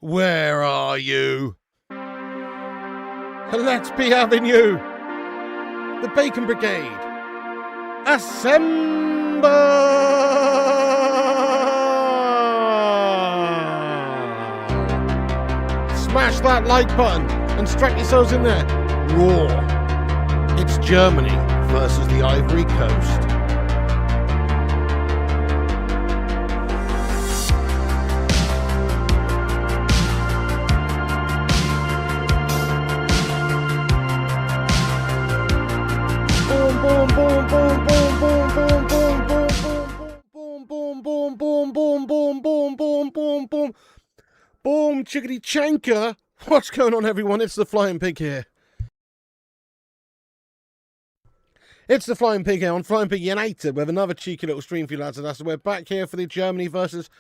Where are you? Let's be having you. The Bacon Brigade. Assemble! Smash that like button and strap yourselves in there. Roar. It's Germany versus the Ivory Coast. Boom, boom, boom, boom, boom, boom, boom, boom, boom, boom, boom, boom, boom, boom, boom, boom, boom, boom, boom, chickadee chanker. What's going on, everyone? It's the Flying Pig here. It's the Flying Pig here on Flying Pig United with another cheeky little stream for you lads, and that's we're back here for the Germany versus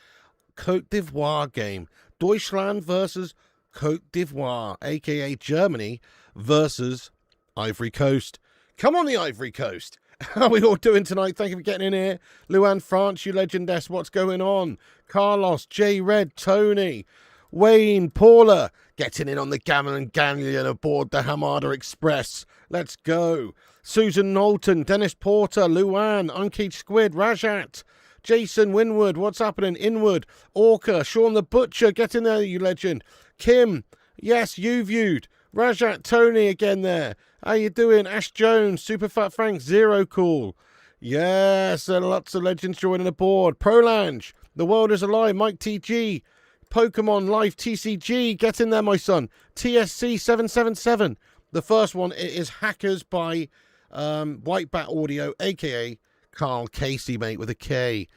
Côte d'Ivoire game. Deutschland versus Côte d'Ivoire, aka Germany versus Ivory Coast. Come on, the Ivory Coast. How are we all doing tonight? Thank you for getting in here. Luan France, you legendess. What's going on? Carlos, J Red, Tony, Wayne, Paula, getting in on the gammon and ganglion aboard the Hamada Express. Let's go. Susan Knowlton, Dennis Porter, Luan, Uncaged Squid, Rajat, Jason Winwood, what's happening? Inward, Orca, Sean the Butcher, get in there, you legend. Kim, yes, you viewed. Rajat, Tony again there. How you doing? Ash Jones, Super Fat Frank, Zero Cool. Yes, there are lots of legends joining aboard. Prolange, The World is Alive, Mike TG, Pokemon Life TCG, get in there, my son. TSC 777. The first one is Hackers by White Bat Audio, aka Carl Casey, mate, with a K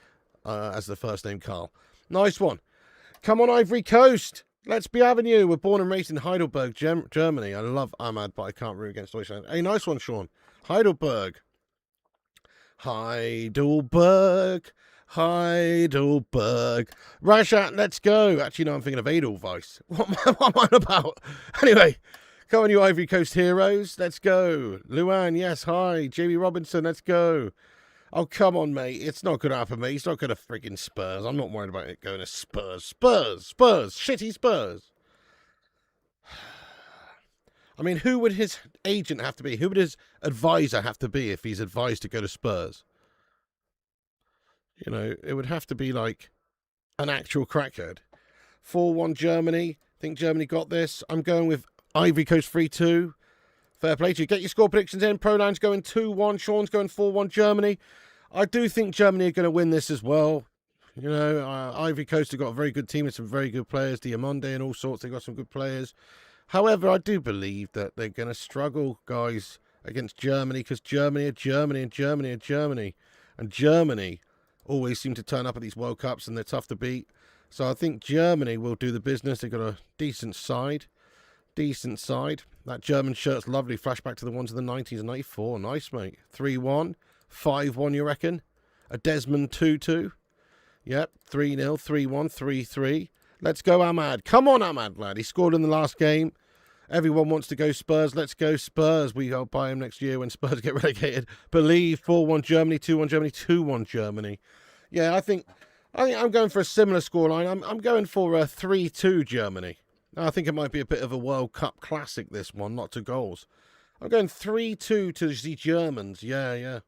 as the first name, Carl. Nice one. Come on, Ivory Coast. Let's be having you. We're born and raised in Heidelberg, Germany. I love Ahmad, but I can't root against Deutschland. Hey, nice one, Sean. Heidelberg. Heidelberg. Heidelberg. Rajat, let's go. Actually, no, I'm thinking of Edelweiss. What am I on about? Anyway, come on, you Ivory Coast heroes. Let's go. Luan, yes, hi. Jamie Robinson, let's go. Oh, come on, mate. It's not going to happen, mate. He's not going to friggin' Spurs. I'm not worried about it going to Spurs. Spurs. Shitty Spurs. I mean, who would his agent have to be? Who would his advisor have to be if he's advised to go to Spurs? You know, it would have to be like an actual crackhead. 4-1 Germany. Think Germany got this. I'm going with Ivory Coast 3-2. Fair play to you. Get your score predictions in. Proland's going 2-1. Sean's going 4-1 Germany. I do think Germany are going to win this as well. You know, Ivory Coast have got a very good team with some very good players. Diamonde and all sorts. They've got some good players. However, I do believe that they're going to struggle, guys, against Germany because Germany are Germany and Germany are Germany. And Germany always seem to turn up at these World Cups and they're tough to beat. So I think Germany will do the business. They've got a decent side. That German shirt's lovely. Flashback to the ones of the 90s and 94. Nice, mate. 3-1. 5-1, you reckon? A Desmond 2-2. Yep. 3-0. 3-1. 3-3. Let's go, Ahmad. Come on, Ahmad, lad. He scored in the last game. Everyone wants to go Spurs. Let's go Spurs. We'll buy him next year when Spurs get relegated. Believe 4-1 Germany, 2-1 Germany, 2-1 Germany. Yeah, I think I'm going for a similar scoreline. I'm going for a 3-2 Germany. I think it might be a bit of a World Cup classic, this one, not 2 goals. I'm going 3-2 to the Germans. Yeah.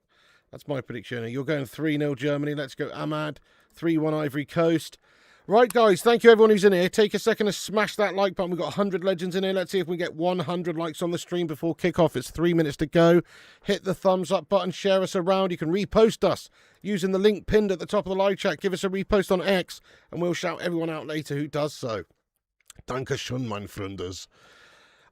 That's my prediction. You're going 3-0 Germany. Let's go Ahmad. 3-1 Ivory Coast. Right, guys, thank you everyone who's in here. Take a second to smash that like button. We've got 100 legends in here. Let's see if we get 100 likes on the stream before kickoff. It's 3 minutes to go. Hit the thumbs up button. Share us around. You can repost us using the link pinned at the top of the live chat. Give us a repost on X, and we'll shout everyone out later who does so. Dankeschön, mein Freundes.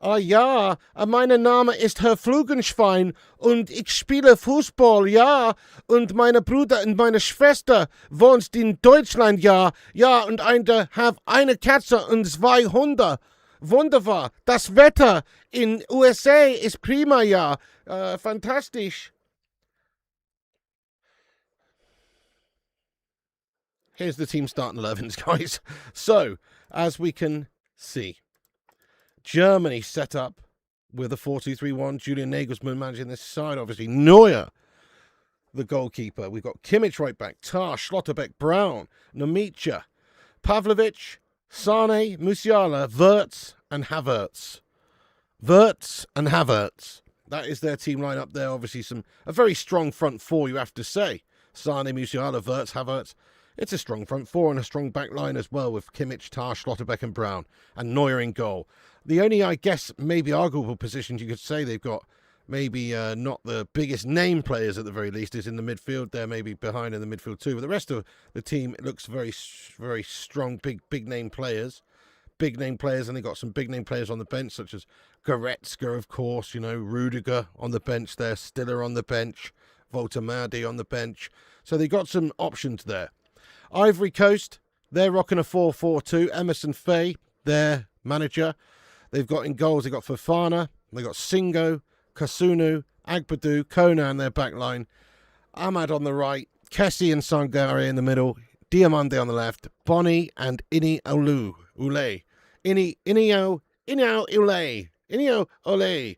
Ah ja, mein Name ist Herr Flugenschwein und ich spiele Fußball, ja. Und meine Bruder und meine Schwester wohnt in Deutschland, ja. Ja, und have eine Katze und 2 Hunde. Wunderbar. Das Wetter in USA ist prima, ja. Fantastisch. Here's the team starting 11s, guys. So, as we can see, Germany set up with a 4-2-3-1. Julian Nagelsmann managing this side. Obviously, Neuer, the goalkeeper. We've got Kimmich right back. Tar, Schlotterbeck, Brown, Namicha, Pavlovic, Sane, Musiala, Wirtz, and Havertz. Wirtz and Havertz. That is their team lineup there. Obviously, a very strong front four, you have to say. Sane, Musiala, Wirtz, Havertz. It's a strong front four and a strong back line as well, with Kimmich, Tah, Schlotterbeck and Brown, and Neuer in goal. The only, I guess, maybe arguable positions you could say they've got, maybe not the biggest name players at the very least, is in the midfield. They're maybe behind in the midfield too. But the rest of the team, it looks very, very strong, big name players. Big name players, and they got some big name players on the bench, such as Goretzka, of course, Rudiger on the bench there, Stiller on the bench, Voltamadi on the bench. So they got some options there. Ivory Coast, they're rocking a 4-4-2. Emerson Faye, their manager. They've got in goals, they've got Fofana, they've got Singo, Kasunu, Agbadu, Konan, their back line. Ahmad on the right, Kessie and Sangare in the middle, Diamande on the left, Bonnie and Ini Ule. Inio Ole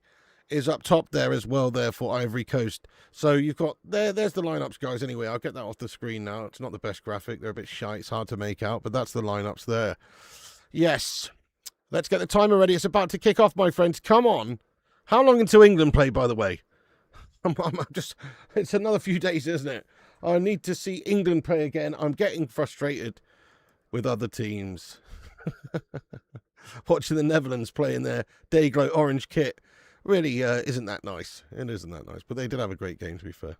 is up top there as well there for Ivory Coast. So you've got, there's the lineups, guys. Anyway, I'll get that off the screen now. It's not the best graphic. They're a bit shy. It's hard to make out, but that's the lineups there. Yes. Let's get the timer ready. It's about to kick off, my friends. Come on. How long until England play, by the way? It's another few days, isn't it? I need to see England play again. I'm getting frustrated with other teams. Watching the Netherlands play in their Dayglow orange kit really isn't that nice. It isn't that nice, but they did have a great game, to be fair.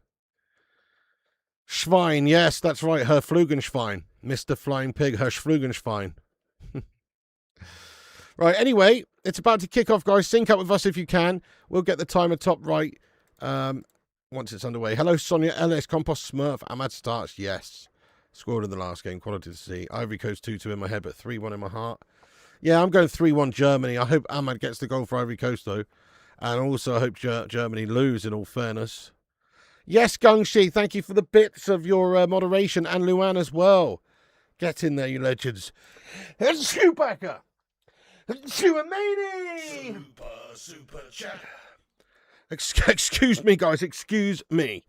Schwein, yes, that's right, Herr Flugenschwein. Mr. Flying Pig, Herr Flugenschwein. Right, anyway, it's about to kick off, guys. Sync up with us if you can. We'll get the timer top right once it's underway. Hello, Sonia, LS, Compost, Smurf, Ahmad starts, yes. Scored in the last game, quality to see. Ivory Coast 2-2 in my head, but 3-1 in my heart. Yeah, I'm going 3-1 Germany. I hope Ahmad gets the goal for Ivory Coast, though. And also, I hope Germany lose, in all fairness. Yes, Gungshi, thank you for the bits of your moderation. And Luan as well. Get in there, you legends. It's Chewbacca. Chewamani. Super chat. Excuse me, guys. Excuse me.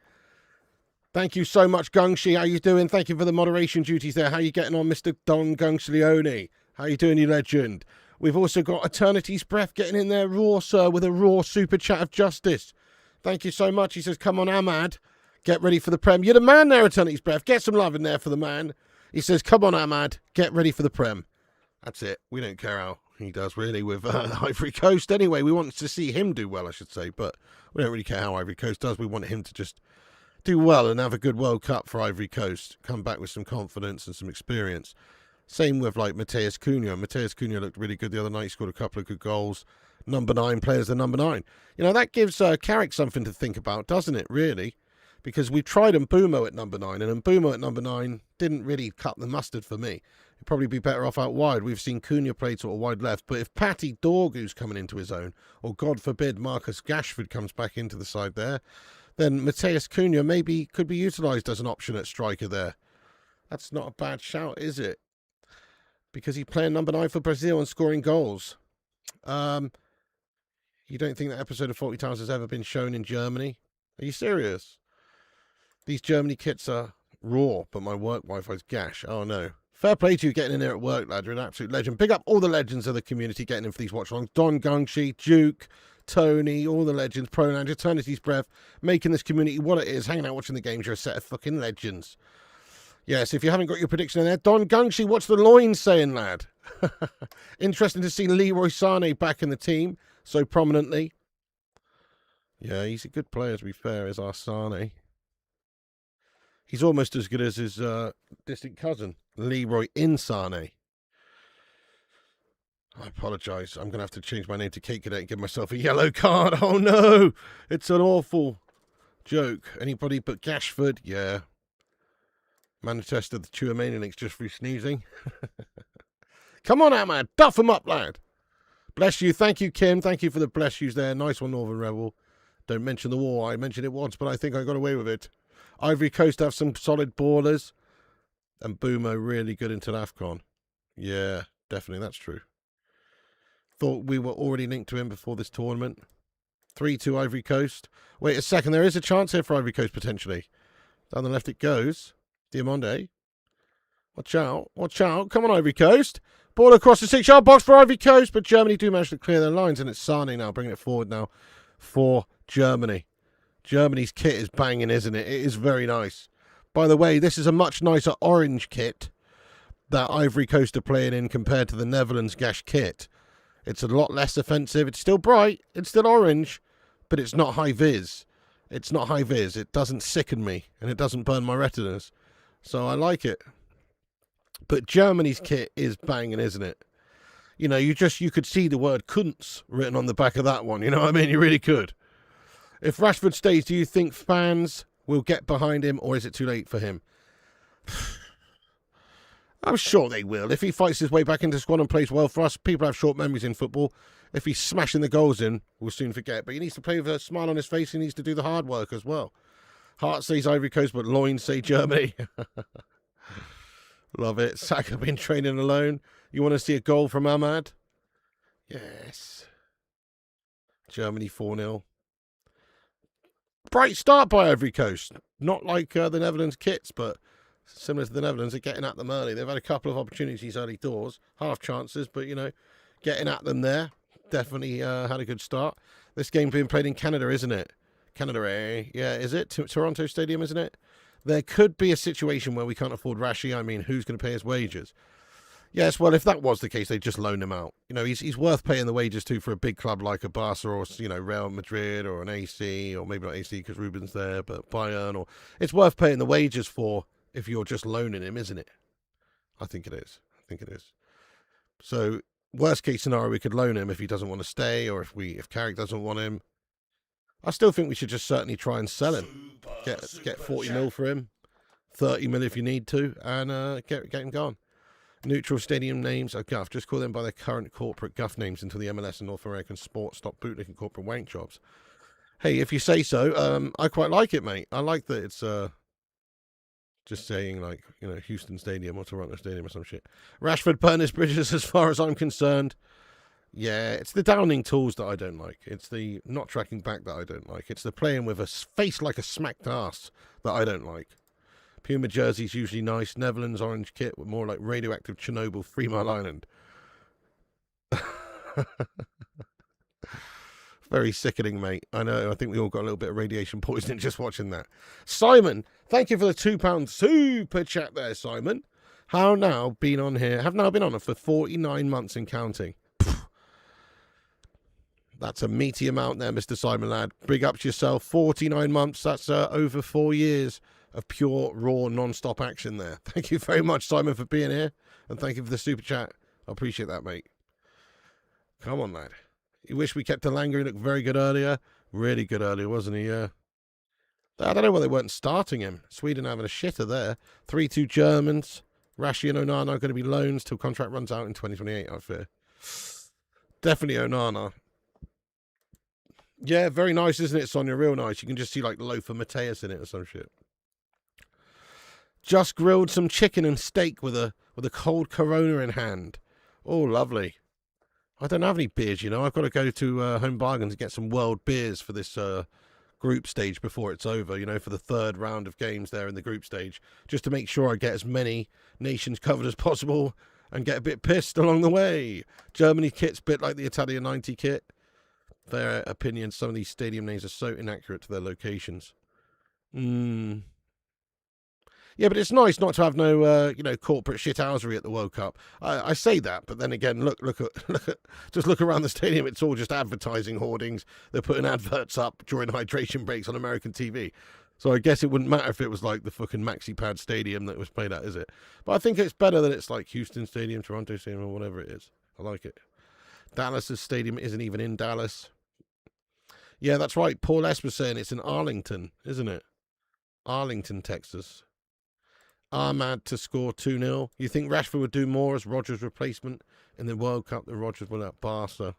Thank you so much, Gungshi. How you doing? Thank you for the moderation duties there. How you getting on, Mr. Don Gungsleone? How you doing, you legend? We've also got Eternity's Breath getting in there raw, sir, with a raw super chat of justice. Thank you so much. He says, come on, Ahmad. Get ready for the Prem. You're the man there, Eternity's Breath. Get some love in there for the man. He says, come on, Ahmad. Get ready for the Prem. That's it. We don't care how he does, really, with Ivory Coast. Anyway, we want to see him do well, I should say. But we don't really care how Ivory Coast does. We want him to just do well and have a good World Cup for Ivory Coast. Come back with some confidence and some experience. Same with like Mateus Cunha. Mateus Cunha looked really good the other night. He scored a couple of good goals. Number 9 players the number 9. You know, that gives Carrick something to think about, doesn't it, really? Because we tried Mbumo at number 9, and Mbumo at number 9 didn't really cut the mustard for me. He'd probably be better off out wide. We've seen Cunha play sort of wide left, but if Patty Dorgu's coming into his own, or God forbid Marcus Rashford comes back into the side there, then Mateus Cunha maybe could be utilised as an option at striker there. That's not a bad shout, is it? Because he's playing number 9 for Brazil and scoring goals. You don't think that episode of 40 Towers has ever been shown in Germany? Are you serious? These Germany kits are raw, but my work Wi-Fi's gash. Oh, no. Fair play to you getting in there at work, lad. You're an absolute legend. Big up all the legends of the community getting in for these watch-alongs. Don Gungshi, Duke, Tony, all the legends, Proland, Eternity's Breath, making this community what it is, hanging out watching the games. You're a set of fucking legends. Yes, if you haven't got your prediction in there, Don Gungshi, what's the loin saying, lad? Interesting to see Leroy Sané back in the team so prominently. Yeah, he's a good player, to be fair, is our Sané. He's almost as good as his distant cousin, Leroy Sané. I apologise. I'm going to have to change my name to Kate Cadet and give myself a yellow card. Oh, no. It's an awful joke. Anybody but Gashford? Yeah. Manifest of the Chewamania links just through sneezing. Come on, Ahmad. Duff him up, lad. Bless you. Thank you, Kim. Thank you for the bless yous there. Nice one, Northern Rebel. Don't mention the war. I mentioned it once, but I think I got away with it. Ivory Coast have some solid ballers. And Bumo really good into AFCON. Yeah, definitely. That's true. Thought we were already linked to him before this tournament. 3-2 Ivory Coast. Wait a second. There is a chance here for Ivory Coast, potentially. Down the left it goes. Diamande. Watch out. Watch out. Come on, Ivory Coast. Ball across the 6-yard box for Ivory Coast, but Germany do manage to clear their lines, and it's Sane now bringing it forward now for Germany. Germany's kit is banging, isn't it? It is very nice. By the way, this is a much nicer orange kit that Ivory Coast are playing in compared to the Netherlands Gash kit. It's a lot less offensive. It's still bright. It's still orange, but it's not high vis. It's not high vis. It doesn't sicken me, and it doesn't burn my retinas. So I like it. But Germany's kit is banging, isn't it? You know, you could see the word Kunz written on the back of that one. You know what I mean? You really could. If Rashford stays, do you think fans will get behind him, or is it too late for him? I'm sure they will. If he fights his way back into the squad and plays well for us, people have short memories in football. If he's smashing the goals in, we'll soon forget. But he needs to play with a smile on his face. He needs to do the hard work as well. Heart says Ivory Coast, but loins say Germany. Love it. Saka been training alone. You want to see a goal from Ahmad? Yes. Germany 4-0. Bright start by Ivory Coast. Not like the Netherlands kits, but similar to the Netherlands, they're getting at them early. They've had a couple of opportunities early doors. Half chances, but, you know, getting at them there. Definitely had a good start. This game being played in Canada, isn't it? Canada, eh? Yeah, is it? Toronto Stadium, isn't it? There could be a situation where we can't afford Rashi. I mean, who's going to pay his wages? Yes, well, if that was the case, they'd just loan him out. You know, he's worth paying the wages to for a big club like a Barca or, you know, Real Madrid or an AC, or maybe not AC because Ruben's there, but Bayern. Or it's worth paying the wages for if you're just loaning him, isn't it? I think it is. So, worst case scenario, we could loan him if he doesn't want to stay, or if Carrick doesn't want him. I still think we should just certainly try and sell him. Get 40 mil for him, 30 mil if you need to, and get him gone. Neutral stadium names are guff. Just call them by their current corporate guff names until the MLS and North American sports stop bootlicking corporate wank jobs. Hey, if you say so, I quite like it, mate. I like that it's just saying, like, you know, Houston Stadium or Toronto Stadium or some shit. Rashford burn his bridges as far as I'm concerned. Yeah, it's the downing tools that I don't like. It's the not tracking back that I don't like. It's the playing with a face like a smacked ass that I don't like. Puma jersey's usually nice. Netherlands orange kit with more like radioactive Chernobyl, 3 Mile Island. Very sickening, mate. I know. I think we all got a little bit of radiation poisoning just watching that. Simon, thank you for the £2 super chat there, Simon. Have now been on here for 49 months and counting. That's a meaty amount there, Mr. Simon Ladd. Big up to yourself. 49 months. That's over 4 years of pure, raw, non-stop action there. Thank you very much, Simon, for being here. And thank you for the super chat. I appreciate that, mate. Come on, lad. You wish we kept Alanga. He looked very good earlier. Really good earlier, wasn't he? I don't know why they weren't starting him. Sweden having a shitter there. 3-2 Germans. Rashi and Onana are going to be loans till contract runs out in 2028, I fear. Definitely Onana. Yeah, very nice, isn't it, Sonia? Real nice. You can just see, like, loaf of Mateus in it or some shit. Just grilled some chicken and steak with a cold Corona in hand. Oh, lovely. I don't have any beers, you know. I've got to go to Home Bargains and get some world beers for this group stage before it's over, you know, for the third round of games there in the group stage, just to make sure I get as many nations covered as possible and get a bit pissed along the way. Germany kit's a bit like the Italian 90 kit. Their opinion, some of these stadium names are so inaccurate to their locations. Yeah, but it's nice not to have no, you know, corporate shithousery at the World Cup. I say that, but then again, look around the stadium. It's all just advertising hoardings. They're putting adverts up during hydration breaks on American TV. So I guess it wouldn't matter if it was like the fucking Maxi Pad Stadium that was played at, is it? But I think it's better that it's like Houston Stadium, Toronto Stadium, or whatever it is. I like it. Dallas's stadium isn't even in Dallas. Yeah, that's right. Paul S. was saying it's in Arlington, isn't it? Arlington, Texas. Ahmad to score 2-0. You think Rashford would do more as Rodgers' replacement in the World Cup than Rodgers will at Barca?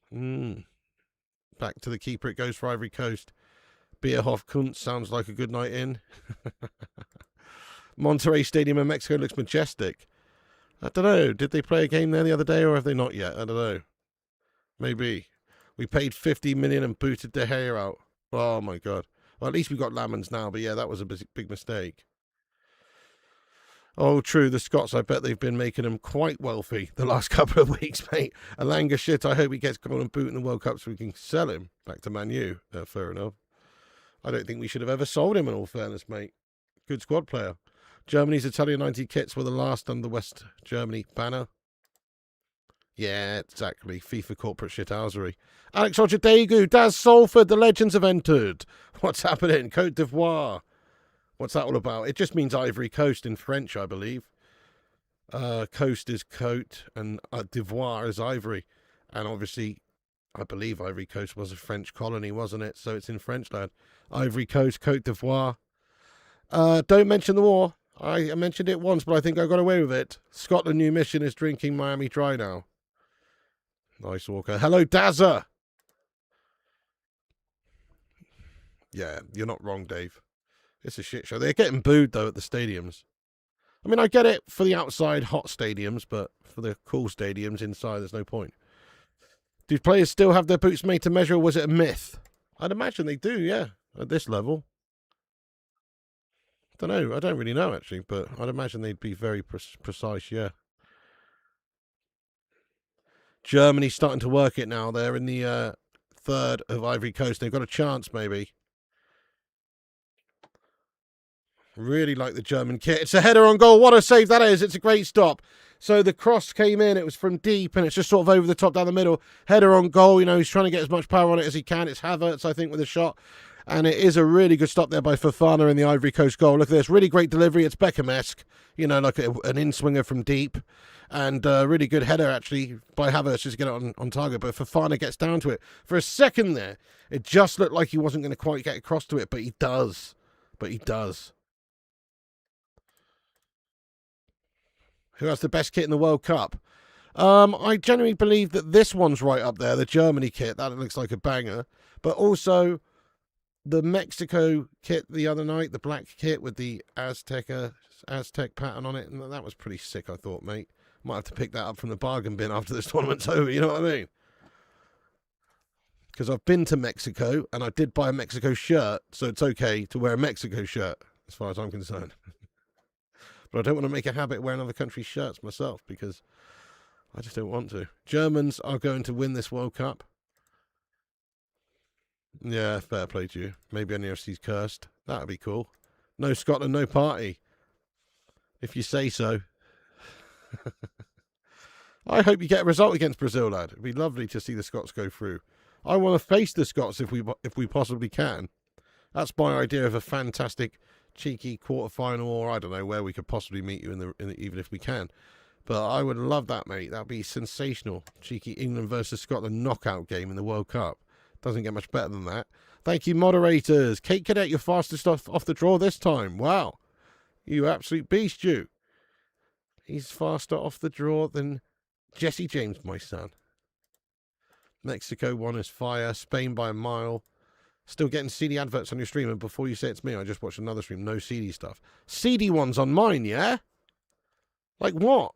Back to the keeper it goes for Ivory Coast. Bierhoff Kuntz sounds like a good night in. Monterrey Stadium in Mexico looks majestic. I don't know. Did they play a game there the other day or have they not yet? I don't know. Maybe. We paid 50 million and booted De Gea out. Oh, my God. Well, at least we got Lamans now, but yeah, that was a big mistake. Oh, true. The Scots, I bet they've been making them quite wealthy the last couple of weeks, mate. Alanga shit, I hope he gets golden boot in the World Cup so we can sell him back to Man U. Fair enough. I don't think we should have ever sold him, in all fairness, mate. Good squad player. Germany's Italian 90 kits were the last under West Germany banner. Yeah, exactly. FIFA corporate shithousery. Alex Roger Daegu, Daz Salford, the legends have entered. What's happening? Côte d'Ivoire. What's that all about? It just means Ivory Coast in French, I believe. Coast is Côte and d'Ivoire is Ivory. And obviously, I believe Ivory Coast was a French colony, wasn't it? So it's in French, lad. Ivory Coast, Côte d'Ivoire. Don't mention the war. I mentioned it once, but I think I got away with it. Scotland new mission is drinking Miami Dry now. Nice, Walker. Hello, Dazza. Yeah, you're not wrong, Dave. It's a shit show. They're getting booed, though, at the stadiums. I mean, I get it for the outside hot stadiums, but for the cool stadiums inside, there's no point. Do players still have their boots made to measure, or was it a myth? I'd imagine they do, yeah, at this level. Don't know. I don't really know, actually, but I'd imagine they'd be very precise, yeah. Germany's starting to work it now. They're in the third of Ivory Coast. They've got a chance, maybe. Really like the German kit. It's a header on goal. What a save that is. It's a great stop. So the cross came in. It was from deep, and it's just sort of over the top down the middle. Header on goal. You know, he's trying to get as much power on it as he can. It's Havertz, I think, with a shot. And it is a really good stop there by Fofana in the Ivory Coast goal. Look at this. Really great delivery. It's Beckham-esque. You know, like an in-swinger from deep. And really good header, actually, by Havertz just to get it on target. But Fofana gets down to it. For a second there, it just looked like he wasn't going to quite get across to it. But he does. Who has the best kit in the World Cup? I genuinely believe that this one's right up there, the Germany kit. That looks like a banger. But also the Mexico kit the other night, the black kit with the Aztec pattern on it. And that was pretty sick, I thought, mate. Might have to pick that up from the bargain bin after this tournament's over, you know what I mean? Because I've been to Mexico, and I did buy a Mexico shirt, so it's okay to wear a Mexico shirt, as far as I'm concerned. But I don't want to make a habit of wearing other countries' shirts myself, because I just don't want to. Germans are going to win this World Cup. Yeah, fair play to you. Maybe NFC's cursed. That would be cool. No Scotland, no party. If you say so. I hope you get a result against Brazil, lad. It'd be lovely to see the Scots go through. I want to face the Scots if we possibly can. That's my idea of a fantastic, cheeky quarterfinal, or I don't know where we could possibly meet you in the even if we can. But I would love that, mate. That'd be sensational. Cheeky England versus Scotland knockout game in the World Cup. Doesn't get much better than that. Thank you, moderators. Kate Cadet, you're fastest off the draw this time. Wow. You absolute beast, you. He's faster off the draw than Jesse James, my son. Mexico won as fire. Spain by a mile. Still getting CD adverts on your stream, and before you say it's me, I just watched another stream. No CD stuff. CD ones on mine, yeah? Like what?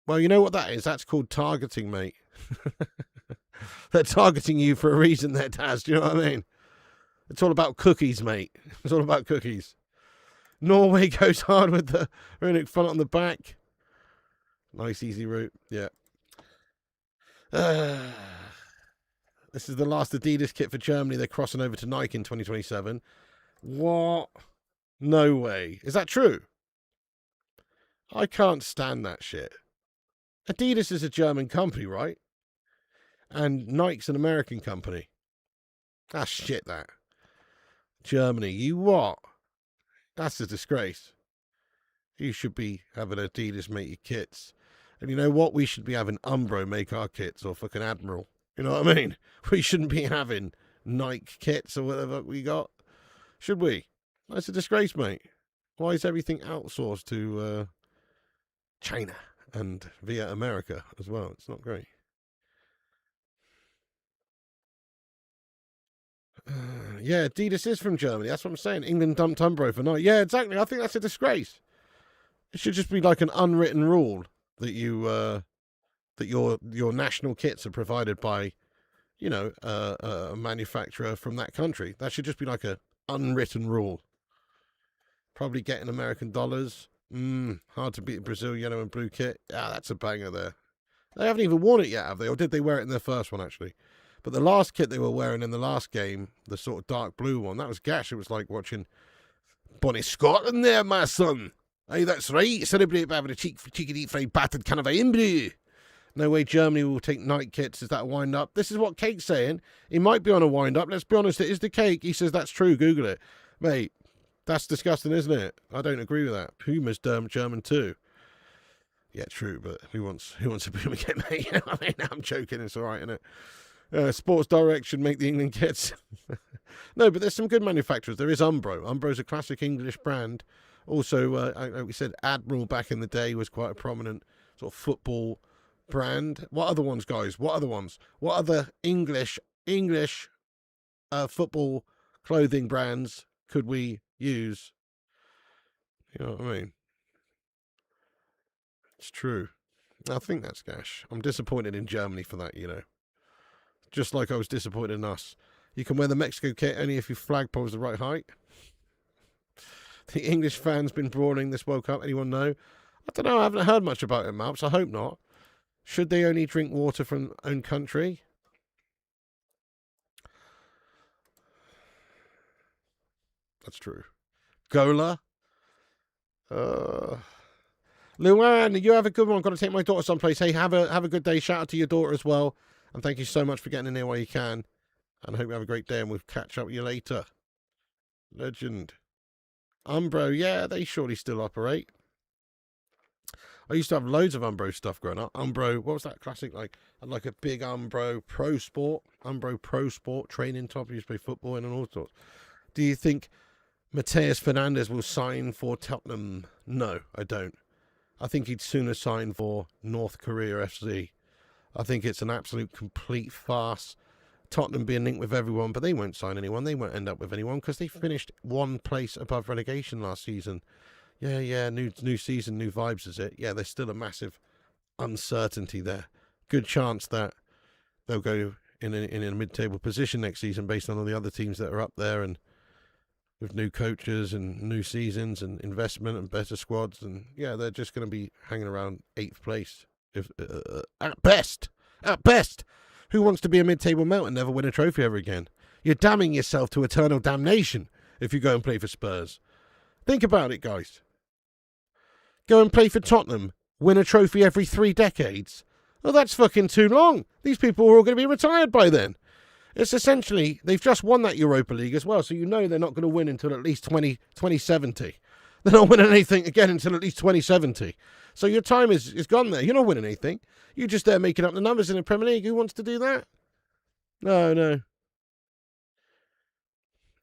Well, you know what that is? That's called targeting, mate. They're targeting you for a reason there, Taz. Do you know what I mean? It's all about cookies, mate. It's all about cookies. Norway goes hard with the runic font on the back. Nice, easy route. Yeah. This is the last Adidas kit for Germany. They're crossing over to Nike in 2027. What? No way. Is that true? I can't stand that shit. Adidas is a German company, right? And Nike's an American company. That's shit, that. Germany, you what? That's a disgrace. You should be having Adidas make your kits. And you know what? We should be having Umbro make our kits, or fucking Admiral. You know what I mean? We shouldn't be having Nike kits or whatever we got. Should we? That's a disgrace, mate. Why is everything outsourced to China and via America as well? It's not great. Yeah, Adidas is from Germany. That's what I'm saying. England dumped Umbro for Nike. Yeah, exactly. I think that's a disgrace. It should just be like an unwritten rule that you that your national kits are provided by, you know, a manufacturer from that country. That should just be like a unwritten rule. Probably getting American dollars. Hard to beat the Brazil yellow and blue kit. Yeah, that's a banger there. They haven't even worn it yet, have they? Or did they wear it in their first one, actually? But the last kit they were wearing in the last game, the sort of dark blue one, that was gash. It was like watching Bonnie Scotland there, my son. Aye, that's right. Celebrate by having a cheeky deep fried battered can of Imbrew. No way Germany will take night kits. Is that a wind-up? This is what Cake's saying. He might be on a wind-up. Let's be honest, it is the Cake. He says that's true. Google it. Mate, that's disgusting, isn't it? I don't agree with that. Puma's German too. Yeah, true, but who wants a Puma kit, mate? I mean, I'm joking. It's all right, isn't it? Sports Direct should make the England kits. No, but there's some good manufacturers. There is Umbro. Umbro's a classic English brand. Also, like we said, Admiral back in the day was quite a prominent sort of football brand. What other ones, guys? What other ones? What other English football clothing brands could we use? You know what I mean? It's true. I think that's gash. I'm disappointed in Germany for that, you know. Just like I was disappointed in us. You can wear the Mexico kit only if your flagpole's the right height. The English fans been brawling this World Cup. Anyone know? I don't know. I haven't heard much about it, Malps. I hope not. Should they only drink water from own country? That's true. Gola. Luann, you have a good one. Got to take my daughter someplace. Hey, have a good day. Shout out to your daughter as well. And thank you so much for getting in here while you can. And I hope you have a great day and we'll catch up with you later. Legend. Umbro, yeah, they surely still operate. I used to have loads of Umbro stuff growing up. Umbro, what was that classic? Like a big Umbro Pro Sport. Umbro Pro Sport training top. I used to play football in and all sorts. Do you think Mateus Fernandes will sign for Tottenham? No, I don't. I think he'd sooner sign for North Korea FC. I think it's an absolute complete farce. Tottenham being linked with everyone, but they won't sign anyone. They won't end up with anyone because they finished one place above relegation last season. Yeah, new season, new vibes, is it? Yeah, there's still a massive uncertainty there. Good chance that they'll go in a mid-table position next season based on all the other teams that are up there and with new coaches and new seasons and investment and better squads. And yeah, they're just going to be hanging around 8th place. If at best. Who wants to be a mid-table melt and never win a trophy ever again? You're damning yourself to eternal damnation if you go and play for Spurs. Think about it, guys. Go and play for Tottenham, win a trophy every 3 decades. Well, that's fucking too long. These people are all going to be retired by then. It's essentially, they've just won that Europa League as well, so you know they're not going to win until at least 2070. They're not winning anything again until at least 2070. So your time is gone there. You're not winning anything. You're just there making up the numbers in the Premier League. Who wants to do that? No.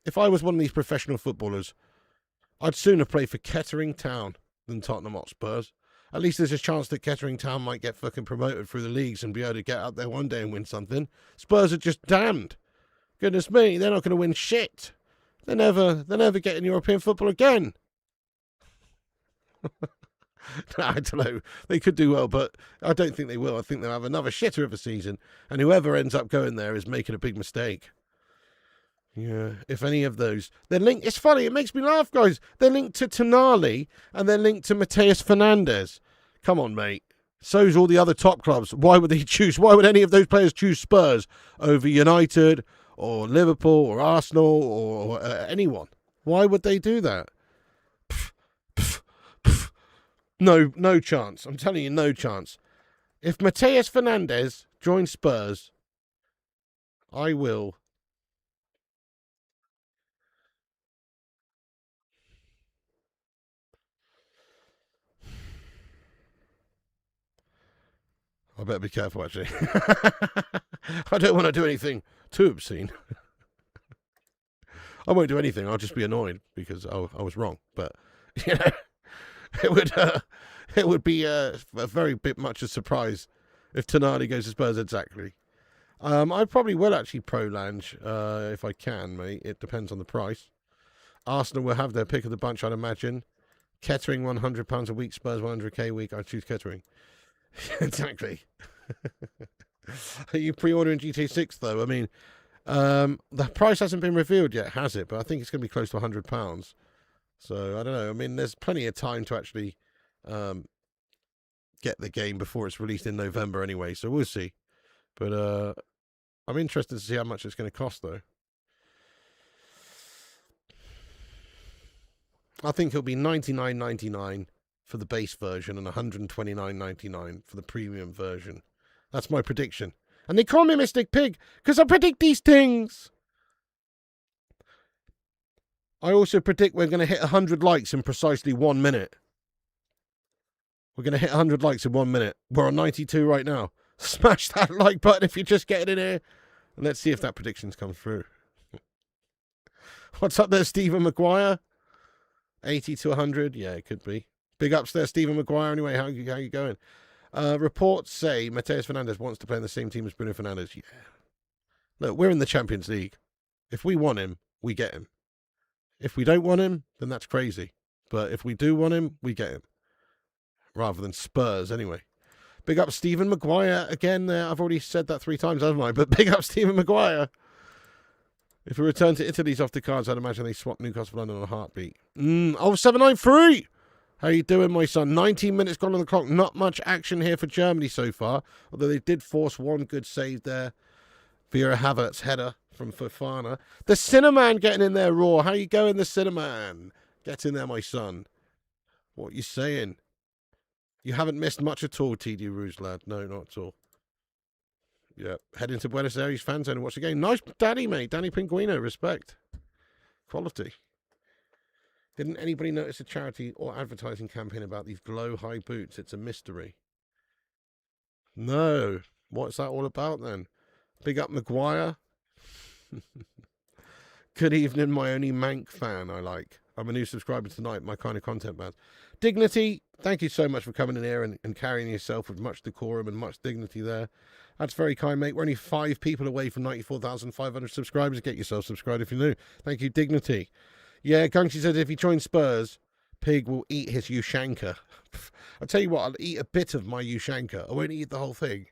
If I was one of these professional footballers, I'd sooner play for Kettering Town than Tottenham Hotspurs. At least there's a chance that Kettering Town might get fucking promoted through the leagues and be able to get up there one day and win something. Spurs are just damned. Goodness me, they're not going to win shit. They're never getting European football again. I don't know. They could do well, but I don't think they will. I think they'll have another shitter of a season, and whoever ends up going there is making a big mistake. Yeah, if any of those. They're linked. It's funny. It makes me laugh, guys. They're linked to Tonali, and they're linked to Mateus Fernandes. Come on, mate. So's all the other top clubs. Why would any of those players choose Spurs over United or Liverpool or Arsenal or anyone? Why would they do that? No chance. I'm telling you, no chance. If Mateus Fernandes joins Spurs, I will. I better be careful, actually. I don't want to do anything too obscene. I won't do anything. I'll just be annoyed because I was wrong. But, you know, it would be a very bit much a surprise if Tonali goes to Spurs exactly. I probably will actually pro-lounge if I can, mate. It depends on the price. Arsenal will have their pick of the bunch, I'd imagine. Kettering, £100 a week. Spurs, 100k a week. I choose Kettering. Exactly. Are you pre-ordering GTA 6, though? I mean, the price hasn't been revealed yet, has it? But I think it's going to be close to £100. So I don't know. I mean, there's plenty of time to actually get the game before it's released in November anyway. So we'll see. But I'm interested to see how much it's going to cost, though. I think it'll be $99.99 for the base version and $129.99 for the premium version. That's my prediction. And they call me Mystic Pig because I predict these things. I also predict we're going to hit 100 likes in precisely 1 minute. We're going to hit 100 likes in 1 minute. We're on 92 right now. Smash that like button if you're just getting in here. And let's see if that prediction's come through. What's up there, Stephen Maguire? 80 to 100? Yeah, it could be. Big ups there, Stephen Maguire. Anyway, how you going? Reports say Mateus Fernandes wants to play in the same team as Bruno Fernandes. Yeah. Look, we're in the Champions League. If we want him, we get him. If we don't want him, then that's crazy. But if we do want him, we get him. Rather than Spurs, anyway. Big up Stephen Maguire. Again, I've already said that 3 times, haven't I? But big up Stephen Maguire. If we return to Italy's off the cards, I'd imagine they swap Newcastle for London on a heartbeat. 793! How you doing, my son? 19 minutes gone on the clock. Not much action here for Germany so far. Although they did force one good save there. Vera Havertz header from Fofana. The Cinnamon getting in there raw. How you going, the Cinnamon? Get in there, my son. What you saying? You haven't missed much at all, TD Rouge, lad. No, not at all. Yeah, heading to Buenos Aires fan zone and watch the game. Nice daddy, mate. Danny Pinguino, respect. Quality. Didn't anybody notice a charity or advertising campaign about these glow-high boots? It's a mystery. No. What's that all about, then? Big up Maguire. Good evening, my only Mank fan I like. I'm a new subscriber tonight, my kind of content, man. Dignity, thank you so much for coming in here and carrying yourself with much decorum and much dignity there. That's very kind, mate. We're only 5 people away from 94,500 subscribers. Get yourself subscribed if you're new. Thank you, Dignity. Yeah, Gunky says if he joins Spurs, Pig will eat his Ushanka. I'll tell you what, I'll eat a bit of my Ushanka. I won't eat the whole thing.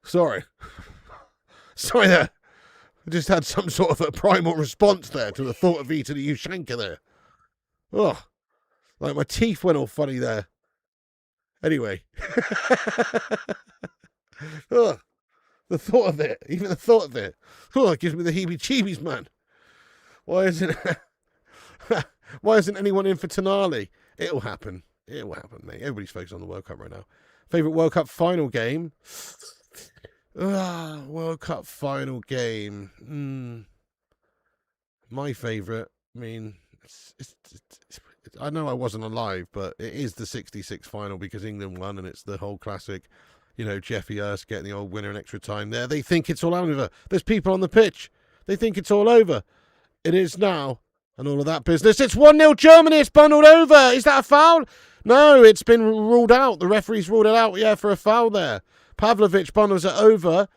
Sorry. Sorry there. I just had some sort of a primal response there to the thought of eating a Ushanka there. Oh, like my teeth went all funny there. Anyway. Oh, the thought of it, even the thought of it. Oh, it gives me the heebie-jeebies, man. Why isn't anyone in for Tonali? It'll happen. It'll happen, mate. Everybody's focused on the World Cup right now. Favourite World Cup final game? World Cup final game. My favourite. I mean, I know I wasn't alive, but it is the 66 final because England won, and it's the whole classic, you know, Jeffy Hurst getting the old winner in extra time there. They think it's all over. There's people on the pitch. They think it's all over. It is now, and all of that business. It's 1-0 Germany. It's bundled over. Is that a foul? No, it's been ruled out. The referee's ruled it out, yeah, for a foul there. Pavlovic bundles it over,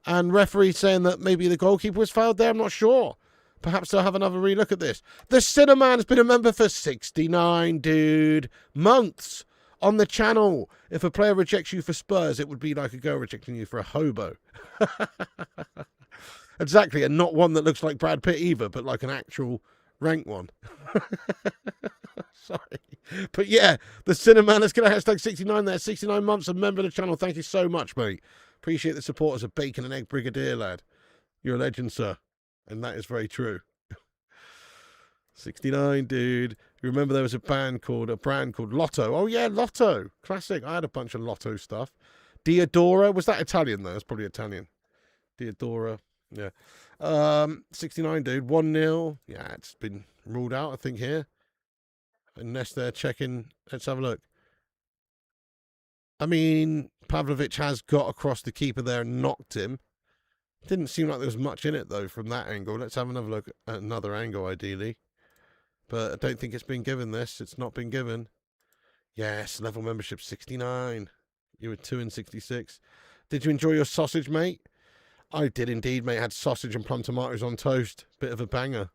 and referee saying that maybe the goalkeeper was fouled there. I'm not sure. Perhaps they'll have another relook at this. The Cinnamon has been a member for 69, dude. Months on the channel. If a player rejects you for Spurs, it would be like a girl rejecting you for a hobo. Exactly, and not one that looks like Brad Pitt either, but like an actual rank one. Sorry. But yeah, the Cinnamon is going to hashtag 69 there. 69 months, a member of the channel. Thank you so much, mate. Appreciate the support as a bacon and egg brigadier, lad. You're a legend, sir. And that is very true. 69, dude. You remember there was a brand called Lotto. Oh, yeah, Lotto. Classic. I had a bunch of Lotto stuff. Diodora. Was that Italian, though? It's probably Italian. Diodora. Yeah. 69, dude. 1-0. Yeah, it's been ruled out, I think, here. Unless they're checking. Let's have a look. I mean, Pavlovic has got across the keeper there and knocked him. Didn't seem like there was much in it, though, from that angle. Let's have another look at another angle, ideally. But I don't think it's been given this. It's not been given. Yes, level membership 69. You were 2 in 66. Did you enjoy your sausage, mate? I did indeed, mate. Had sausage and plum tomatoes on toast. Bit of a banger.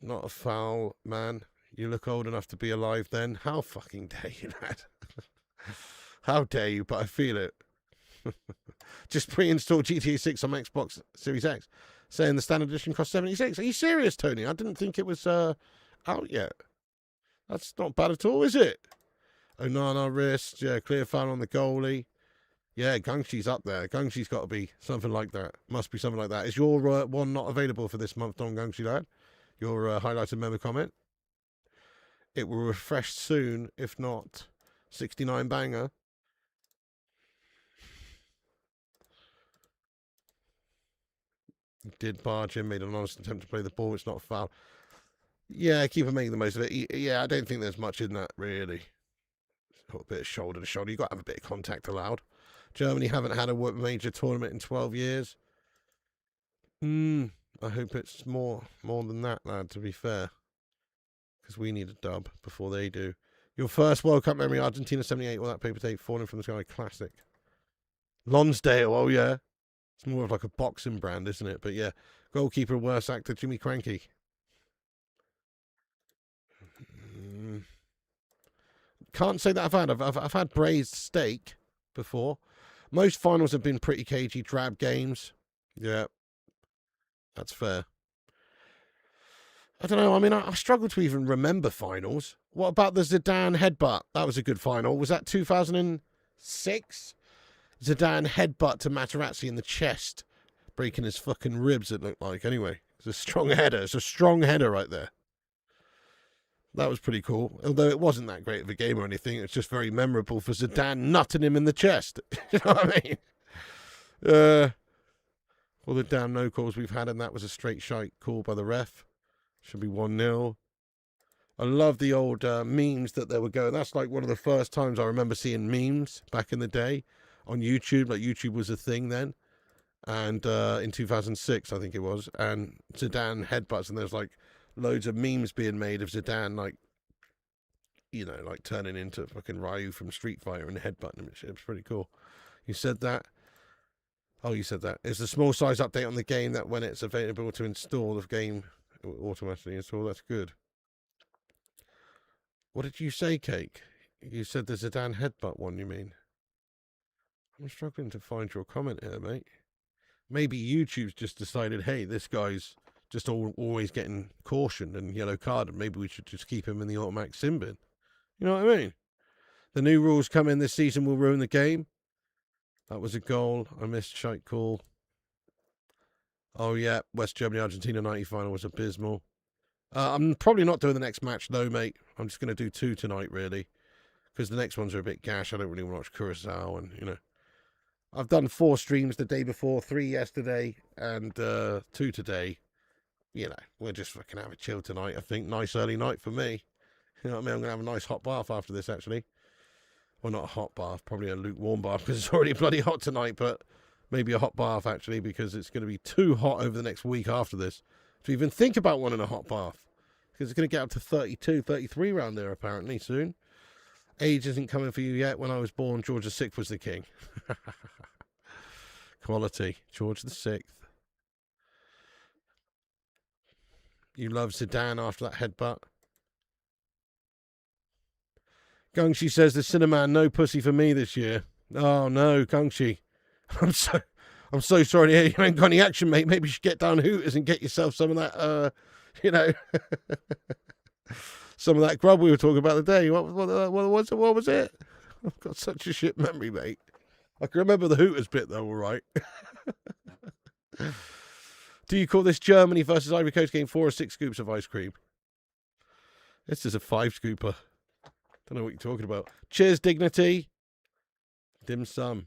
Not a foul, man. You look old enough to be alive then. How fucking dare you, lad? How dare you, but I feel it. Just pre-install GTA 6 on Xbox Series X. saying the standard edition cost 76. Are you serious, Tony? I didn't think it was out yet. That's not bad at all, is it? Onana wrist, yeah, clear foul on the goalie. Yeah, Gungshi's up there. Gungshi's got to be something like that. Must be something like that. Is your one not available for this month, Don Gungshi lad? Your highlighted member comment? It will refresh soon, if not 69 banger. Did barge in, made an honest attempt to play the ball. It's not a foul. Yeah, keep on making the most of it. Yeah, I don't think there's much in that, really. Got a bit of shoulder to shoulder. You've got to have a bit of contact allowed. Germany haven't had a major tournament in 12 years. I hope it's more than that, lad, to be fair. Because we need a dub before they do. Your first World Cup memory, Argentina 78, well, that paper tape, Falling from the Sky, classic. Lonsdale, oh yeah. It's more of like a boxing brand, isn't it? But yeah, goalkeeper, worst actor, Jimmy Cranky. Can't say that I've had. I've had braised steak before. Most finals have been pretty cagey, drab games. Yeah, that's fair. I don't know. I mean, I struggle to even remember finals. What about the Zidane headbutt? That was a good final. Was that 2006? Zidane headbutt to Materazzi in the chest, breaking his fucking ribs, it looked like. Anyway, it's a strong header. It's a strong header right there. That was pretty cool. Although it wasn't that great of a game or anything. It's just very memorable for Zidane nutting him in the chest. You know what I mean? All the damn no calls we've had, and that was a straight shite call by the ref. Should be 1-0. I love the old memes that they were going. That's like one of the first times I remember seeing memes back in the day on YouTube. Like YouTube was a thing then. And in 2006, I think it was. And Zidane headbutts, and there's like loads of memes being made of Zidane, like, you know, like turning into fucking Ryu from Street Fighter and headbutting him and shit. It was pretty cool. You said that? Oh, you said that. It's a small size update on the game that when it's available to install, the game will automatically install. That's good. What did you say, Cake? You said the Zidane headbutt one, you mean? I'm struggling to find your comment here, mate. Maybe YouTube's just decided, hey, this guy's just always getting cautioned and yellow carded. Maybe we should just keep him in the automatic sin bin. You know what I mean? The new rules come in this season will ruin the game. That was a goal. I missed shite call. Oh, yeah. West Germany, Argentina 90 final was abysmal. I'm probably not doing the next match, though, mate. I'm just going to do 2 tonight, really. Because the next ones are a bit gash. I don't really want to watch Curacao and, you know. I've done 4 streams the day before, 3 yesterday, and 2 today. You know, we'll just fucking have a chill tonight, I think. Nice early night for me. You know what I mean? I'm going to have a nice hot bath after this, actually. Well, not a hot bath, probably a lukewarm bath, because it's already bloody hot tonight, but maybe a hot bath, actually, because it's going to be too hot over the next week after this to even think about wanting a hot bath. Because it's going to get up to 32, 33 around there, apparently, soon. Age isn't coming for you yet. When I was born, George VI was the king. Quality. George VI. You love Zidane after that headbutt. Gungshi says, the Cinnamon, no pussy for me this year. Oh, no, Gungshi. I'm so sorry to hear you ain't got any action, mate. Maybe you should get down Hooters and get yourself some of that, you know, some of that grub we were talking about today. What was it? I've got such a shit memory, mate. I can remember the Hooters bit, though, all right. Do you call this Germany versus Ivory Coast game 4 or 6 scoops of ice cream? This is a 5 scooper. Don't know what you're talking about. Cheers, Dignity. Dim sum.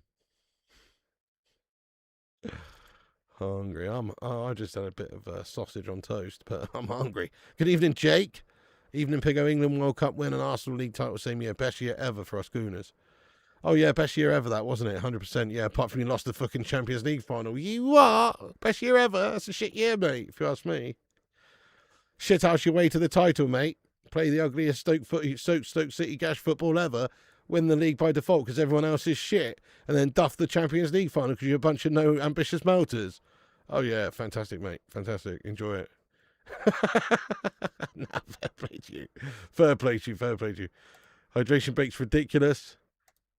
Hungry. I just had a bit of sausage on toast, but I'm hungry. Good evening, Jake. Evening, Piggo. England World Cup win and Arsenal League title same year. Best year ever for us Gooners. Oh, yeah, best year ever, that, wasn't it? 100%. Yeah, apart from you lost the fucking Champions League final. You are? Best year ever? That's a shit year, mate, if you ask me. Shit house your way to the title, mate. Play the ugliest Stoke City gash football ever. Win the league by default because everyone else is shit. And then duff the Champions League final because you're a bunch of no ambitious melters. Oh, yeah, fantastic, mate. Fantastic. Enjoy it. Nah, fair play to you. Fair play to you. Fair play to you. Hydration break's ridiculous.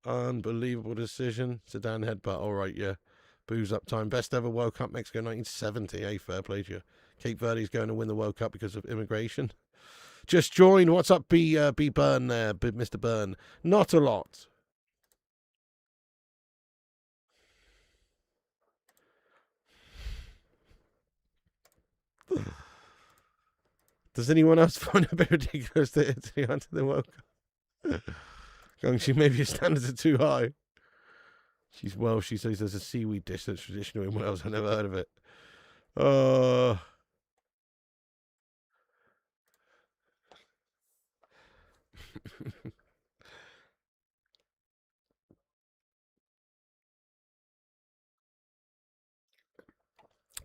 Unbelievable decision. Zidane headbutt. All right, yeah. Booze up time. Best ever World Cup, Mexico 1970. Hey, fair play to you. Cape Verde's going to win the World Cup because of immigration. Just join. What's up, B Burn there, Mr. Burn? Not a lot. Does anyone else find it a bit ridiculous that Italy under the World Cup? Gongshi, maybe your standards are too high. She's Welsh. She says there's a seaweed dish that's traditional in Wales. I've never heard of it.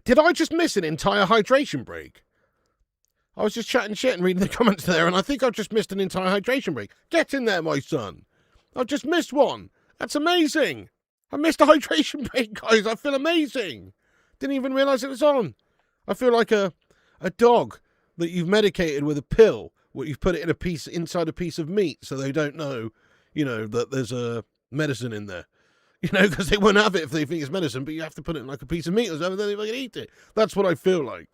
Did I just miss an entire hydration break? I was just chatting shit and reading the comments there, and I think I've just missed an entire hydration break. Get in there, my son. I've just missed one. That's amazing. I missed a hydration break, guys. I feel amazing. Didn't even realise it was on. I feel like a dog that you've medicated with a pill, where you've put it in inside a piece of meat so they don't know, that there's a medicine in there. Because they won't have it if they think it's medicine, but you have to put it in like a piece of meat or something, then they can eat it. That's what I feel like.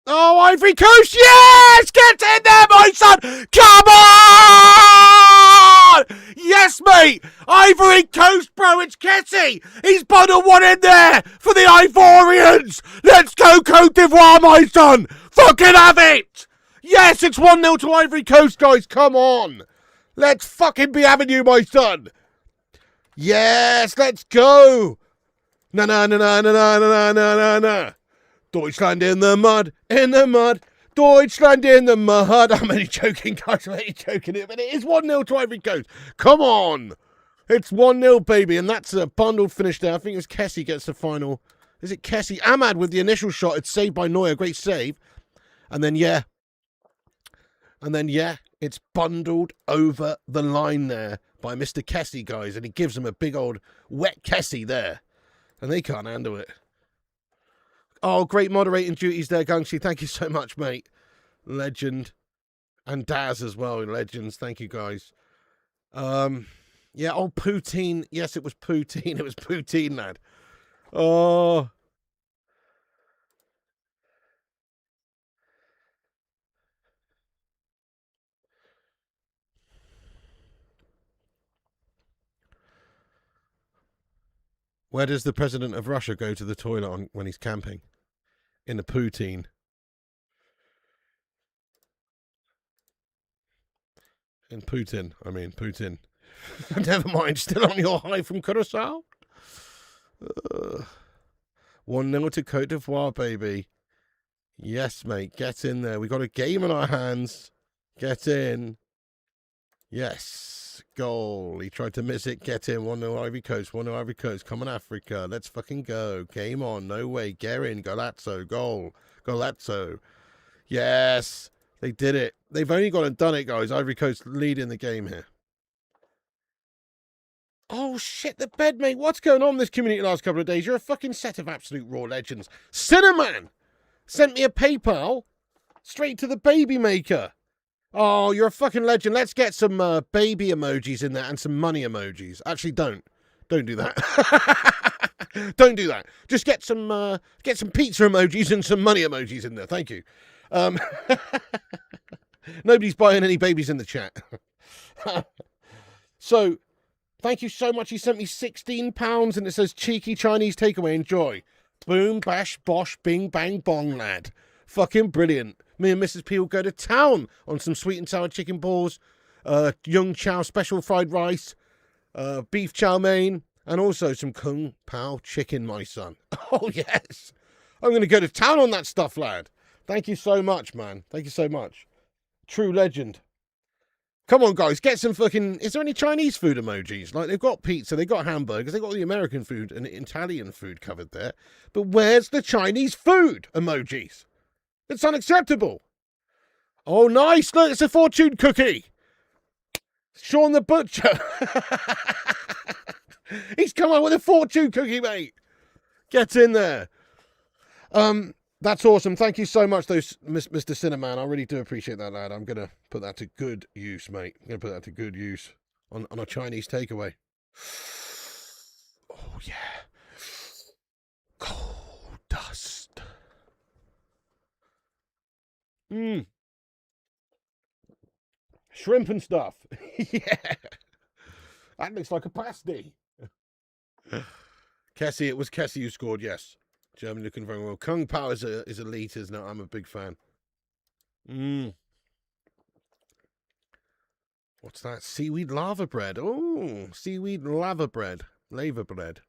Oh, Ivory Coast, yes! Get in there, my son! Come on! Yes, mate! Ivory Coast, bro, it's Kessie! He's put a one in there for the Ivorians! Let's go, Cote d'Ivoire, my son! Fucking have it! Yes, it's 1-0 to Ivory Coast, guys, come on! Let's fucking be having you, my son! Yes, let's go! No. Deutschland in the mud, Deutschland in the mud. I'm only joking, guys, I'm only joking, but it is 1-0 to Ivory Coast. Come on. It's 1-0, baby, and that's a bundled finish there. I think it's Kessie gets the final. Is it Kessie? Ahmad with the initial shot. It's saved by Neuer. Great save. And then, it's bundled over the line there by Mr. Kessie, guys, and he gives them a big old wet Kessie there. And they can't handle it. Oh, great moderating duties there, Gungshi. Thank you so much, mate. Legend. And Daz as well, legends. Thank you, guys. Poutine. Yes, it was poutine. It was poutine, lad. Oh. Where does the president of Russia go to the toilet when he's camping? In the poutine. In Putin. Never mind, still on your high from Curacao? 1-0 to Cote d'Ivoire, baby. Yes, mate, get in there. We got a game in our hands. Get in. Yes. Goal. He tried to miss it. Get in. 1-0 Ivory Coast. 1-0 Ivory Coast. Come on, Africa. Let's fucking go. Game on. No way. Get in. Golazzo. Goal. Golazzo. Yes. They did it. They've only gone and done it, guys. Ivory Coast leading the game here. Oh, shit. The bed, mate. What's going on in this community the last couple of days? You're a fucking set of absolute raw legends. Cinnamon sent me a PayPal straight to the baby maker. Oh, you're a fucking legend. Let's get some baby emojis in there and some money emojis. Actually, don't do that. Don't do that. Just get some pizza emojis and some money emojis in there. Thank you. Nobody's buying any babies in the chat. So, thank you so much. He sent me £16 and it says cheeky Chinese takeaway. Enjoy. Boom, bash, bosh, bing, bang, bong, lad. Fucking brilliant. Me and Mrs. P will go to town on some sweet and sour chicken balls, Yung Chow special fried rice, beef chow mein, and also some Kung Pao chicken, my son. Oh, yes. I'm going to go to town on that stuff, lad. Thank you so much, man. Thank you so much. True legend. Come on, guys, get some fucking... Is there any Chinese food emojis? Like, they've got pizza, they've got hamburgers, they've got the American food and Italian food covered there. But where's the Chinese food emojis? It's unacceptable. Oh, nice. Look, it's a fortune cookie. Sean the Butcher. He's come up with a fortune cookie, mate. Get in there. That's awesome. Thank you so much, though, Mr. Cinnamon. I really do appreciate that, lad. I'm going to put that to good use, mate. I'm going to put that to good use on a Chinese takeaway. Oh, yeah. Coal dust. Mmm. Shrimp and stuff. Yeah. That looks like a pasty. Kessie, it was Kessie who scored, yes. Germany looking very well. Kung Pao is elite, isn't it? I'm a big fan. What's that? Seaweed lava bread. Oh, seaweed lava bread. Lava bread.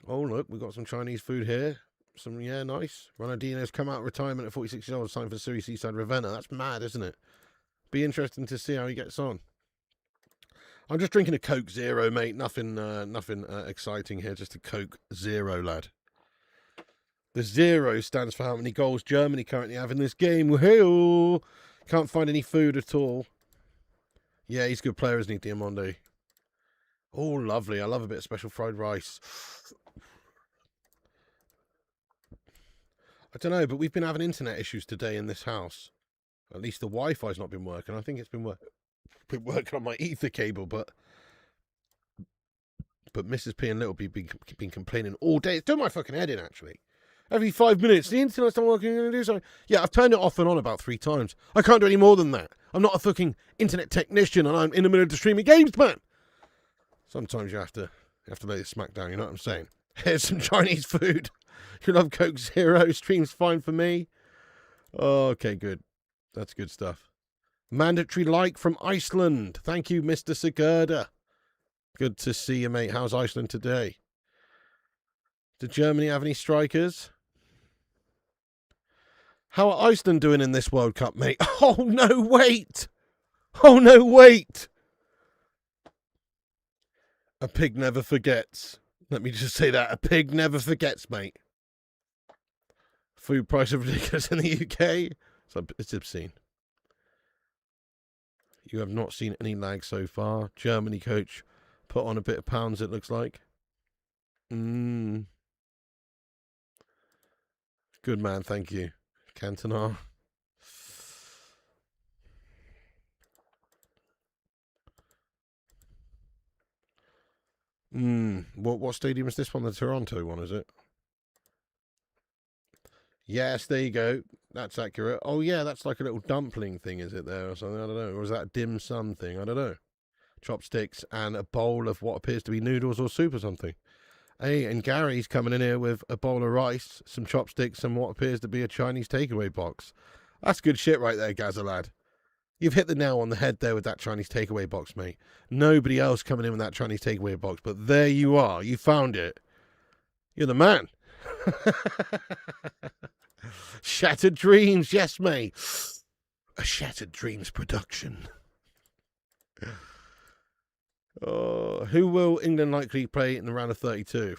Oh, look, we've got some Chinese food here. Yeah, nice. Ronaldinho's come out of retirement at 46 years old, signed for Surrey Seaside Ravenna. That's mad, isn't it? Be interesting to see how he gets on. I'm just drinking a Coke Zero, mate. Nothing exciting here. Just a Coke Zero, lad. The zero stands for how many goals Germany currently have in this game. Woohoo! Can't find any food at all. Yeah, he's a good player, isn't he, Diamondi? Oh, lovely. I love a bit of special fried rice. I don't know, but we've been having internet issues today in this house. At least the Wi-Fi's not been working. I think it's been working on my ether cable, but Mrs. P and Little B been complaining all day. It's doing my fucking head in, actually. Every 5 minutes, the internet's not working. I'm going to do something. Yeah, I've turned it off and on about 3 times. I can't do any more than that. I'm not a fucking internet technician, and I'm in the middle of streaming games, man. Sometimes you have to lay the smack down. You know what I'm saying? Here's some Chinese food. You love Coke Zero. Stream's fine for me. Oh, okay, good. That's good stuff. Mandatory like from Iceland. Thank you, Mr. Sigurda. Good to see you, mate. How's Iceland today? Did Germany have any strikers? How are Iceland doing in this World Cup, mate? Oh, no, wait. Oh, no, wait. A pig never forgets. Let me just say that. A pig never forgets, mate. Food price of ridiculous in the UK. It's obscene. You have not seen any lag so far. Germany coach put on a bit of pounds, it looks like. Good man, thank you. Cantona. What stadium is this one? The Toronto one, is it? Yes, there you go. That's accurate. Oh, yeah, that's like a little dumpling thing, is it there or something? I don't know. Or is that a dim sum thing? I don't know. Chopsticks and a bowl of what appears to be noodles or soup or something. Hey, and Gary's coming in here with a bowl of rice, some chopsticks, and what appears to be a Chinese takeaway box. That's good shit right there, Gazza lad. You've hit the nail on the head there with that Chinese takeaway box, mate. Nobody else coming in with that Chinese takeaway box, but there you are. You found it. You're the man. Shattered Dreams, yes, mate. A Shattered Dreams production. Who will England likely play in the round of 32?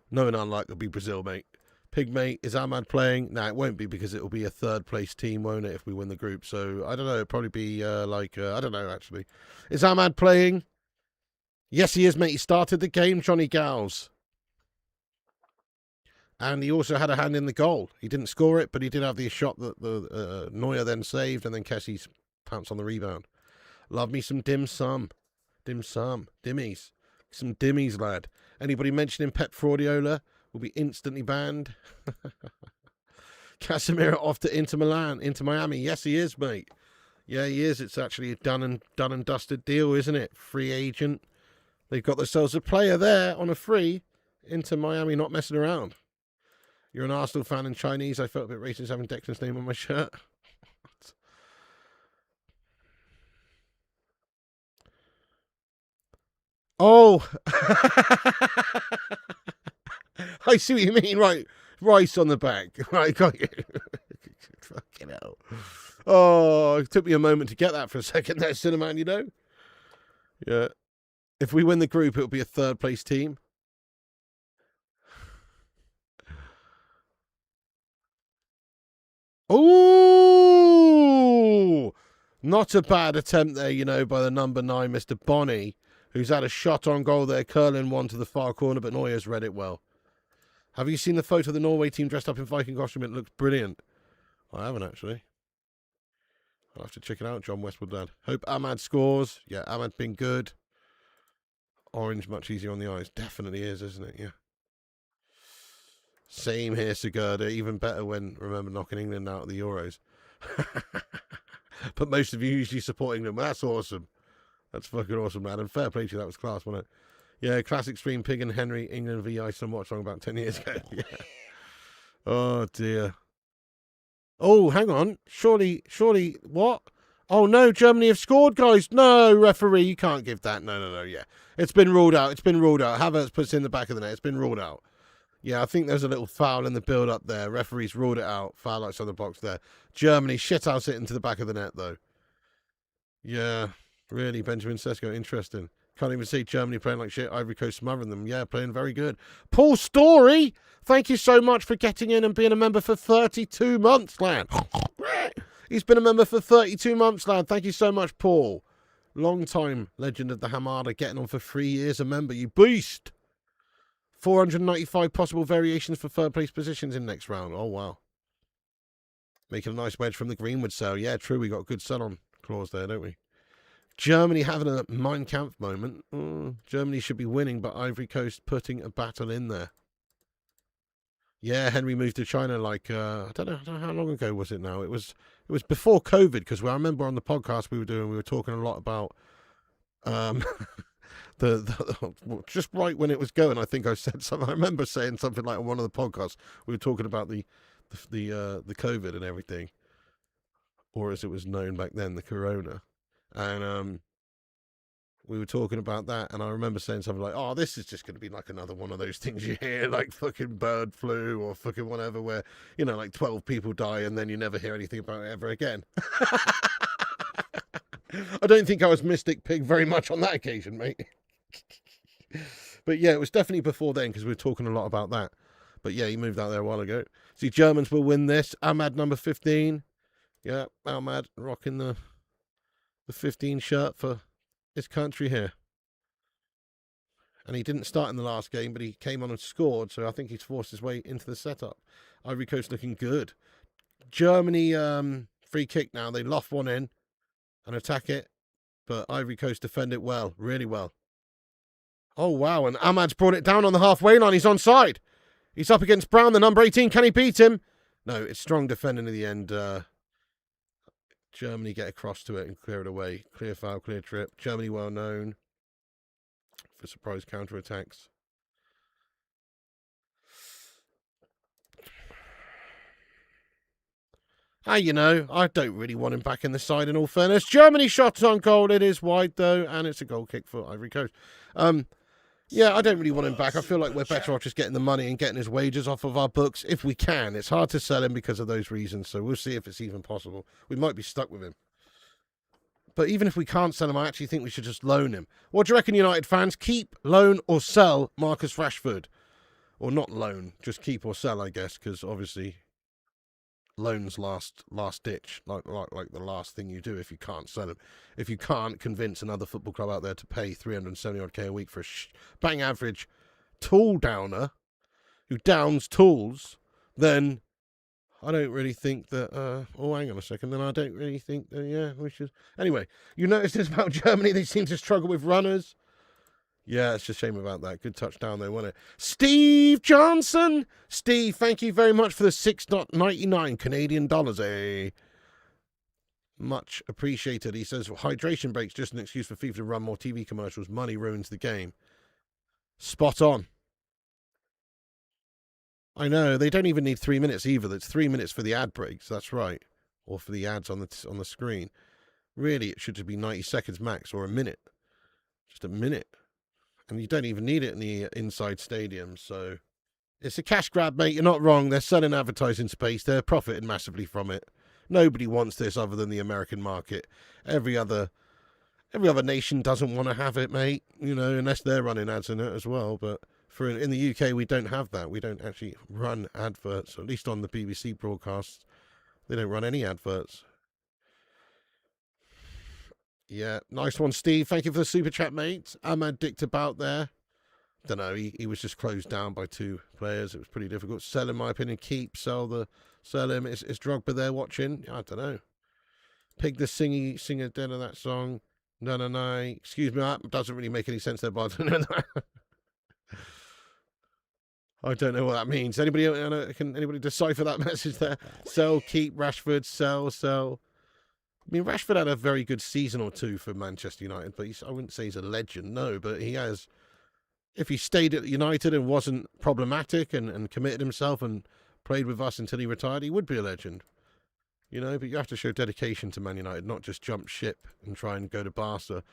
No one unlikely will be Brazil, mate. Pigmate, is Ahmad playing? No, it won't be because it will be a third place team, won't it, if we win the group? So, I don't know. It'll probably be I don't know, actually. Is Ahmad playing? Yes, he is, mate. He started the game, Johnny Gals. And he also had a hand in the goal. He didn't score it, but he did have the shot that the Neuer then saved, and then Kessie's pounced on the rebound. Love me some dim sum. Dim sum. Dimmies. Some dimmies, lad. Anybody mentioning Pep Fraudiola will be instantly banned. Casemiro off to Inter Miami. Yes, he is, mate. Yeah, he is. It's actually a done and dusted deal, isn't it? Free agent. They've got themselves a player there on a free. Inter Miami not messing around. You're an Arsenal fan and Chinese. I felt a bit racist having Declan's name on my shirt. Oh! I see what you mean. Right. Rice on the back. Right, got you. Fucking hell. Oh, it took me a moment to get that for a second there, Cinnamon, you know? Yeah. If we win the group, it'll be a third place team. Ooh! Not a bad attempt there, you know, by the number 9, Mr. Bonnie, who's had a shot on goal there, curling one to the far corner, but Neuer's read it well. Have you seen the photo of the Norway team dressed up in Viking costume? It looks brilliant. I haven't, actually. I'll have to check it out, John Westwood lad. Hope Ahmad scores. Yeah, Ahmad's been good. Orange much easier on the eyes. Definitely is, isn't it? Yeah. Same here, Sigurda. Even better when, remember, knocking England out of the Euros. But most of you usually support England. Well, that's awesome. That's fucking awesome, man. And fair play to you. That was class, wasn't it? Yeah, classic stream, Pig and Henry, England v Iceland watch song about 10 years ago. Yeah. Oh, dear. Oh, hang on. Surely, what? Oh, no, Germany have scored, guys. No, referee, you can't give that. No, yeah. It's been ruled out. Havertz puts it in the back of the net. It's been ruled out. Yeah, I think there's a little foul in the build-up there. Referees ruled it out. Foul outside the box there. Germany shithouse it into the back of the net, though. Yeah, really, Benjamin Sesko, interesting. Can't even see Germany playing like shit. Ivory Coast smothering them. Yeah, playing very good. Paul Story, thank you so much for getting in and being a member for 32 months, lad. He's been a member for 32 months, lad. Thank you so much, Paul. Long-time legend of the Hamada, getting on for 3 years a member. You beast. 495 possible variations for third place positions in next round. Oh, wow. Making a nice wedge from the Greenwood sale. Yeah, true. We got a good sell-on clause there, don't we? Germany having a Mein Kampf moment. Germany should be winning, but Ivory Coast putting a battle in there. Yeah, Henry moved to China like, I don't know how long ago was it now. It was before COVID, because I remember on the podcast we were talking a lot about just right when it was going. I think I said something. I remember saying something like on one of the podcasts. We were talking about the COVID and everything, or as it was known back then, the corona. And we were talking about that, and I remember saying something like, "Oh, this is just going to be like another one of those things you hear, like fucking bird flu or fucking whatever, where like 12 people die and then you never hear anything about it ever again." I don't think I was Mystic Pig very much on that occasion, mate. But yeah, it was definitely before then, because we were talking a lot about that. But yeah, he moved out there a while ago. See, Germans will win this. Ahmad number 15. Yeah, Ahmad rocking the 15 shirt for his country here. And he didn't start in the last game, but he came on and scored, so I think he's forced his way into the setup. Ivory Coast looking good. Germany free kick now. They loft one in and attack it, but Ivory Coast defend it well, really well. Oh, wow, and Ahmad's brought it down on the halfway line. He's onside. He's up against Brown, the number 18. Can he beat him? No, it's strong defending in the end. Germany get across to it and clear it away. Clear foul, clear trip. Germany well known for surprise counter-attacks. I don't really want him back in the side in all fairness. Germany shot on goal. It is wide, though, and it's a goal kick for Ivory Coast. Yeah, I don't really want him back. I feel like we're better off just getting the money and getting his wages off of our books if we can. It's hard to sell him because of those reasons, so we'll see if it's even possible. We might be stuck with him. But even if we can't sell him, I actually think we should just loan him. What do you reckon, United fans? Keep, loan, or sell Marcus Rashford? Or not loan, just keep or sell, I guess, because obviously loans last ditch, like the last thing you do if you can't sell him. If you can't convince another football club out there to pay 370-odd-K a week for a bang average tool downer who downs tools, then I don't really think that, hang on a second, then I don't really think that, yeah, we should. Anyway, you noticed this about Germany, they seem to struggle with runners. Yeah, it's a shame about that. Good touchdown, though, wasn't it? Steve Johnson! Steve, thank you very much for the $6.99 Canadian dollars, eh? Much appreciated. He says, hydration breaks just an excuse for FIFA to run more TV commercials. Money ruins the game. Spot on. I know, they don't even need 3 minutes either. That's 3 minutes for the ad breaks, that's right. Or for the ads on the screen. Really, it should just be 90 seconds max, or a minute. Just a minute. And you don't even need it in the inside stadium, so it's a cash grab, mate. You're not wrong. They're selling advertising space. They're profiting massively from it. Nobody wants this other than the American market. Every other nation doesn't want to have it, mate. Unless they're running ads in it as well. But in the UK, we don't have that. We don't actually run adverts, at least on the BBC broadcasts. They don't run any adverts. Yeah, nice one, Steve. Thank you for the super chat, mate. Ahmad dicked about there. don't know. He was just closed down by 2 players. It was pretty difficult. Sell, in my opinion. Keep, sell him. Is Drogba there watching? I don't know. Pig the singer dead of that song. No. Excuse me, that doesn't really make any sense there, but I don't know what that means. Can anybody decipher that message there? Sell, keep, Rashford, sell. I mean, Rashford had a very good season or 2 for Manchester United, but I wouldn't say he's a legend, no, but he has. If he stayed at United and wasn't problematic and committed himself and played with us until he retired, he would be a legend. But you have to show dedication to Man United, not just jump ship and try and go to Barca.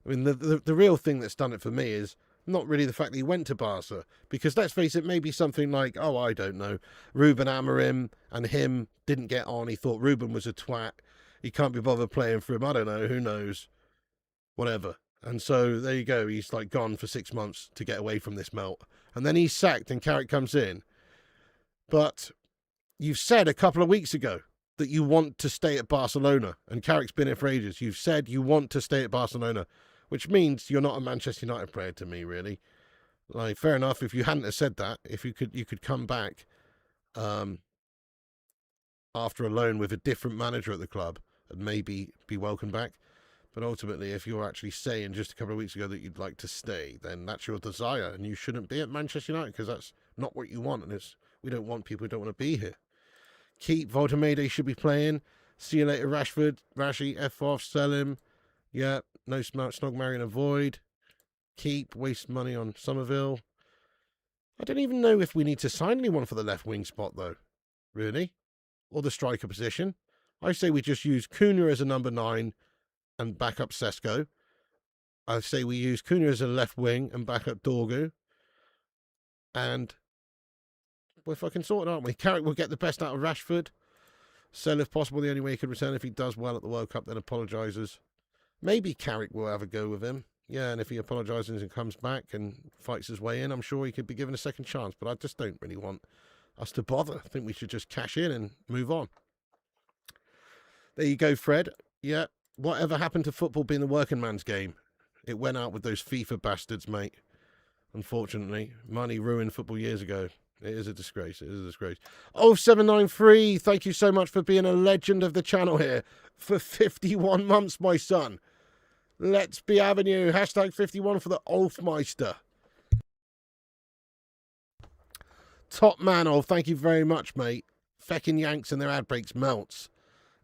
I mean, the real thing that's done it for me is not really the fact that he went to Barca, because let's face it, maybe something like, I don't know, Ruben Amorim and him didn't get on. He thought Ruben was a twat. He can't be bothered playing for him. I don't know. Who knows? Whatever. And so there you go. He's like gone for 6 months to get away from this melt. And then he's sacked and Carrick comes in. But you've said a couple of weeks ago that you want to stay at Barcelona. And Carrick's been here for ages. You've said you want to stay at Barcelona, which means you're not a Manchester United player to me, really. Like, fair enough. If you hadn't have said that, if you could come back after a loan with a different manager at the club and maybe be welcomed back. But ultimately, if you're actually saying just a couple of weeks ago that you'd like to stay, then that's your desire, and you shouldn't be at Manchester United, because that's not what you want, and we don't want people who don't want to be here. Keep, Voltemade should be playing. See you later, Rashford. Rashi, F off, sell him. Yeah, no snog, marry and avoid. Keep, waste money on Somerville. I don't even know if we need to sign anyone for the left wing spot, though. Really? Or the striker position. I say we just use Cunha as a number 9 and back up Sesko. I say we use Cunha as a left wing and back up Dorgu. And we're fucking sorted, aren't we? Carrick will get the best out of Rashford. Sell if possible. The only way he could return if he does well at the World Cup, then apologises. Maybe Carrick will have a go with him. Yeah, and if he apologises and comes back and fights his way in, I'm sure he could be given a second chance. But I just don't really want us to bother. I think we should just cash in and move on. There you go, Fred. Yeah. Whatever happened to football being the working man's game? It went out with those FIFA bastards, mate. Unfortunately, money ruined football years ago. It is a disgrace. It is a disgrace. 0793, thank you so much for being a legend of the channel here for 51 months, my son. Let's be having you. Hashtag 51 for the Olfmeister. Top man, Olf. Thank you very much, mate. Feckin' Yanks and their ad breaks melts.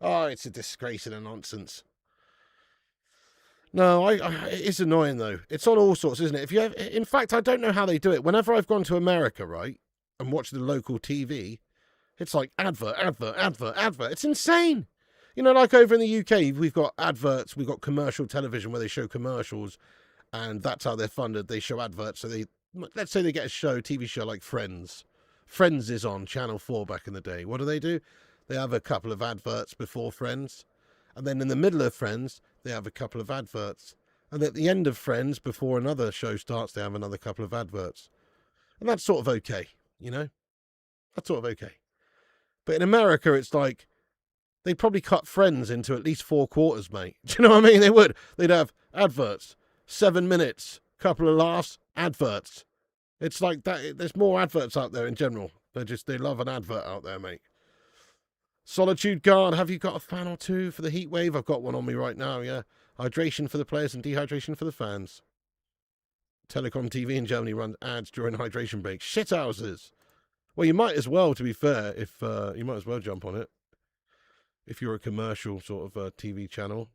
Oh, it's a disgrace and a nonsense. No, it's annoying though. It's on all sorts, isn't it? In fact, I don't know how they do it. Whenever I've gone to America, right, and watched the local TV, it's like advert. It's insane. Like over in the UK, we've got adverts, we've got commercial television where they show commercials, and that's how they're funded. They show adverts. So let's say they get a TV show like Friends. Friends is on Channel 4 back in the day. What do? They have a couple of adverts before Friends. And then in the middle of Friends, they have a couple of adverts. And at the end of Friends, before another show starts, they have another couple of adverts. And that's sort of okay, That's sort of okay. But in America, it's like, they'd probably cut Friends into at least 4 quarters, mate. Do you know what I mean? They would. They'd have adverts, 7 minutes, couple of laughs, adverts. It's like that. There's more adverts out there in general. They love an advert out there, mate. Solitude Guard, have you got a fan or two for the heat wave? I've got one on me right now, yeah. Hydration for the players and dehydration for the fans. Telecom TV in Germany runs ads during hydration breaks. Shithouses. Well, you might as well, to be fair, if you might as well jump on it. If you're a commercial sort of TV channel.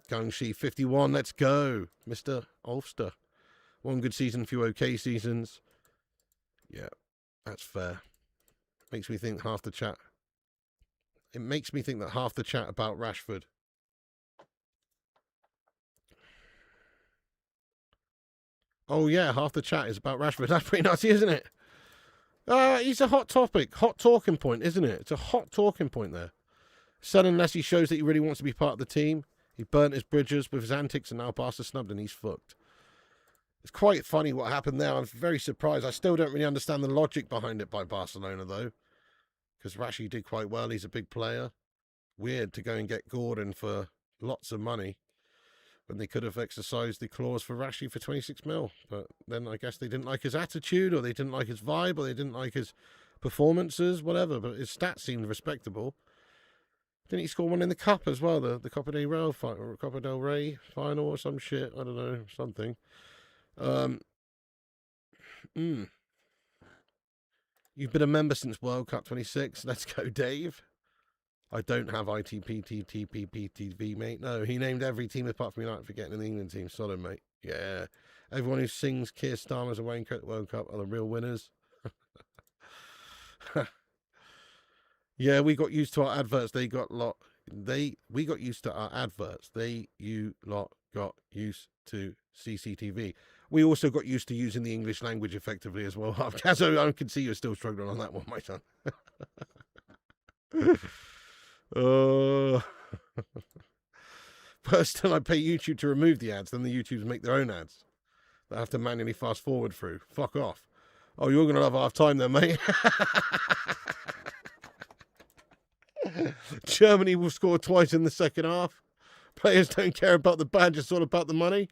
Gangshi 51, let's go. Mr. Ulster. One good season, a few okay seasons. Yeah, that's fair. Makes me think half the chat. It makes me think that half the chat about Rashford. Oh, yeah, half the chat is about Rashford. That's pretty nutty, isn't it? He's a hot topic. Hot talking point, isn't it? It's a hot talking point there. Sell unless he shows that he really wants to be part of the team. He burnt his bridges with his antics and now Barca snubbed and he's fucked. It's quite funny what happened there. I'm very surprised. I still don't really understand the logic behind it by Barcelona, though. Because Rashi did quite well. He's a big player. Weird to go and get Gordon for lots of money And they could have exercised the clause for Rashi for 26 mil. But then I guess they didn't like his attitude, or they didn't like his vibe, or they didn't like his performances, whatever. But his stats seemed respectable. Didn't he score one in the Cup as well? The Copa del Rey or Copa del Rey final or some shit? I don't know, something. You've been a member since World Cup 26. Let's go, Dave. I don't have ITPTTPPTV, mate. No, he named every team apart from United for getting in the England team. Solid, mate. Yeah. Everyone who sings Keir Starmer's a wanker at the World Cup are the real winners. Yeah, we got used to our adverts. We got used to our adverts. You lot got used to CCTV. We also got used to using the English language effectively as well. Kazo, I can see you're still struggling on that one, my son. First, I pay YouTube to remove the ads, then the YouTubers make their own ads. They have to manually fast forward through. Fuck off. Oh, you're going to love half time then, mate. Germany will score twice in the second half. Players don't care about the badge, it's all about the money.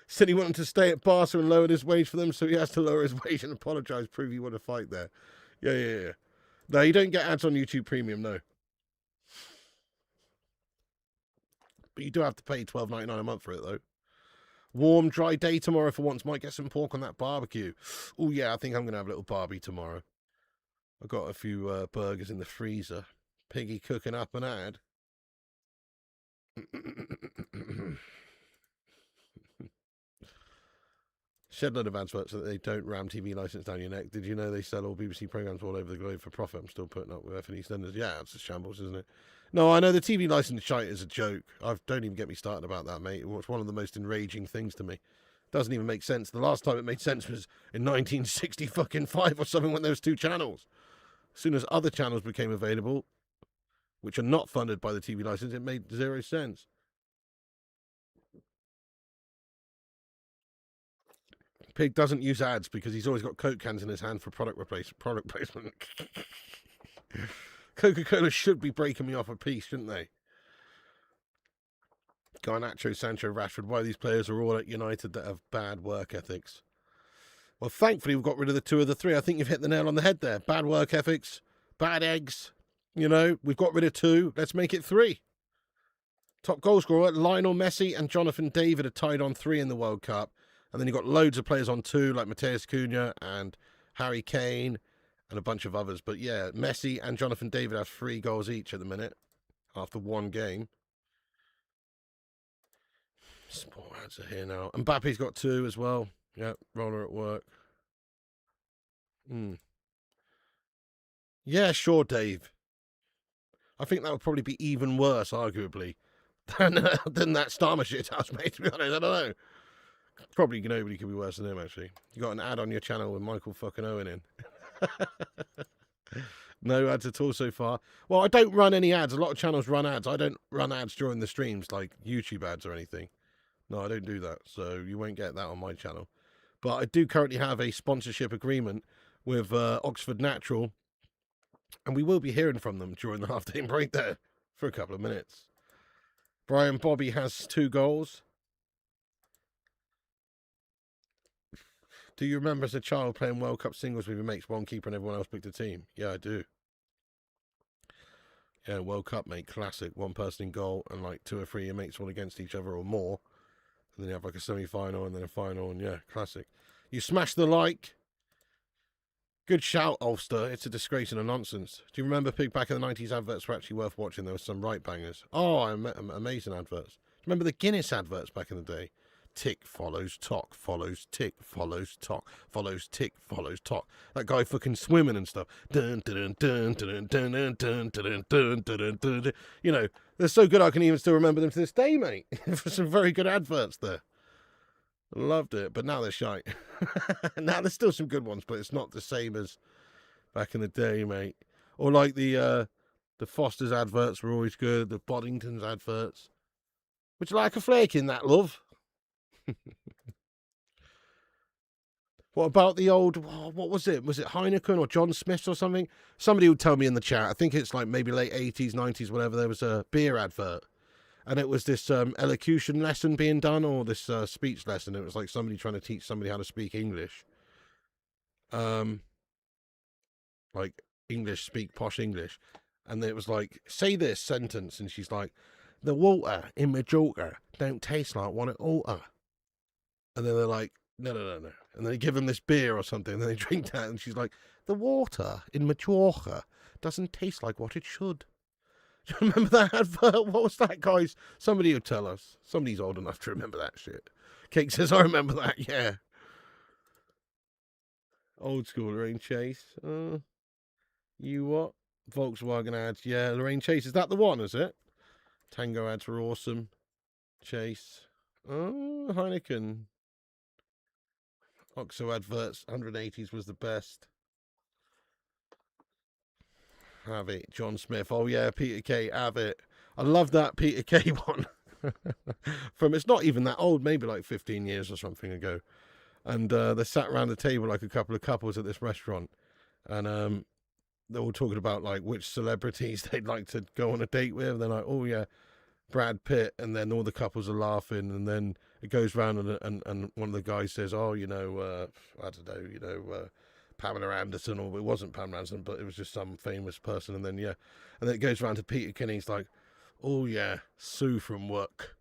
Said he wanted to stay at Barca and lowered his wage for them, so he has to lower his wage and apologise, prove he won a fight there. Yeah. No, you don't get ads on YouTube Premium, no. But you do have to pay $12.99 a month for it, though. Warm, dry day tomorrow for once. Might get some pork on that barbecue. Oh, yeah, I think I'm going to have a little barbie tomorrow. I've got a few burgers in the freezer. Piggy cooking up an ad. Shed load of adverts so that they don't ram TV license down your neck. Did you know they sell all BBC programmes all over the globe for profit? I'm still putting up with F and EastEnders. Yeah, it's a shambles, isn't it? No, I know the TV license shite is a joke. Don't even get me started about that, mate. It's one of the most enraging things to me. Doesn't even make sense. The last time it made sense was in 1965 or something when there was 2 channels. As soon as other channels became available, which are not funded by the TV license, it made 0 sense. Pig doesn't use ads because he's always got Coke cans in his hand for product placement. Coca-Cola should be breaking me off a piece, shouldn't they? Garnacho, Sancho, Rashford. Why these players are all at United that have bad work ethics? Well, thankfully, we've got rid of the 2 of the 3. I think you've hit the nail on the head there. Bad work ethics, bad eggs. You know, we've got rid of 2. Let's make it 3. Top goal scorer, Lionel Messi and Jonathan David are tied on 3 in the World Cup. And then you've got loads of players on 2, like Mateus Cunha and Harry Kane and a bunch of others. But yeah, Messi and Jonathan David have 3 goals each at the minute after 1 game. Sport ads are here now. Mbappe's got 2 as well. Yeah, roller at work. Yeah, sure, Dave. I think that would probably be even worse, arguably, than that Starmer shit house, mate, to be honest. I don't know. Probably nobody could be worse than him, actually. You got an ad on your channel with Michael fucking Owen in. No ads at all so far. Well, I don't run any ads. A lot of channels run ads. I don't run ads during the streams, like YouTube ads or anything. No, I don't do that. So you won't get that on my channel. But I do currently have a sponsorship agreement with Oxford Natural. And we will be hearing from them during the half-time break there for a couple of minutes. Brian Bobby has 2 goals. Do you remember as a child playing World Cup singles with your mates, one keeper and everyone else picked a team? Yeah, I do. Yeah, World Cup, mate, classic. 1 person in goal and like 2 or 3 of your mates all against each other or more. And then you have like a semi-final and then a final, and yeah, classic. You smash the like. Good shout, Ulster. It's a disgrace and a nonsense. Do you remember Pig back in the 90s adverts were actually worth watching? There was some right bangers. Oh, amazing adverts. Do you remember the Guinness adverts back in the day? Tick follows tock, follows tick, follows tock, follows tick, follows tock. That guy fucking swimming and stuff. Dun, dun, dun, dun, dun, dun, dun, dun, dun, dun, dun. You know, they're so good I can even still remember them to this day, mate. For some very good adverts there. Loved it, but now they're shite. Now there's still some good ones, but it's not the same as back in the day, mate. Or like the Foster's adverts were always good. The Boddington's adverts. Would you like a flake in that, love? What about the old, what was it? Was it Heineken or John Smith's or something? Somebody would tell me in the chat. I think it's like maybe late 80s, 90s, whatever. There was a beer advert. And it was this elocution lesson being done, or this speech lesson. It was like somebody trying to teach somebody how to speak English. Like English, speak posh English. And it was like, say this sentence. And she's like, the water in Majorca don't taste like what it oughta. And then they're like, no. And they give them this beer or something, and they drink that, and she's like, the water in Majorca doesn't taste like what it should. Do you remember that advert? What was that, guys? Somebody will tell us. Somebody's old enough to remember that shit. Cake says, I remember that, yeah. Old school, Lorraine Chase. You what? Volkswagen ads, yeah. Lorraine Chase, is that the one, is it? Tango ads were awesome. Chase. Oh, Heineken. Oxo adverts, 180s was the best. Have it. John Smith. Oh, yeah, Peter Kay, have it. I love that Peter Kay one. It's not even that old, maybe like 15 years or something ago. And they sat around the table like a couple of couples at this restaurant. And they're all talking about like which celebrities they'd like to go on a date with. They're like, oh, yeah, Brad Pitt. And then all the couples are laughing. And then it goes round and one of the guys says, oh, I don't know, Pamela Anderson, or it wasn't Pamela Anderson, but it was just some famous person. And then, yeah, and then it goes round to Peter Kinney's like, oh, yeah, Sue from work.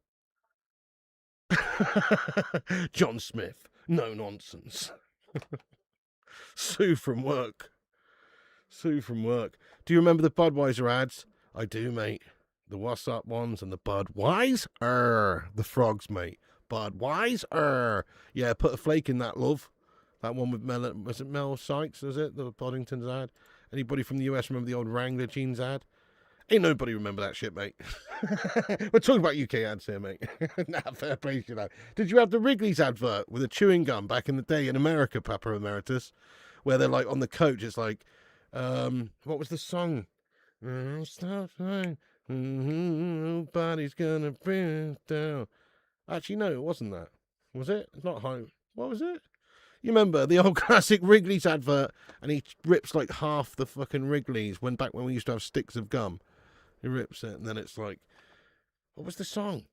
John Smith, no nonsense. Sue from work. Sue from work. Do you remember the Budweiser ads? I do, mate. The What's Up ones and the Budweiser. The frogs, mate. Budweiser. Yeah, put a flake in that, love. That one with was it Mel Sykes, was it? The Boddington's ad. Anybody from the US remember the old Wrangler jeans ad? Ain't nobody remember that shit, mate. We're talking about UK ads here, mate. Nah, fair play to you, lad. Did you have the Wrigley's advert with a chewing gum back in the day in America, Papa Emeritus? Where they're like on the coach, it's like, what was the song? Stop saying, nobody's gonna bring us down. Actually, no, it wasn't that. Was it? It's not home. What was it? You remember the old classic Wrigley's advert, and he rips like half the fucking Wrigley's back when we used to have sticks of gum. He rips it, and then it's like, what was the song?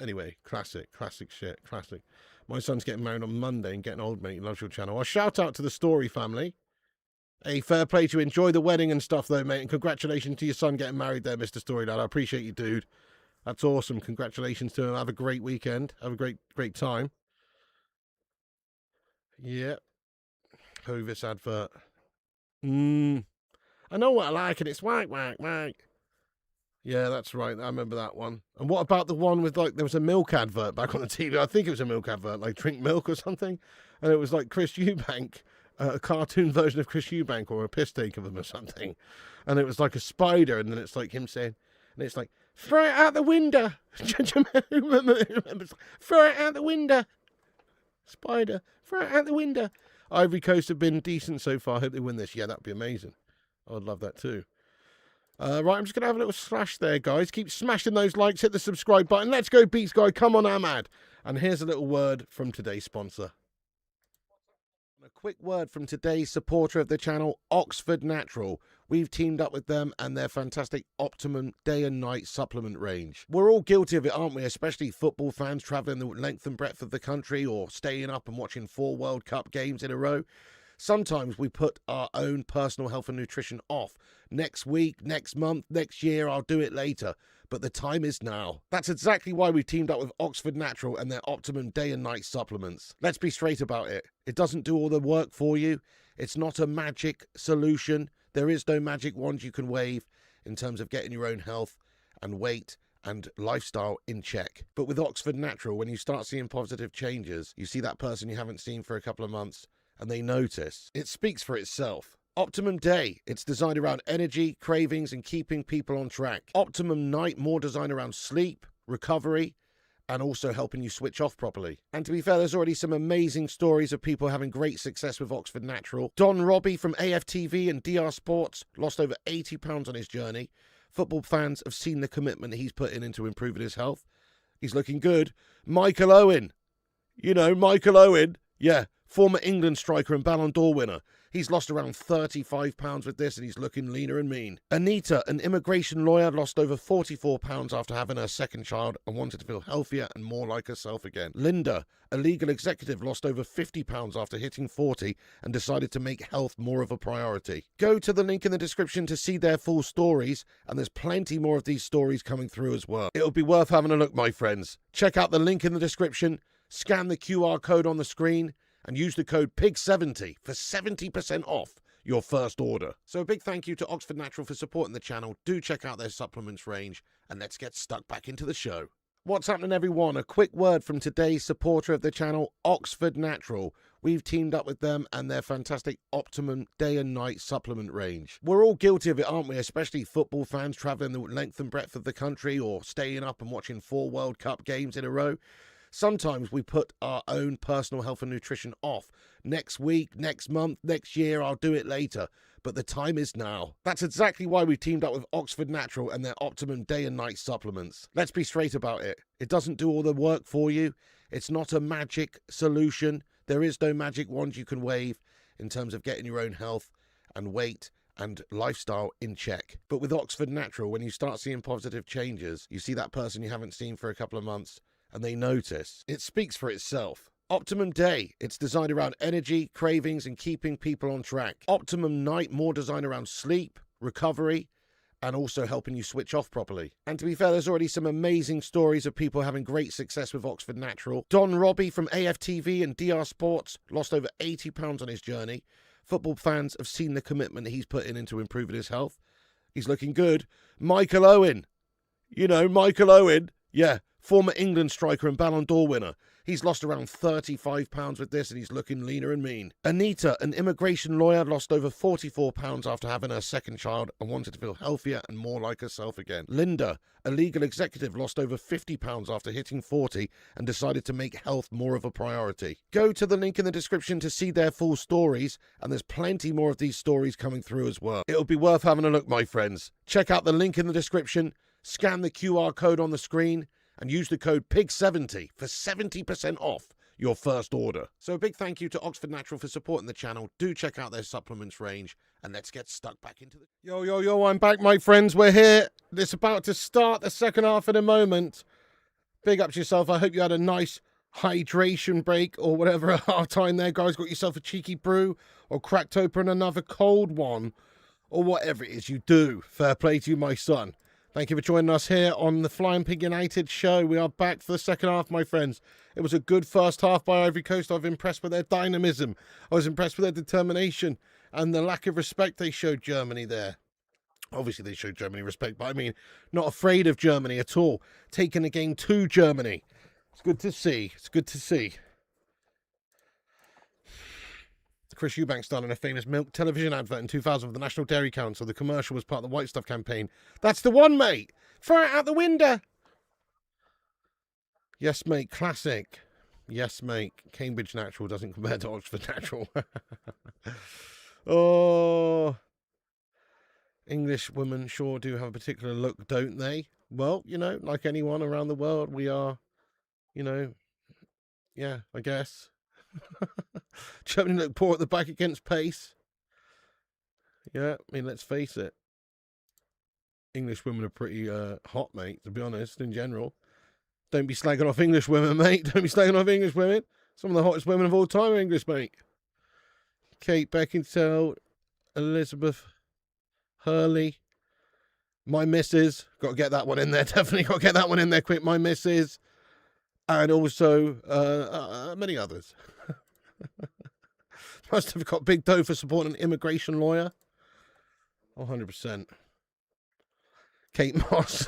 Anyway, classic shit, classic. My son's getting married on Monday and getting old, mate. He loves your channel. I'll shout out to the Story family. Hey, fair play to you. Enjoy the wedding and stuff, though, mate. And congratulations to your son getting married there, Mr. Story Lad. I appreciate you, dude. That's awesome. Congratulations to him. Have a great weekend. Have a great time. Yeah. Hovis advert. I know what I like, and it's whack. Yeah, that's right. I remember that one. And what about the one with, like, there was a milk advert back on the TV? I think it was a milk advert, like drink milk or something. And it was like Chris Eubank, a cartoon version of Chris Eubank, or a piss take of him or something. And it was like a spider, and then it's like him saying, and it's like, throw it out the window. Remember, throw it out the window. Spider, throw it out the window. Ivory Coast have been decent so far. I hope they win this. Yeah, that'd be amazing. I would love that too. Right, I'm just going to have a little slash there, guys. Keep smashing those likes. Hit the subscribe button. Let's go, Beats Guy. Come on, Ahmad. And here's a little word from today's sponsor. A quick word from today's supporter of the channel, Oxford Natural. We've teamed up with them and their fantastic Optimum day and night supplement range. We're all guilty of it, aren't we? Especially football fans travelling the length and breadth of the country, or staying up and watching 4 World Cup games in a row. Sometimes we put our own personal health and nutrition off. Next week, next month, next year, I'll do it later. But the time is now. That's exactly why we've teamed up with Oxford Natural and their Optimum day and night supplements. Let's be straight about it. It doesn't do all the work for you. It's not a magic solution. There is no magic wand you can wave in terms of getting your own health and weight and lifestyle in check. But with Oxford Natural, when you start seeing positive changes, you see that person you haven't seen for a couple of months, and they notice, it speaks for itself. Optimum Day, it's designed around energy, cravings, and keeping people on track. Optimum Night, more designed around sleep, recovery, and also helping you switch off properly. And to be fair, there's already some amazing stories of people having great success with Oxford Natural. Don Robbie from AFTV and DR Sports lost over 80 pounds on his journey. Football fans have seen the commitment he's put into improving his health. He's looking good. Michael Owen, You know, Michael Owen. Yeah, former England striker and Ballon d'Or winner. He's lost around 35 pounds with this and he's looking leaner and mean. Anita, an immigration lawyer, lost over 44 pounds after having her second child and wanted to feel healthier and more like herself again. Linda, a legal executive, lost over 50 pounds after hitting 40 and decided to make health more of a priority. Go to the link in the description to see their full stories, and there's plenty more of these stories coming through as well. It'll be worth having a look, my friends. Check out the link in the description, scan the QR code on the screen, and use the code PIG70 for 70% off your first order. So a big thank you to Oxford Natural for supporting the channel. Do check out their supplements range, and let's get stuck back into the show. What's happening, everyone? A quick word from today's supporter of the channel, Oxford Natural. We've teamed up with them and their fantastic Optimum Day and Night supplement range. We're all guilty of it, aren't we? Especially football fans travelling the length and breadth of the country or staying up and watching 4 World Cup games in a row. Sometimes we put our own personal health and nutrition off. Next week, next month, next year, I'll do it later. But the time is now. That's exactly why we've teamed up with Oxford Natural and their Optimum Day and Night supplements. Let's be straight about it. It doesn't do all the work for you. It's not a magic solution. There is no magic wand you can wave in terms of getting your own health and weight and lifestyle in check. But with Oxford Natural, when you start seeing positive changes, you see that person you haven't seen for a couple of months, and they notice. It speaks for itself. Optimum Day, it's designed around energy, cravings, and keeping people on track. Optimum Night, more designed around sleep, recovery, and also helping you switch off properly. And to be fair, there's already some amazing stories of people having great success with Oxford Natural. Don Robbie from AFTV and DR Sports lost over 80 pounds on his journey. Football fans have seen the commitment he's putting into improving his health. He's looking good. Michael Owen. You know, Michael Owen. Yeah, former England striker and Ballon d'Or winner. He's lost around 35 pounds with this and he's looking leaner and mean. Anita, an immigration lawyer, lost over 44 pounds after having her second child and wanted to feel healthier and more like herself again. Linda, a legal executive, lost over 50 pounds after hitting 40 and decided to make health more of a priority. Go to the link in the description to see their full stories, and there's plenty more of these stories coming through as well. It'll be worth having a look, my friends. Check out the link in the description, scan the QR code on the screen, and use the code PIG70 for 70% off your first order. So a big thank you to Oxford Natural for supporting the channel. Do check out their supplements range, and let's get stuck back into the... Yo, I'm back, my friends. We're here. It's about to start the second half in a moment. Big up to yourself. I hope you had a nice hydration break or whatever at half time there, guys. Got yourself a cheeky brew or cracked open another cold one or whatever it is you do. Fair play to you, my son. Thank you for joining us here on the Flying Pig United show. We are back for the second half, my friends. It was a good first half by Ivory Coast. I was impressed with their dynamism. I was impressed with their determination and the lack of respect they showed Germany there. Obviously, they showed Germany respect, but I mean, not afraid of Germany at all. Taking the game to Germany. It's good to see. It's good to see. Chris Eubank starred in a famous milk television advert in 2000 for the National Dairy Council. The commercial was part of the White Stuff campaign. That's the one, mate. Throw it out the window. Yes, mate. Classic. Yes, mate. Cambridge Natural doesn't compare to Oxford Natural. Oh. English women sure do have a particular look, don't they? Well, you know, like anyone around the world, we are, you know, yeah, I guess. Germany look poor at the back against pace. Yeah, I mean, let's face it. English women are pretty hot, mate, to be honest, in general. Don't be slagging off English women, mate. Don't be slagging off English women. Some of the hottest women of all time are English, mate. Kate Beckinsale, Elizabeth Hurley, my missus. Got to get that one in there. Definitely got to get that one in there quick. My missus. And also many others. Must have got big dough for supporting an immigration lawyer. 100%. Kate Moss.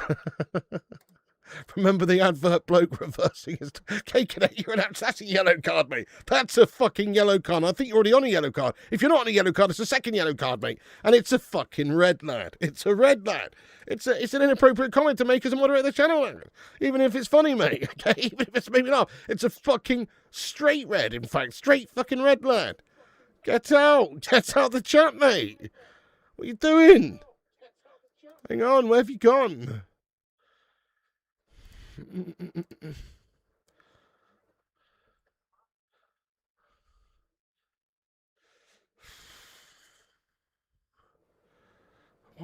Remember the advert bloke reversing his... Kate, that's a yellow card, mate. That's a fucking yellow card. I think you're already on a yellow card. If you're not on a yellow card, it's a second yellow card, mate. And it's a fucking red, lad. It's a red, lad. It's an inappropriate comment to make as a moderator of the channel. Even if it's funny, mate. Okay? Even if it's made me laugh. It's a fucking straight red, in fact. Straight fucking red, lad. Get out. Get out the chat, mate. What are you doing? Hang on. Where have you gone?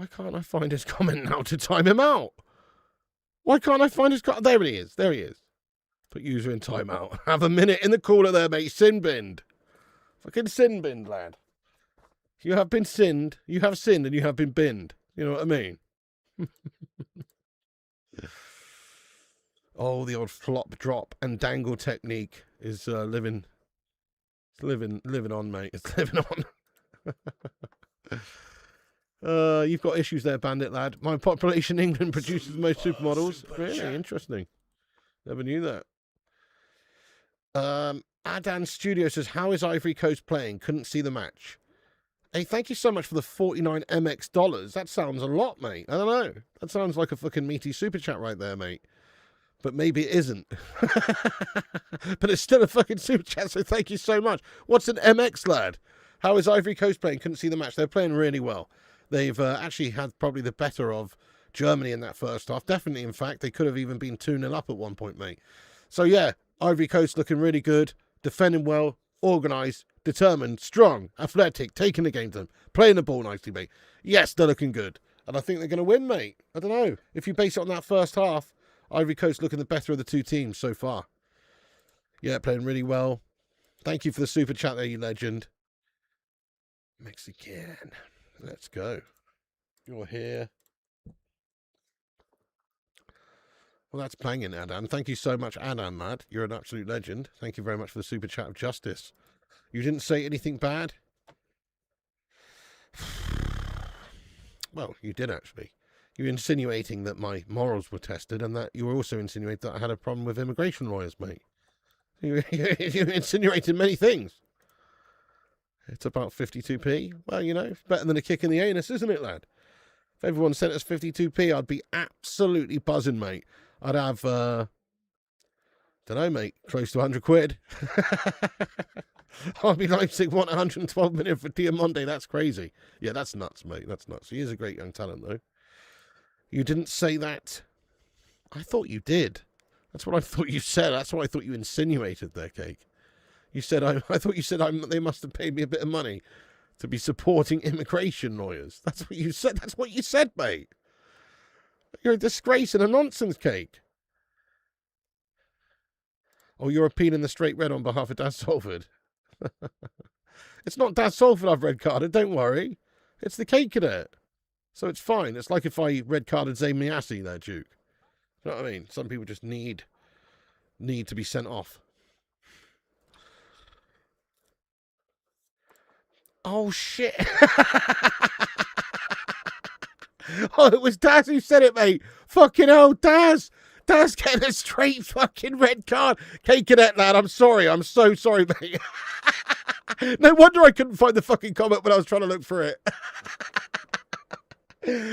Why can't I find his comment now to time him out? Why can't I find his comment? There he is. There he is. Put user in timeout. Have a minute in the corner there, mate. Sin binned. Fucking sin binned, lad. You have been sinned. You have sinned and you have been binned. You know what I mean? Oh, the old flop, drop, and dangle technique is living on, mate. It's living on. You've got issues there, Bandit lad. My population in England produces the most supermodels. Really interesting. Never knew that. Adan Studio says, how is Ivory Coast playing? Couldn't see the match. Hey, thank you so much for the 49 MX dollars. That sounds a lot, mate. I don't know. That sounds like a fucking meaty super chat right there, mate. But maybe it isn't. But it's still a fucking super chat, so thank you so much. What's an MX, lad? How is Ivory Coast playing? Couldn't see the match. They're playing really well. They've actually had probably the better of Germany in that first half. Definitely, in fact, they could have even been 2-0 up at one point, mate. So, yeah, Ivory Coast looking really good, defending well, organised, determined, strong, athletic, taking the game to them, playing the ball nicely, mate. Yes, they're looking good. And I think they're going to win, mate. I don't know. If you base it on that first half, Ivory Coast looking the better of the two teams so far. Yeah, playing really well. Thank you for the super chat there, you legend. Mexican. Let's go. You're here. Well, that's banging, Adan. Thank you so much, Adan, lad. You're an absolute legend. Thank you very much for the super chat of justice. You didn't say anything bad? Well, you did, actually. You're insinuating that my morals were tested and that you were also insinuating that I had a problem with immigration lawyers, mate. You insinuated many things. It's about 52p. Well, you know, it's better than a kick in the anus, isn't it, lad? If everyone sent us 52p, I'd be absolutely buzzing, mate. I'd have, don't know, mate, close to 100 quid. I'd be Leipzig want 112 million for Diamante. That's crazy. Yeah, that's nuts, mate. That's nuts. He is a great young talent, though. You didn't say that. I thought you did. That's what I thought you said. That's what I thought you insinuated there, Cake. You said, I thought you said they must have paid me a bit of money to be supporting immigration lawyers. That's what you said. That's what you said, mate. You're a disgrace and a nonsense, Cake. Oh, you're appealing the straight red on behalf of Daz Salford. It's not Daz Salford I've red carded, don't worry. It's the Cake Cadet. So it's fine. It's like if I red carded Zayn Miassi there, Duke. You know what I mean? Some people just need to be sent off. Oh, shit. Oh, it was Daz who said it, mate. Fucking hell, Daz. Daz getting a straight fucking red card. Cake Cadet, lad, I'm sorry. I'm so sorry, mate. No wonder I couldn't find the fucking comment when I was trying to look for it.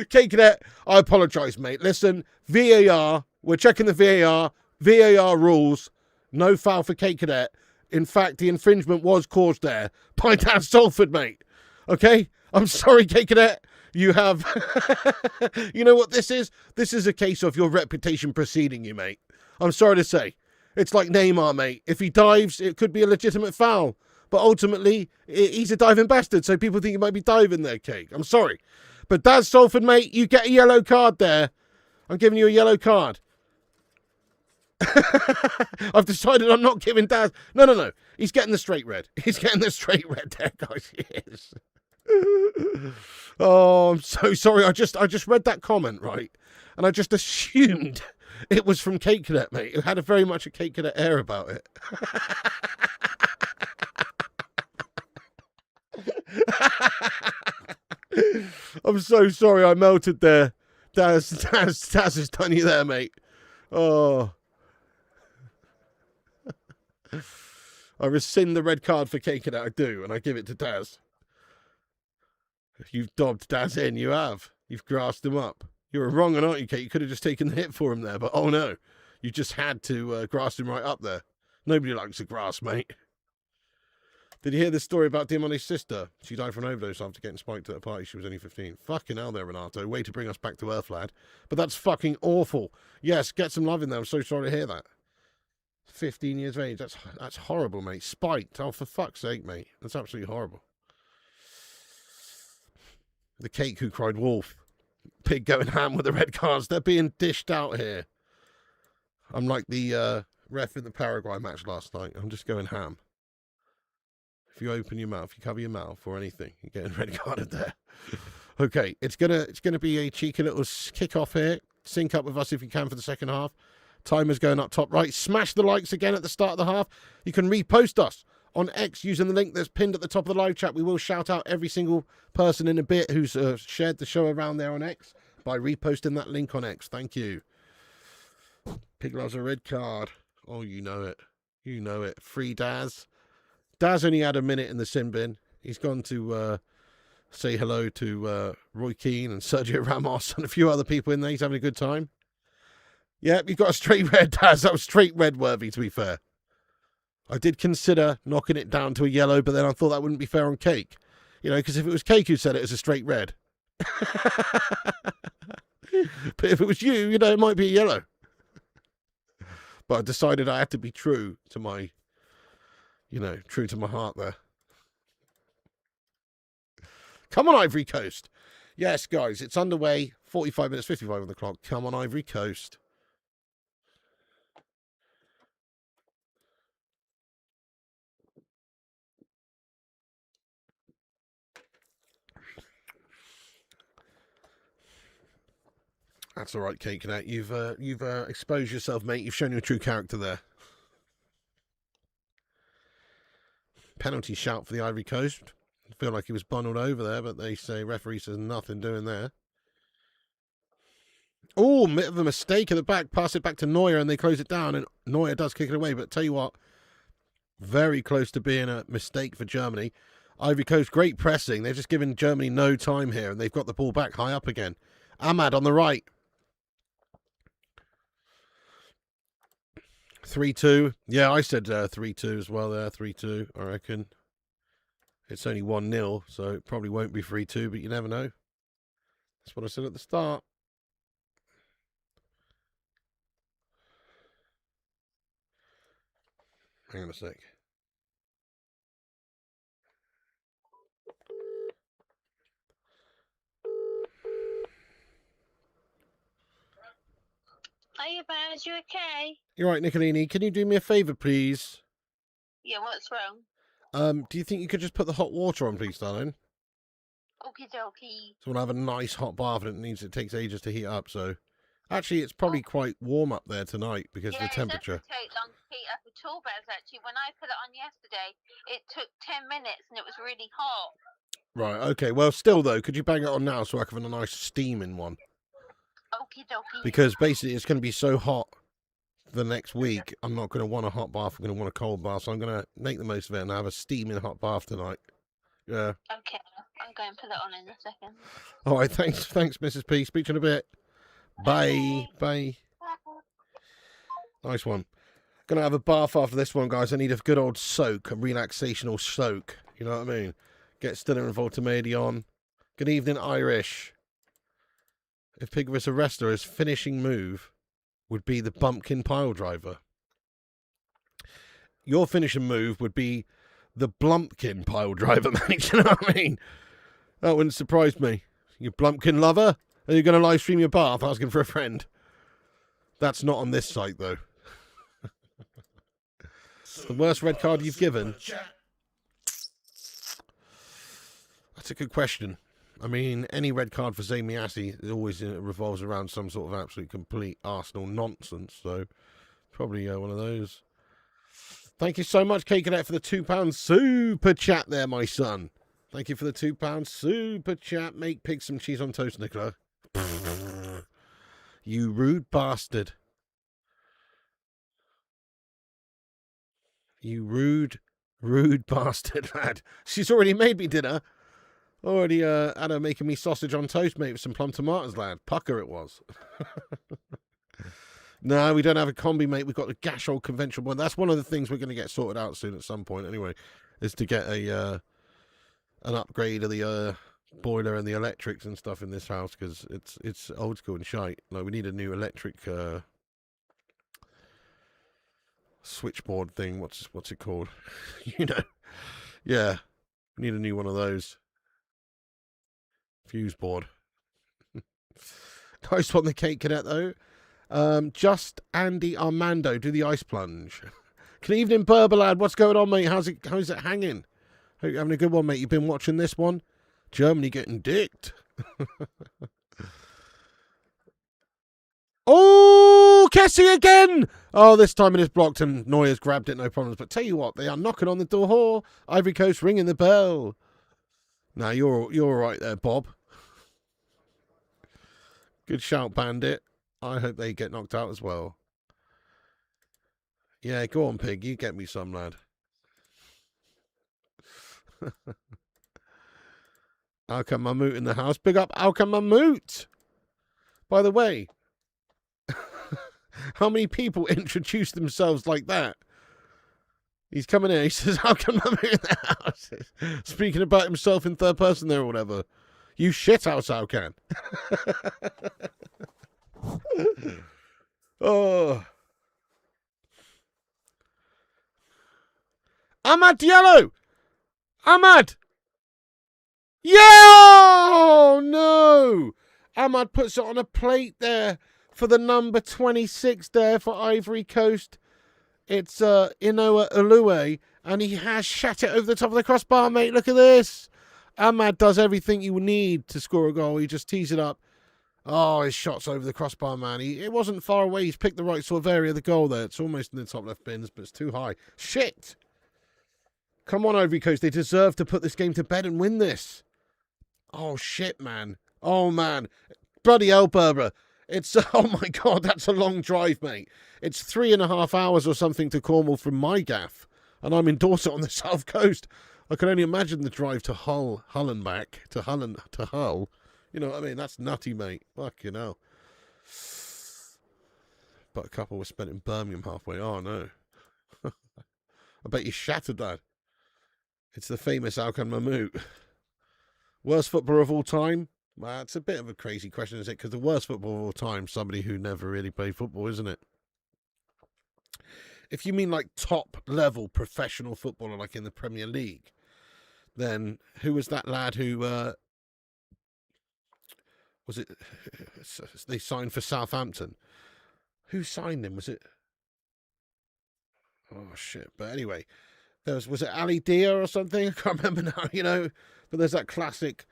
Cake Cadet, I apologise, mate. Listen, VAR, we're checking the VAR. VAR rules. No foul for Cake Cadet. In fact, the infringement was caused there by Dan Salford, mate. Okay? I'm sorry, Cake Cadet. You have... You know what this is? This is a case of your reputation preceding you, mate. I'm sorry to say. It's like Neymar, mate. If he dives, it could be a legitimate foul. But ultimately, he's a diving bastard, so people think he might be diving there, Cake. I'm sorry. But Daz Salford, mate, you get a yellow card there. I'm giving you a yellow card. I've decided I'm not giving Daz... No. He's getting the straight red. He's getting the straight red there, guys. Yes. Oh, I'm so sorry. I just read that comment, right? And I just assumed it was from Cake Cadet, mate. It had a very much a Cake Cadet air about it. I'm so sorry I melted there. Daz has done you there, mate. Oh. I rescind the red card for Cake Cadet, I do, and I give it to Daz. You've dobbed Daz in, you have. You've grassed him up. You were wrong, aren't you, Kate? You could have just taken the hit for him there, but oh no. You just had to grass him right up there. Nobody likes the grass, mate. Did you hear this story about Diamante's sister? She died from an overdose after getting spiked at a party. She was only 15. Fucking hell there, Renato. Way to bring us back to earth, lad. But that's fucking awful. Yes, get some love in there. I'm so sorry to hear that. 15 years of age. That's horrible, mate. Spiked. Oh, for fuck's sake, mate. That's absolutely horrible. The Cake who cried wolf. Pig going ham with the red cards. They're being dished out here. I'm like the ref in the Paraguay match last night. I'm just going ham. If you open your mouth, you cover your mouth or anything, you're getting red carded there. Okay, it's gonna be a cheeky little kick off here. Sync up with us if you can for the second half. Timer's going up top right. Smash the likes again at the start of the half. You can repost us on X using the link that's pinned at the top of the live chat. We will shout out every single person in a bit who's shared the show around there on X by reposting that link on X. Thank you. Pig loves a red card. Oh, you know it. You know it. Free Daz. Daz only had a minute in the sin bin. He's gone to say hello to Roy Keane and Sergio Ramos and a few other people in there. He's having a good time. Yeah, you've got a straight red, Daz. That was straight red worthy, to be fair. I did consider knocking it down to a yellow, but then I thought that wouldn't be fair on Cake. You know, because if it was Cake who said it was a straight red. But if it was you, you know, it might be a yellow. But I decided I had to be true to my, you know, true to my heart there. Come on, Ivory Coast. Yes, guys, it's underway. 45 minutes, 55 on the clock. Come on, Ivory Coast. That's all right, Cake Cadet. You've exposed yourself, mate. You've shown your true character there. Penalty shout for the Ivory Coast. I feel like he was bundled over there, but they say referee says nothing doing there. Oh, bit of a mistake at the back. Pass it back to Neuer and they close it down. And Neuer does kick it away. But tell you what, very close to being a mistake for Germany. Ivory Coast, great pressing. They're just giving Germany no time here. And they've got the ball back high up again. Ahmad on the right. 3-2. Yeah, I said 3-2 as well there. 3-2, I reckon. It's only 1-0, so it probably won't be 3-2, but you never know. That's what I said at the start. Hang on a sec. Hiya, Baz, you okay? You're right, Nicolini. Can you do me a favour, please? Yeah, what's wrong? Do you think you could just put the hot water on, please, darling? Okie dokie. So we'll have a nice hot bath, and it takes ages to heat up, so... Actually, it's probably quite warm up there tonight because of the temperature. It doesn't take long to heat up at all, Baz, actually. When I put it on yesterday, it took 10 minutes and it was really hot. Right, okay. Well, still, though, could you bang it on now so I can have a nice steaming one? Okie dokie. Because basically it's going to be so hot the next week, I'm not going to want a hot bath, I'm going to want a cold bath, so I'm going to make the most of it and have a steaming hot bath tonight. Yeah. Okay, I'm going to put it on in a second. All right, thanks, Mrs. P. Speak to you in a bit. Bye. Okay. Bye. Nice one. Going to have a bath after this one, guys. I need a good old soak, a relaxational soak. You know what I mean? Get Stiller and Voltamedi on. Good evening, Irish. If Pig was a wrestler, his finishing move would be the bumpkin pile driver. Your finishing move would be the Blumpkin pile driver, mate. You know what I mean? That wouldn't surprise me. You Blumpkin lover? Are you going to live stream your bath asking for a friend? That's not on this site, though. The worst red card you've given? That's a good question. I mean, any red card for Zayn Miassi always revolves around some sort of absolute complete Arsenal nonsense. So, probably one of those. Thank you so much, K-Cadet, for the £2 super chat there, my son. Thank you for the £2 super chat. Make Pig some cheese on toast, Nicola. You rude bastard. You rude bastard, lad. She's already made me dinner. Already had her making me sausage on toast, mate, with some plum tomatoes, lad. Pucker it was. No, we don't have a combi, mate. We've got the gash old conventional one. That's one of the things we're going to get sorted out soon at some point, anyway, is to get a an upgrade of the boiler and the electrics and stuff in this house, because it's old school and shite. Like, we need a new electric switchboard thing. What's it called? You know, yeah, we need a new one of those. Fuse board. Nice one, the cake cadet, though. Just Andy Armando, do the ice plunge. Good evening, Burberlad. What's going on, mate? How's it hanging? Hope you're having a good one, mate. You've been watching this one? Germany getting dicked. Oh, Kessie again! Oh, this time it is blocked and Neuer's grabbed it, no problems. But tell you what, they are knocking on the door. Ivory Coast ringing the bell. Now you're all right there, Bob. Good shout, Bandit. I hope they get knocked out as well. Yeah, go on, Pig. You get me some, lad. Alka Mammut in the house. Big up Alka Mammut. By the way, how many people introduce themselves like that? He's coming in. He says, Alka Mammut in the house. Speaking about himself in third person there or whatever. You shithouse, Alkan. Oh. Ahmad Diallo! Ahmad! Yeah! Oh, no! Ahmad puts it on a plate there for the number 26 there for Ivory Coast. It's Inoa Ulue, and he has shot it over the top of the crossbar, mate. Look at this. Ahmad does everything you need to score a goal. He just tees it up. Oh, his shot's over the crossbar, man. It wasn't far away. He's picked the right sort of area of the goal there. It's almost in the top left bins, but it's too high. Shit! Come on, Ivory Coast. They deserve to put this game to bed and win this. Oh, shit, man. Oh, man. Bloody hell, Berber. It's, oh, my God, that's a long drive, mate. It's 3.5 hours or something to Cornwall from my gaff, and I'm in Dorset on the south coast. I can only imagine the drive to Hull and back, to Hull. You know what I mean? That's nutty, mate. Fucking hell. But a couple were spent in Birmingham halfway. Oh, no. I bet you shattered that. It's the famous Alkan Mahmoud. Worst footballer of all time? Well, it's a bit of a crazy question, isn't it? Because the worst footballer of all time is somebody who never really played football, isn't it? If you mean like top level professional footballer, like in the Premier League, then who was that lad who was it? They signed for Southampton. Who signed him? Was it? Oh shit! But anyway, was it Ali Dia or something? I can't remember now. You know, but there's that classic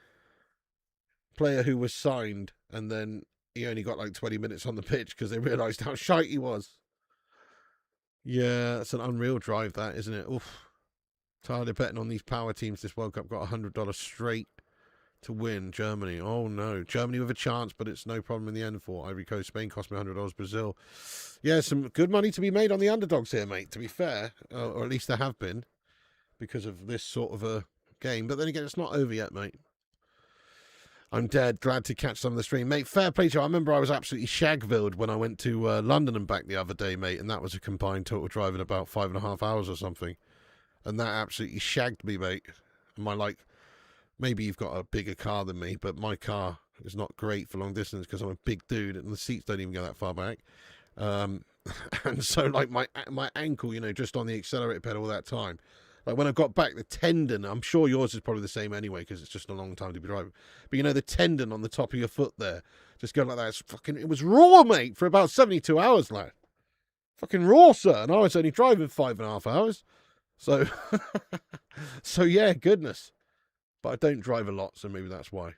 player who was signed and then he only got like 20 minutes on the pitch because they realised how shite he was. Yeah, that's an unreal drive, that, isn't it? Oof. Tired of betting on these power teams. This World Cup got $100 straight to win Germany. Oh, no. Germany with a chance, but it's no problem in the end for Ivory Coast. Spain cost me $100. Brazil. Yeah, some good money to be made on the underdogs here, mate, to be fair. Or at least there have been because of this sort of a game. But then again, it's not over yet, mate. I'm dead. Glad to catch some of the stream. Mate, fair play to you. I remember I was absolutely shagvilled when I went to London and back the other day, mate, and that was a combined total drive in about 5.5 hours or something. And that absolutely shagged me, mate. Maybe you've got a bigger car than me, but my car is not great for long distance because I'm a big dude and the seats don't even go that far back. And so, like, my ankle, you know, just on the accelerator pedal all that time. Like, when I got back, the tendon, I'm sure yours is probably the same anyway, because it's just a long time to be driving. But, you know, the tendon on the top of your foot there, just going like that, it was raw, mate, for about 72 hours, like. Fucking raw, sir. And I was only driving 5.5 hours. So, so yeah, goodness. But I don't drive a lot, so maybe that's why.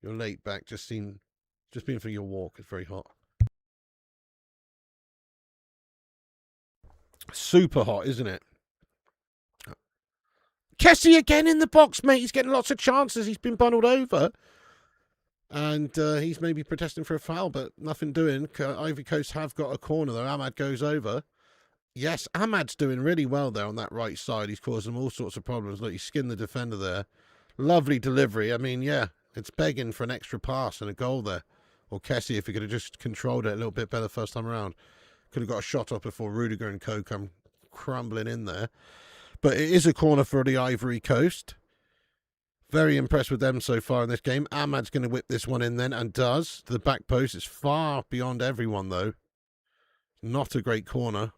You're late back, just been for your walk. It's very hot. Super hot, isn't it? Kessie again in the box, mate. He's getting lots of chances. He's been bundled over. And he's maybe protesting for a foul, but nothing doing. Ivory Coast have got a corner, though. Ahmad goes over. Yes, Ahmad's doing really well there on that right side. He's causing them all sorts of problems. Look, he skinned the defender there. Lovely delivery. I mean, yeah, it's begging for an extra pass and a goal there. Or Kessie, if he could have just controlled it a little bit better first time around. Could have got a shot off before Rudiger and Co come crumbling in there. But it is a corner for the Ivory Coast. Very impressed with them so far in this game. Ahmad's going to whip this one in then, and does. To the back post. It's far beyond everyone, though. Not a great corner.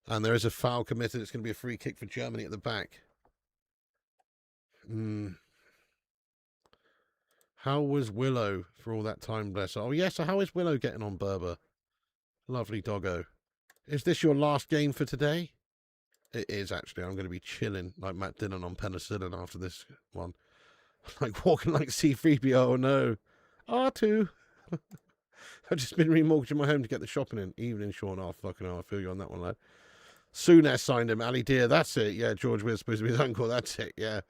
And there is a foul committed. It's going to be a free kick for Germany at the back. How was Willow for all that time, bless her? Oh, yes, so how is Willow getting on, Berber? Lovely doggo. Is this your last game for today? It is, actually. I'm going to be chilling like Matt Dillon on penicillin after this one. Like walking like C-3PO, oh no. R2. I've just been remortgaging my home to get the shopping in. Evening, Sean. Oh, fucking hell, I feel you on that one, lad. Souness signed him. Ali Dear, that's it. Yeah, George Weir's supposed to be his uncle. That's it, yeah.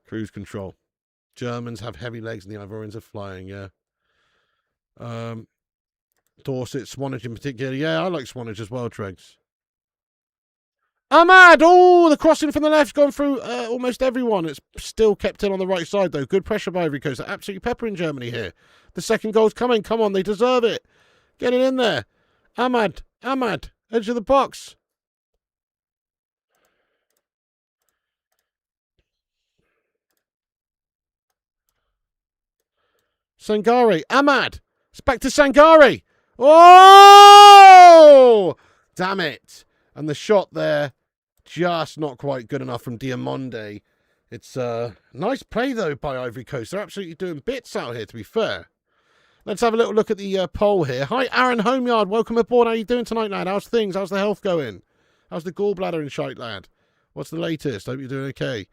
Cruise control. Germans have heavy legs and the Ivorians are flying, yeah. Dorset, Swanage in particular. Yeah, I like Swanage as well, Tregs. Ahmad! Oh, the crossing from the left's gone through almost everyone. It's still kept in on the right side, though. Good pressure by Ivory Coast. They're absolutely peppering Germany here. The second goal's coming. Come on, they deserve it. Get it in there. Ahmad, edge of the box. Sangare, Ahmad. It's back to Sangare. Oh! Damn it. And the shot there, just not quite good enough from Diamonde. It's nice play, though, by Ivory Coast. They're absolutely doing bits out here, to be fair. Let's have a little look at the poll here. Hi, Aaron Homeyard. Welcome aboard. How you doing tonight, lad? How's things? How's the health going? How's the gallbladder and shite, lad? What's the latest? Hope you're doing okay.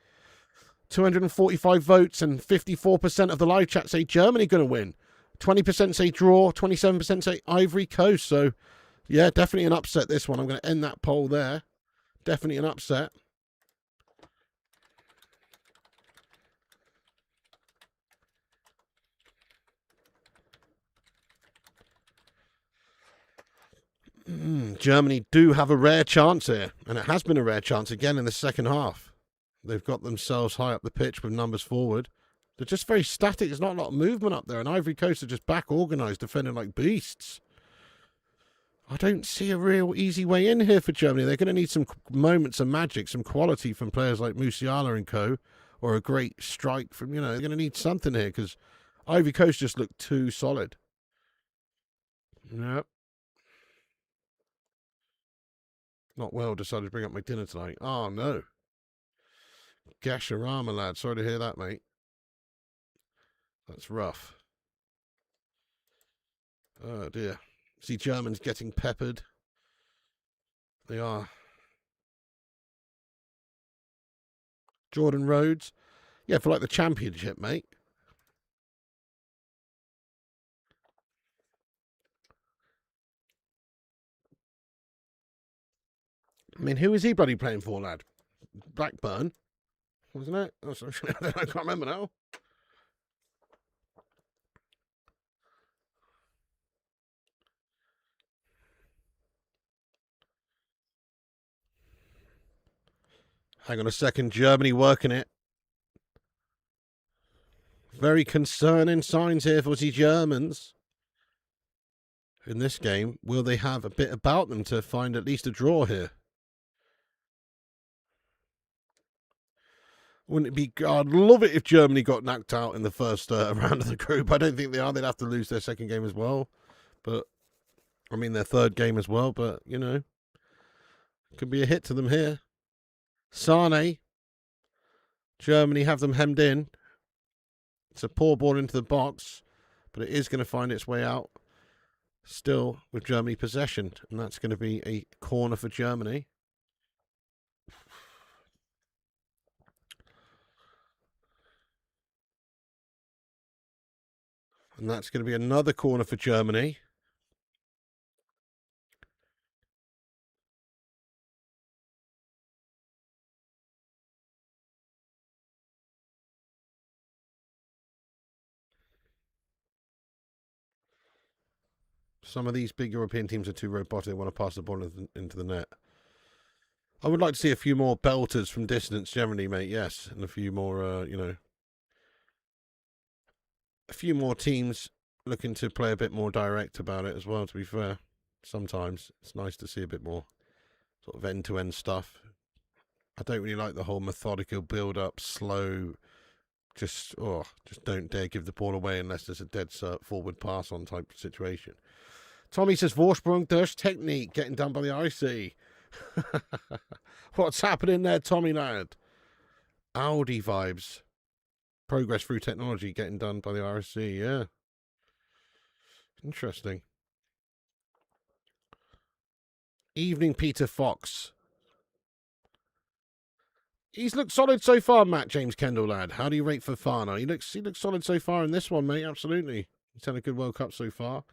245 votes and 54% of the live chat say Germany going to win. 20% say draw. 27% say Ivory Coast. So, yeah, definitely an upset, this one. I'm going to end that poll there. Definitely an upset. Germany do have a rare chance here, and it has been a rare chance again in the second half. They've got themselves high up the pitch with numbers forward. They're just very static. There's not a lot of movement up there, and Ivory Coast are just back organised, defending like beasts. I don't see a real easy way in here for Germany. They're going to need some moments of magic, some quality from players like Musiala and co, or a great strike from, they're going to need something here because Ivory Coast just look too solid. Yep. Not well, decided to bring up my dinner tonight. Oh, no. Gasharama, lad. Sorry to hear that, mate. That's rough. Oh, dear. See Germans getting peppered. They are. Jordan Rhodes. Yeah, for like the championship, mate. I mean, who is he bloody playing for, lad? Blackburn, wasn't it? Oh, sorry. I can't remember now. Hang on a second. Germany working it. Very concerning signs here for the Germans. In this game, will they have a bit about them to find at least a draw here? Wouldn't it be... I'd love it if Germany got knocked out in the first round of the group. I don't think they are. They'd have to lose their second game as well. But, I mean, their third game as well. But, could be a hit to them here. Sane. Germany have them hemmed in. It's a poor ball into the box. But it is going to find its way out. Still with Germany possession. And that's going to be a corner for Germany. And that's going to be another corner for Germany. Some of these big European teams are too robotic. They want to pass the ball into the net. I would like to see a few more belters from distance generally, mate. Yes. And a few more, a few more teams looking to play a bit more direct about it as well, to be fair. Sometimes it's nice to see a bit more sort of end-to-end stuff. I don't really like the whole methodical build-up, slow, just don't dare give the ball away unless there's a dead forward pass on type situation. Tommy says, Vorsprung durch Technique, getting done by the IC. What's happening there, Tommy lad? Audi vibes. progress through technology getting done by the RSC. Yeah, interesting. Evening, Peter Fox. He's looked solid so far, Matt James Kendall, lad. How do you rate Fofana? He looks solid so far in this one, mate. Absolutely. He's had a good World Cup so far.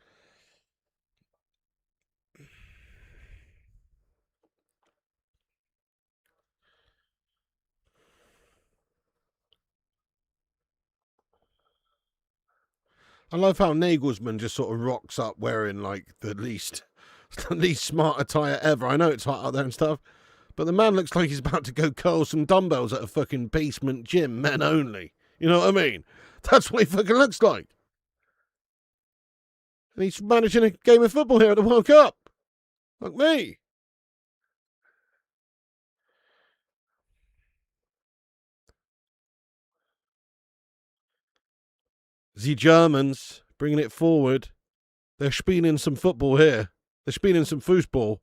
I love how Nagelsmann just sort of rocks up wearing like the least smart attire ever. I know it's hot out there and stuff, but the man looks like he's about to go curl some dumbbells at a fucking basement gym, men only. You know what I mean? That's what he fucking looks like. And he's managing a game of football here at the World Cup. Like me. The Germans bringing it forward. They're spieling some football here. They're spieling some foosball.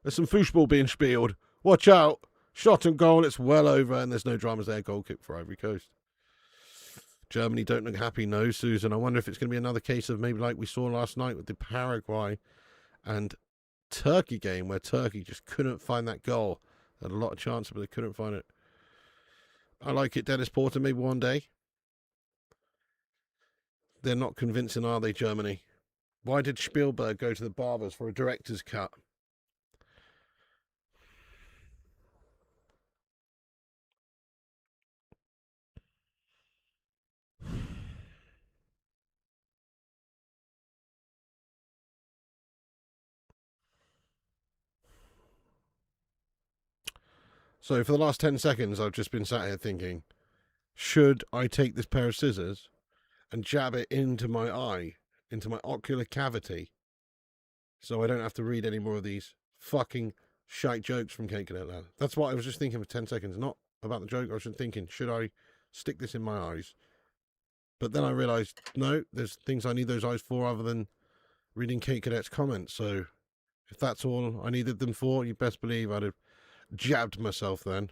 There's some foosball being spieled. Watch out. Shot and goal. It's well over, and there's no dramas there. Goal kick for Ivory Coast. Germany don't look happy, no, Susan. I wonder if it's going to be another case of maybe like we saw last night with the Paraguay and Turkey game, where Turkey just couldn't find that goal. Had a lot of chances, but they couldn't find it. I like it, Dennis Porter. Maybe one day. They're not convincing, are they, Germany? Why did Spielberg go to the barbers for a director's cut? So for the last 10 seconds, I've just been sat here thinking, should I take this pair of scissors and jab it into my eye, into my ocular cavity, so I don't have to read any more of these fucking shite jokes from Kate Cadet Lad? That's what I was just thinking for 10 seconds, not about the joke. I was just thinking, should I stick this in my eyes? But then I realised, no, there's things I need those eyes for other than reading Kate Cadet's comments. So if that's all I needed them for, you best believe I'd have jabbed myself then.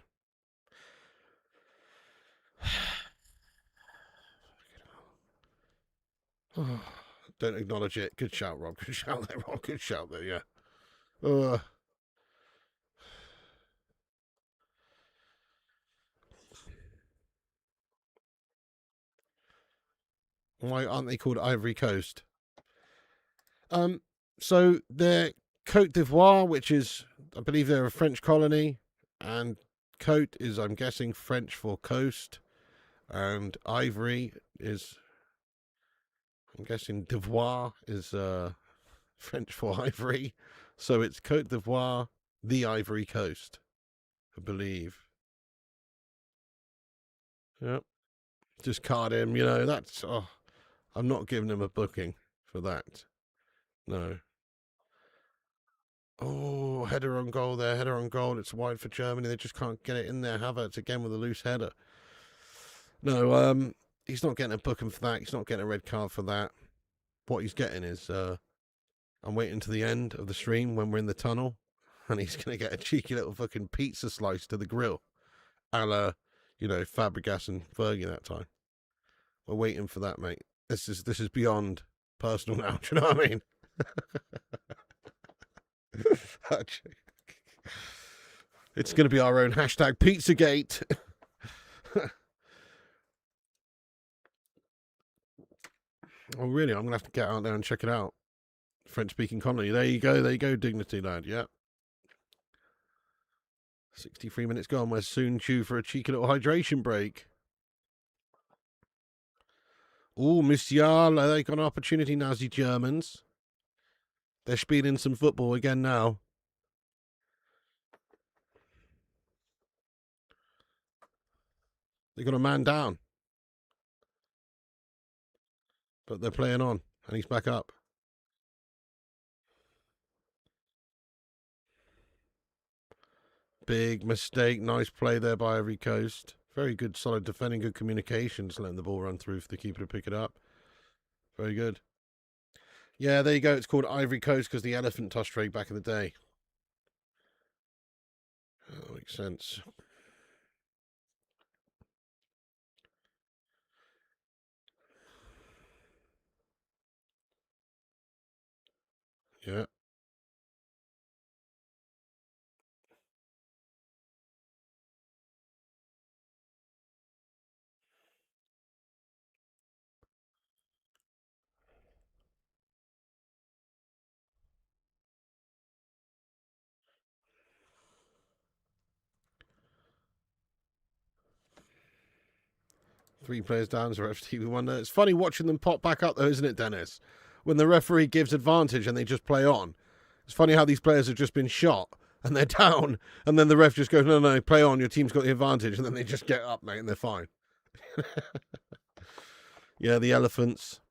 Don't acknowledge it. Good shout, Rob. Good shout there, Rob. Good shout there, yeah. Why aren't they called Ivory Coast? So they're Cote d'Ivoire, which is, I believe they're a French colony, and Cote is, I'm guessing, French for coast, and Ivory is, I'm guessing, d'Ivoire is French for ivory. So it's Cote d'Ivoire, the Ivory Coast, I believe. Yep. Just card him, that's, I'm not giving him a booking for that. No. Oh, header on goal there, header on goal. It's wide for Germany. They just can't get it in there. Havertz again with a loose header. No, he's not getting a booking for that. He's not getting a red card for that. What he's getting is, I'm waiting to the end of the stream when we're in the tunnel, and he's going to get a cheeky little fucking pizza slice to the grill, a la, Fabregas and Fergie that time. We're waiting for that, mate. This is beyond personal now. Do you know what I mean? It's going to be our own hashtag Pizzagate. Oh, really? I'm going to have to get out there and check it out. French-speaking colony. There you go, Dignity, lad. Yep. 63 minutes gone. We're soon due for a cheeky little hydration break. Oh, Musiala, they got an opportunity now, the Germans. They're speeding some football again now. They got a man down. But they're playing on, and he's back up. Big mistake. Nice play there by Ivory Coast. Very good, solid defending, good communications, letting the ball run through for the keeper to pick it up. Very good. Yeah, there you go. It's called Ivory Coast because the elephant tossed trade back in the day. That makes sense. Yeah. Three players down for FTV Wonder. It's funny watching them pop back up, though, isn't it, Dennis? When the referee gives advantage and they just play on. It's funny how these players have just been shot and they're down, and then the ref just goes, no, play on, your team's got the advantage, and then they just get up, mate, and they're fine. Yeah, the elephants.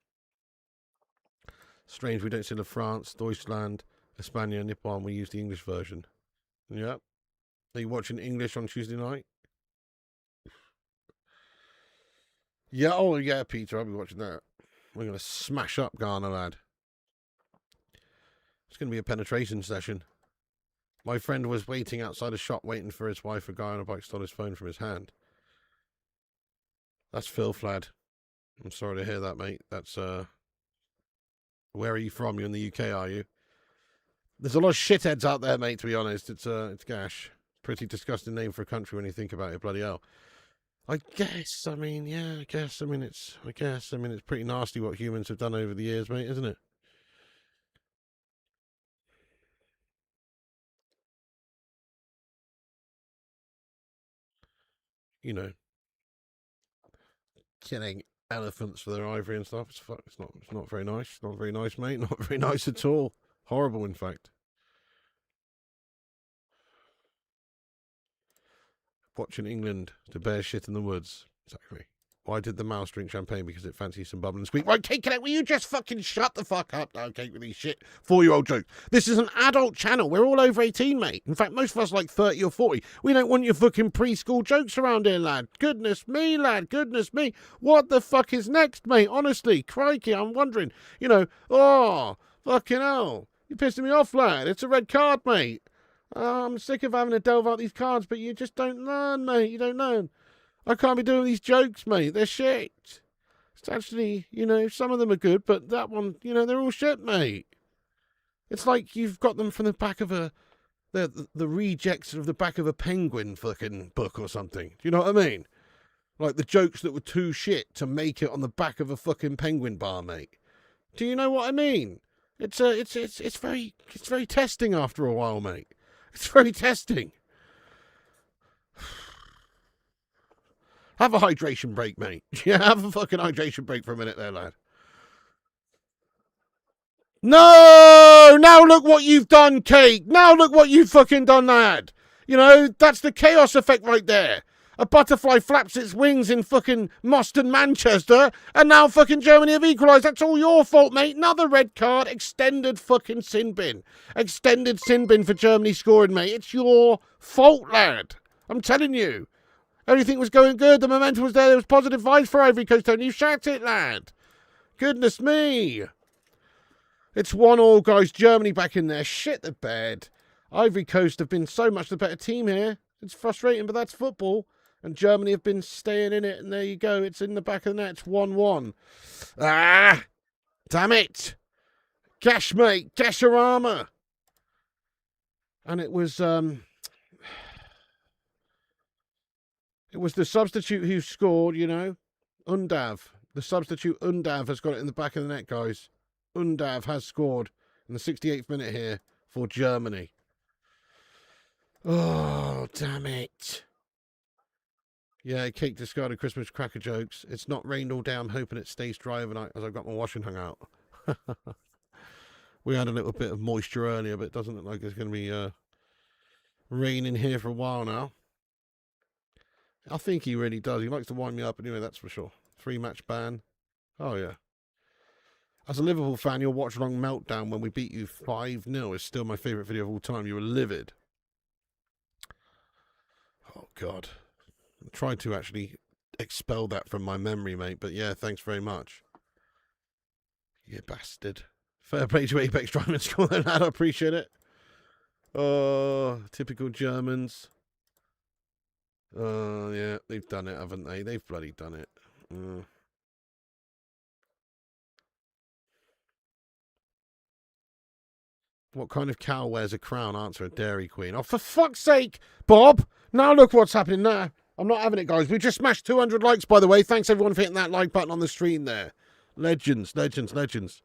Strange we don't see the France, Deutschland, España, Nippon. We use the English version. Yeah. Are you watching English on Tuesday night? Yeah, oh yeah, Peter, I'll be watching that. We're going to smash up Ghana, lad. It's going to be a penetration session. My friend was waiting outside a shop waiting for his wife. A guy on a bike stole his phone from his hand. That's filth, lad. I'm sorry to hear that, mate. That's, where are you from? You're in the UK, are you? There's a lot of shitheads out there, mate, to be honest. It's gash. Pretty disgusting name for a country when you think about it, bloody hell. I guess, I mean, yeah, I guess, I mean, it's pretty nasty what humans have done over the years, mate, isn't it? You know, killing elephants for their ivory and stuff. It's not very nice. Not very nice, mate. Not very nice at all. Horrible, in fact. Watching England to bear shit in the woods. Exactly. Why did the mouse drink champagne? Because it fancies some bubble and squeak. Right, Kate, will you just fucking shut the fuck up now, Kate, with these shit 4-year-old jokes? This is an adult channel. We're all over 18, mate. In fact, most of us are like 30 or 40. We don't want your fucking preschool jokes around here, lad. Goodness me, lad. Goodness me. What the fuck is next, mate? Honestly, crikey, I'm wondering. You know, oh, fucking hell. You're pissing me off, lad. It's a red card, mate. I'm sick of having to delve out these cards, but you just don't learn, mate. You don't learn. I can't be doing these jokes, mate. They're shit. It's actually, you know, some of them are good, but that one, you know, they're all shit, mate. It's like you've got them from the back of the rejects of the back of a Penguin fucking book or something. Do you know what I mean? Like the jokes that were too shit to make it on the back of a fucking Penguin bar, mate. Do you know what I mean? It's very testing after a while, mate. It's very testing. Have a hydration break, mate. Yeah, have a fucking hydration break for a minute there, lad. No! Now look what you've done, Kate. Now look what you've fucking done, lad. You know, that's the chaos effect right there. A butterfly flaps its wings in fucking Moston, Manchester, and now fucking Germany have equalised. That's all your fault, mate. Another red card. Extended fucking sin bin. Extended sin bin for Germany scoring, mate. It's your fault, lad. I'm telling you. Everything was going good. The momentum was there. There was positive vibes for Ivory Coast. And you shat it, lad. Goodness me. It's 1-1, guys. Germany back in there. Shit the bed. Ivory Coast have been so much the better team here. It's frustrating, but that's football. And Germany have been staying in it. And there you go. It's in the back of the net. It's 1-1. Ah! Damn it. Gash, mate. Gasharama. And it was the substitute who scored, you know. Undav. The substitute Undav has got it in the back of the net, guys. Undav has scored in the 68th minute here for Germany. Oh, damn it. Yeah, Kate discarded Christmas cracker jokes. It's not rained all day. I'm hoping it stays dry overnight as I've got my washing hung out. We had a little bit of moisture earlier, but it doesn't look like it's going to be raining here for a while now. I think he really does. He likes to wind me up anyway, that's for sure. 3-match ban. Oh, yeah. As a Liverpool fan, your watch-along meltdown when we beat you 5-0 is still my favourite video of all time. You were livid. Oh, God. I tried to actually expel that from my memory, mate. But, yeah, thanks very much. You bastard. Fair play to Apex Driving School, then, lad. I appreciate it. Oh, typical Germans. Yeah, they've done it, haven't they? They've bloody done it. What kind of cow wears a crown? Answer, a Dairy Queen. Oh, for fuck's sake, Bob. Now look what's happening there. I'm not having it, guys. We just smashed 200 likes, by the way. Thanks, everyone, for hitting that like button on the stream there. Legends, legends, legends.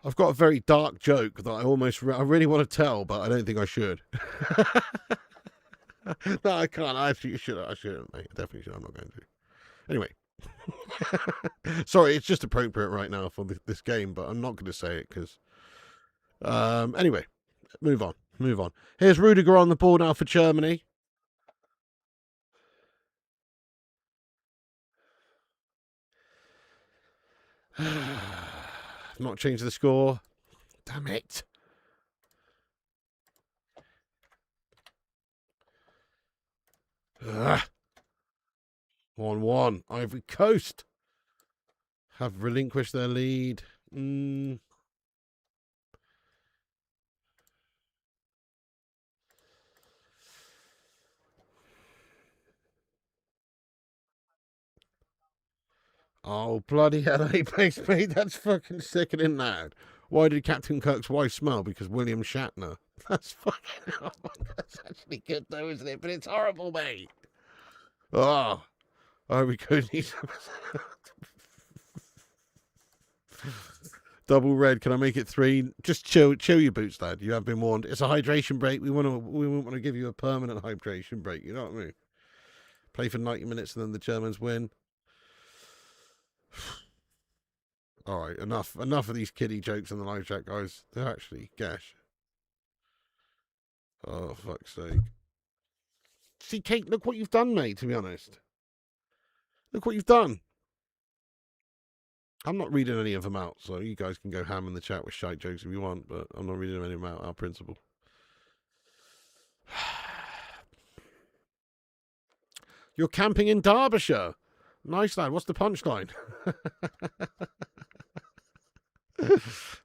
I've got a very dark joke that I really want to tell, but I don't think I should. No, I can't. I shouldn't, mate. I definitely should. I'm not going to. Anyway. Sorry, it's just appropriate right now for this game, but I'm not going to say it because... anyway, move on. Here's Rudiger on the ball now for Germany. Not changed the score. Damn it. Ugh. 1-1. Ivory Coast have relinquished their lead. Oh, bloody hell, Apex, mate. That's fucking sickening, lad. Why did Captain Kirk's wife smell? Because William Shatner. That's fucking... Oh, that's actually good, though, isn't it? But it's horrible, mate. Oh. Ivory Coast needs... Double red. Can I make it 3? Just chill your boots, lad. You have been warned. It's a hydration break. We won't want to give you a permanent hydration break. You know what I mean? Play for 90 minutes and then the Germans win. All right, enough of these kiddie jokes on the live chat, guys. They're actually gash. Oh, fuck's sake. See, Kate, look what you've done, mate, to be honest. Look what you've done. I'm not reading any of them out, so you guys can go ham in the chat with shite jokes if you want, but I'm not reading any of them out, our principle. You're camping in Derbyshire. Nice, lad. What's the punchline?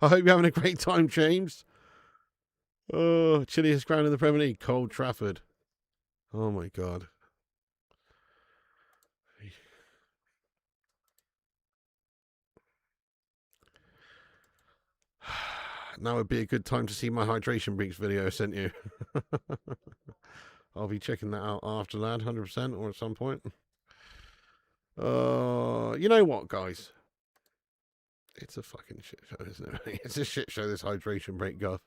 I hope you're having a great time, James. Oh, chilliest ground in the Premier League, Cold Trafford. Oh, my God. Now would be a good time to see my hydration breaks video I sent you. I'll be checking that out after, lad, 100%, or at some point. You know what, guys? It's a fucking shit show, isn't it? It's a shit show, this hydration break, Guff.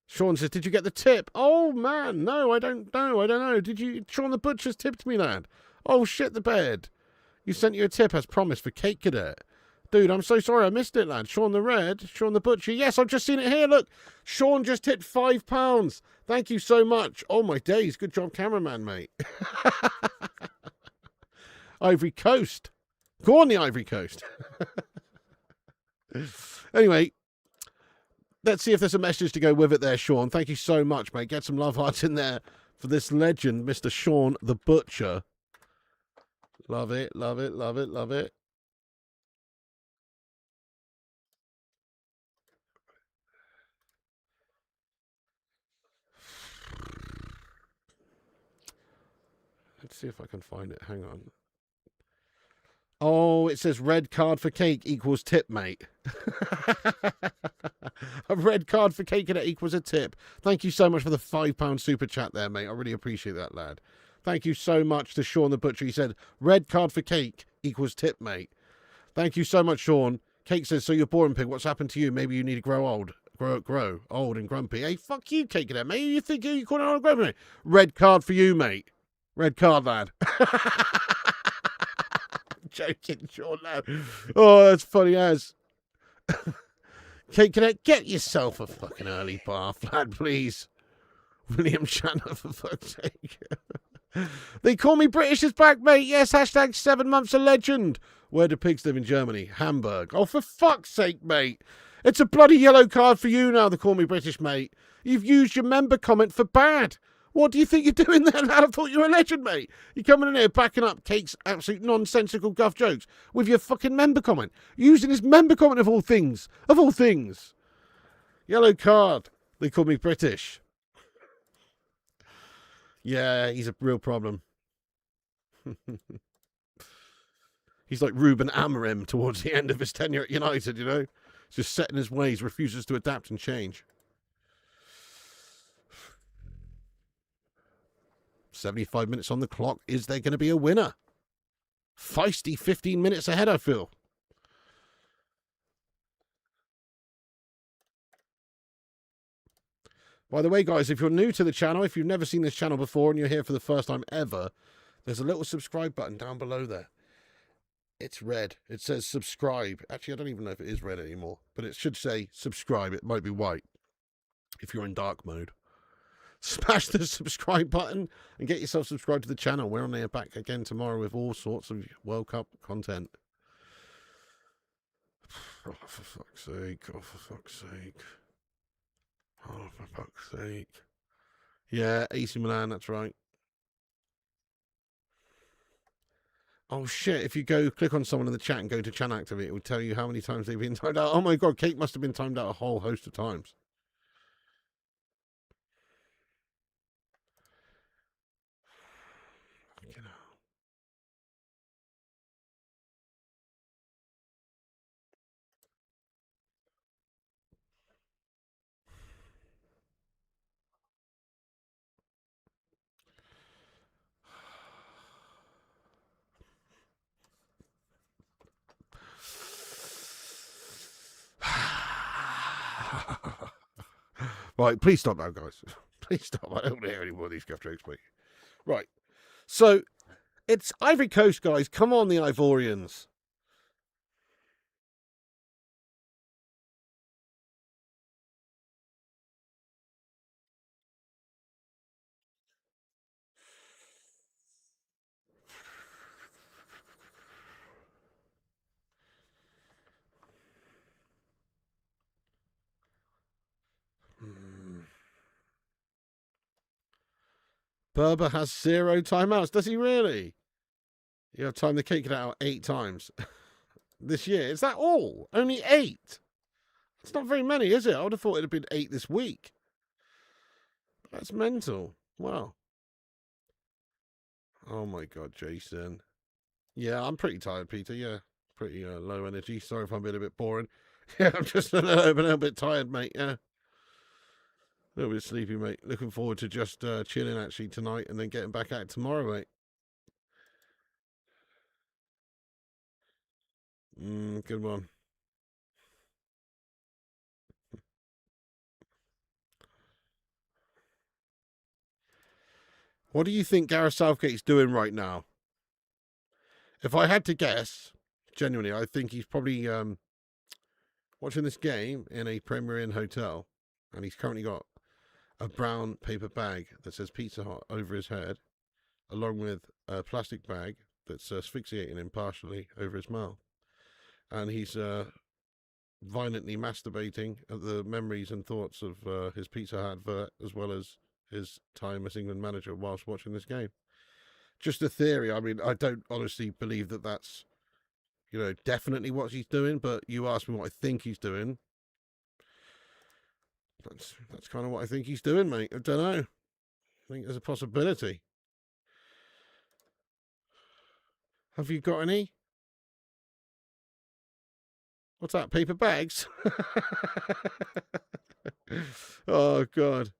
Sean says, did you get the tip? Oh, man, no, I don't know. Did you? Sean the Butcher's tipped me, lad. Oh, shit the bed. You sent you a tip as promised for Cake Cadet. Dude, I'm so sorry I missed it, lad. Sean the Butcher. Yes, I've just seen it here. Look, Sean just tipped £5. Thank you so much. Oh, my days. Good job, cameraman, mate. Ivory Coast. Go on the Ivory Coast. Anyway, let's see if there's a message to go with it there, Sean. Thank you so much, mate. Get some love hearts in there for this legend, Mr. Sean the Butcher. Love it, love it, love it, love it. Let's see if I can find it. Hang on. Oh, it says red card for Cake equals tip, mate. A red card for Cake and it equals a tip. Thank you so much for the £5 super chat there, mate. I really appreciate that, lad. Thank you so much to Sean the Butcher. He said, red card for Cake equals tip, mate. Thank you so much, Sean. Cake says, so you're boring, pig. What's happened to you? Maybe you need to grow old. Grow old and grumpy. Hey, fuck you, Cake and that, mate. You think you calling old and grumpy? Red card for you, mate. Red card, lad. Joking, Sean, lad. Oh, that's funny as. Cake Cadet, get yourself a fucking early bath, lad, please. William Shatner, for fuck's sake. They call me British is back, mate. Yes, hashtag 7 months a legend. Where do pigs live in Germany? Hamburg. Oh, for fuck's sake, mate. It's a bloody yellow card for you now, they call me British, mate. You've used your member comment for bad. What do you think you're doing there, lad? I thought you were a legend, mate. You're coming in here backing up Cake's absolute nonsensical guff jokes with your fucking member comment. Using his member comment of all things. Of all things. Yellow card. They call me British. Yeah, he's a real problem. He's like Ruben Amorim towards the end of his tenure at United, you know? He's just set in his ways, refuses to adapt and change. 75 minutes on the clock. Is there going to be a winner? Feisty 15 minutes ahead, I feel. By the way, guys, if you're new to the channel, if you've never seen this channel before and you're here for the first time ever, there's a little subscribe button down below there. It's red. It says subscribe. Actually, I don't even know if it is red anymore, but it should say subscribe. It might be white if you're in dark mode. Smash the subscribe button and get yourself subscribed to the channel. We're on there back again tomorrow with all sorts of World Cup content. Oh, for fuck's sake. Oh, for fuck's sake. Oh, for fuck's sake. Yeah, AC Milan, that's right. Oh, shit. If you go click on someone in the chat and go to chat activate, it will tell you how many times they've been timed out. Oh, my God. Kate must have been timed out a whole host of times. You know. Right, please stop now, guys. Please stop. I don't want to hear any more of these guff jokes, please. Right. So, it's Ivory Coast, guys. Come on, the Ivorians. Berber has 0 timeouts. Does he really? You have time to kick it out 8 times this year. Is that all? Only 8? It's not very many, is it? I would have thought it'd have been 8 this week. That's mental. Wow. Oh my God, Jason. Yeah, I'm pretty tired, Peter. Yeah, pretty low energy. Sorry if I'm being a bit boring. Yeah, I'm just a little bit tired, mate. Yeah. A little bit sleepy, mate. Looking forward to just chilling actually tonight and then getting back out tomorrow, mate. Good one. What do you think Gareth Southgate's doing right now? If I had to guess, genuinely, I think he's probably watching this game in a Premier Inn hotel, and he's currently got a brown paper bag that says Pizza Hut over his head, along with a plastic bag that's asphyxiating him partially over his mouth. And he's violently masturbating at the memories and thoughts of his Pizza Hut advert, as well as his time as England manager whilst watching this game. Just a theory. I mean, I don't honestly believe that that's, definitely what he's doing, but you asked me what I think he's doing. That's kind of what I think he's doing, mate. I don't know. I think there's a possibility. Have you got any? What's that? Paper bags? Oh, God.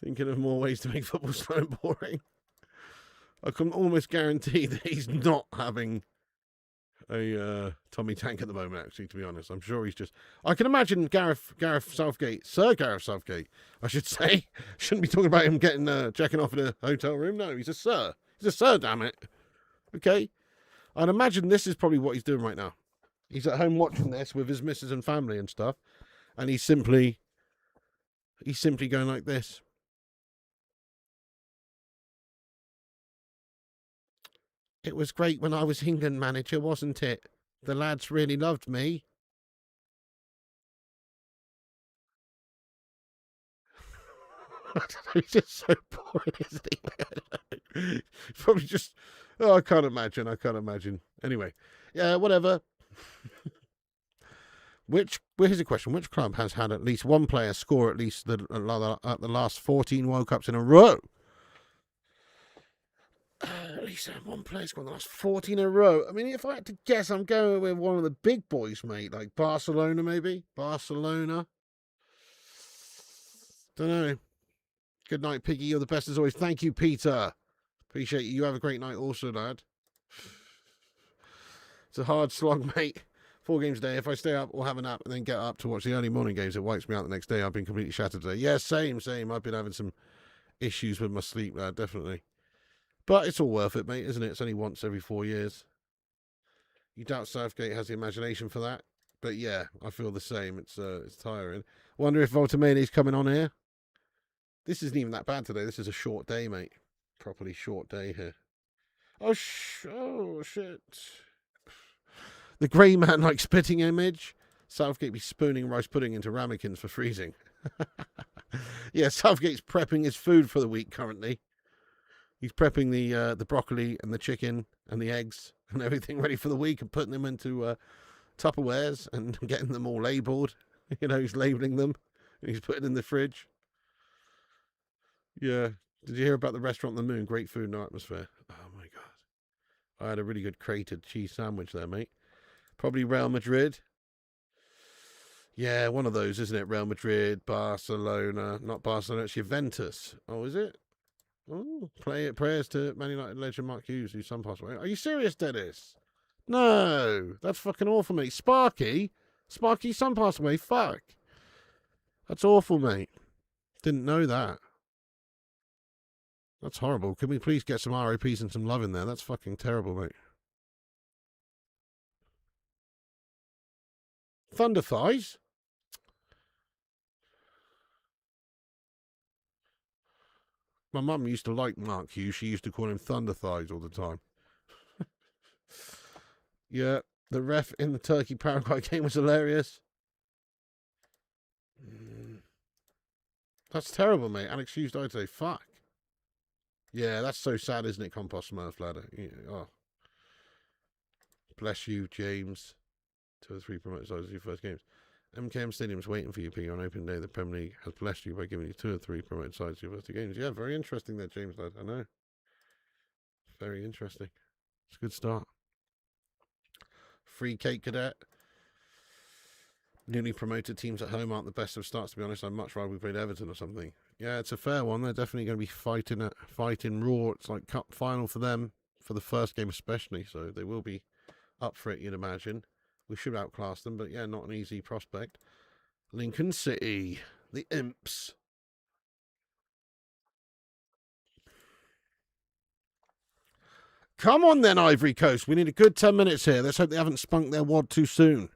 Thinking of more ways to make football slow and boring. I can almost guarantee that he's not having a Tommy Tank at the moment, actually, to be honest. I'm sure he's just... I can imagine Gareth Southgate, Sir Gareth Southgate, I should say. Shouldn't be talking about him getting checking off in a hotel room. No, he's a sir. He's a sir, damn it. Okay? I'd imagine this is probably what he's doing right now. He's at home watching this with his missus and family and stuff, and he's simply going like this. It was great when I was England manager, wasn't it? The lads really loved me. He's just so boring, isn't he? Probably just... Oh, I can't imagine. Anyway. Yeah, whatever. Here's a question: which club has had at least one player score at least at the last 14 World Cups in a row? At least one player scored in the last 14 in a row. I mean, if I had to guess, I'm going with one of the big boys, mate. Like Barcelona, maybe. Barcelona. Don't know. Good night, Piggy. You're the best as always. Thank you, Peter. Appreciate you. You have a great night also, lad. It's a hard slog, mate. 4 games a day. If I stay up or have a nap and then get up to watch the early morning games, it wipes me out the next day. I've been completely shattered today. Yeah, same. I've been having some issues with my sleep, lad, definitely. But it's all worth it, mate, isn't it? It's only once every 4 years. You doubt Southgate has the imagination for that? But yeah, I feel the same. It's tiring. Wonder if Voltamani's coming on here. This isn't even that bad today. This is a short day, mate. Properly short day here. Oh, shit. The grey man like spitting image. Southgate be spooning rice pudding into ramekins for freezing. Yeah, Southgate's prepping his food for the week currently. He's prepping the broccoli and the chicken and the eggs and everything ready for the week and putting them into Tupperwares and getting them all labelled. You know, he's labelling them and he's putting in the fridge. Yeah. Did you hear about the restaurant on the moon? Great food and atmosphere. Oh, my God. I had a really good grated cheese sandwich there, mate. Probably Real Madrid. Yeah, one of those, isn't it? Real Madrid, Barcelona. Not Barcelona, it's Juventus. Oh, is it? Oh, prayers to Man United legend Mark Hughes, whose son passed away. Are you serious, Dennis? No, that's fucking awful, mate. Sparky's son passed away. Fuck. That's awful, mate. Didn't know that. That's horrible. Can we please get some RIPs and some love in there? That's fucking terrible, mate. Thunder thighs? My mum used to like Mark Hughes. She used to call him Thunder Thighs all the time. Yeah, the ref in the Turkey-Paraguay game was hilarious. That's terrible, mate. Alex Hughes died today. Fuck. Yeah, that's so sad, isn't it, Compost Smurf Ladder? Yeah, oh. Bless you, James. 2 or 3 promoted sides of your first games. MKM Stadium's waiting for you, P. On open day, the Premier League has blessed you by giving you 2 or 3 promoted sides of your first games. Yeah, very interesting there, James, lad. I know. Very interesting. It's a good start. Free Cake Cadet. Newly promoted teams at home aren't the best of starts, to be honest. I'd much rather we played Everton or something. Yeah, it's a fair one. They're definitely going to be fighting raw. It's like cup final for them, for the first game especially. So they will be up for it, you'd imagine. We should outclass them, but yeah, not an easy prospect. Lincoln City, the Imps. Come on then, Ivory Coast. We need a good 10 minutes here. Let's hope they haven't spunked their wad too soon.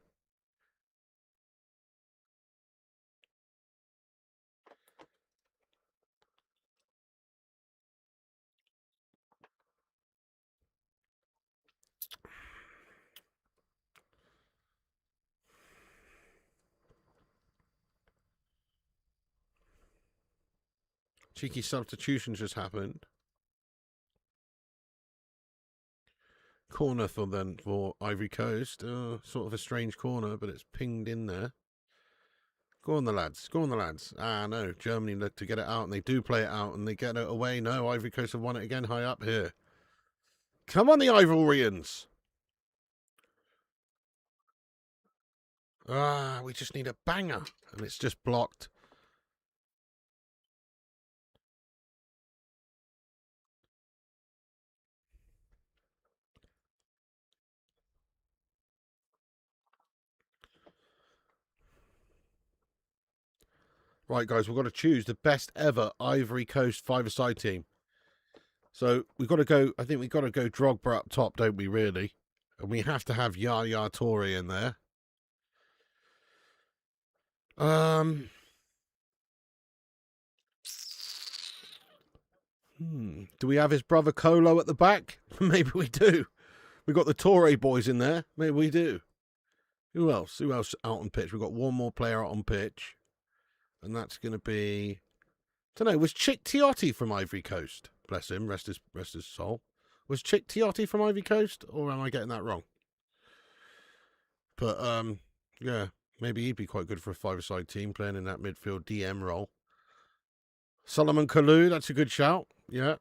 Cheeky substitution just happened. Corner for Ivory Coast. Sort of a strange corner, but it's pinged in there. Go on, the lads. Go on, the lads. Ah, no. Germany look to get it out, and they do play it out, and they get it away. No, Ivory Coast have won it again high up here. Come on, the Ivorians. Ah, we just need a banger, and it's just blocked. Right, guys, we've got to choose the best ever Ivory Coast five-a-side team. So we've got to go, I think we've got to go Drogba up top, don't we, really? And we have to have Yaya Toure in there. Do we have his brother Colo at the back? Maybe we do. We've got the Toure boys in there. Maybe we do. Who else? Who else out on pitch? We've got one more player out on pitch. And that's going to be... I don't know, was Chick Tiotti from Ivory Coast? Bless him, rest his soul. Was Chick Tiotti from Ivory Coast? Or am I getting that wrong? But, yeah. Maybe he'd be quite good for a five-a-side team playing in that midfield DM role. Solomon Kalou, that's a good shout. Yeah.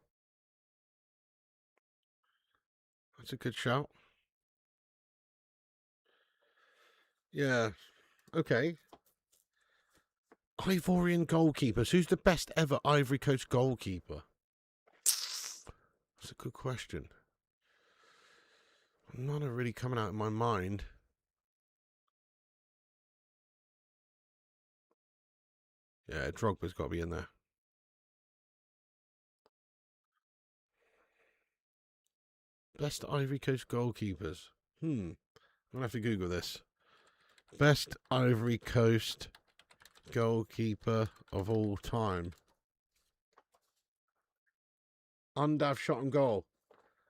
That's a good shout. Yeah. Okay. Ivorian goalkeepers. Who's the best ever Ivory Coast goalkeeper? That's a good question. None are really coming out in my mind. Yeah, Drogba's got to be in there. Best Ivory Coast goalkeepers. I'm going to have to Google this. Best Ivory Coast goalkeeper of all time. Undav shot and goal.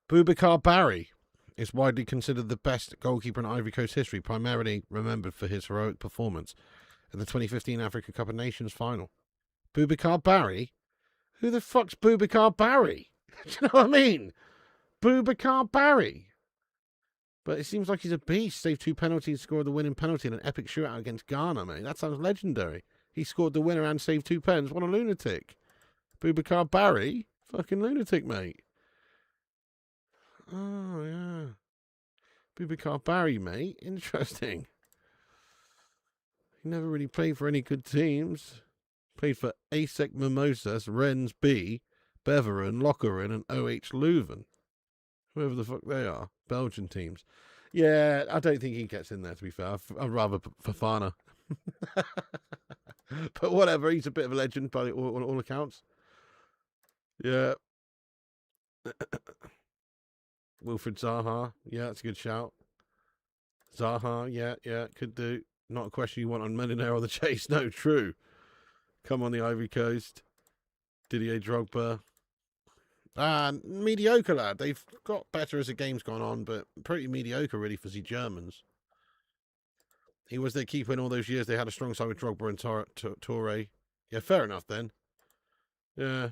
Boubacar Barry is widely considered the best goalkeeper in Ivory Coast history, primarily remembered for his heroic performance in the 2015 Africa Cup of Nations final. Boubacar Barry? Who the fuck's Boubacar Barry? Do you know what I mean? Boubacar Barry. But it seems like he's a beast. Saved 2 penalties, scored the winning penalty in an epic shootout against Ghana, mate. That sounds legendary. He scored the winner and saved 2 pens. What a lunatic. Boubacar Barry? Fucking lunatic, mate. Oh, yeah. Boubacar Barry, mate. Interesting. He never really played for any good teams. Played for ASEC Mimosas, Rennes B, Beveren, Lokeren, and OH Leuven. Whoever the fuck they are. Belgian teams. Yeah, I don't think he gets in there, to be fair. I'd rather Fofana. But whatever, he's a bit of a legend by all accounts. Yeah. Wilfred Zaha. Yeah, that's a good shout. Zaha, yeah, could do. Not a question you want on Millionaire or the Chase. No, true. Come on the Ivory Coast. Didier Drogba. Mediocre, lad. They've got better as the game's gone on, but pretty mediocre, really, for the Germans. He was their keeper in all those years. They had a strong side with Drogba and Toure. Yeah, fair enough, then. Yeah.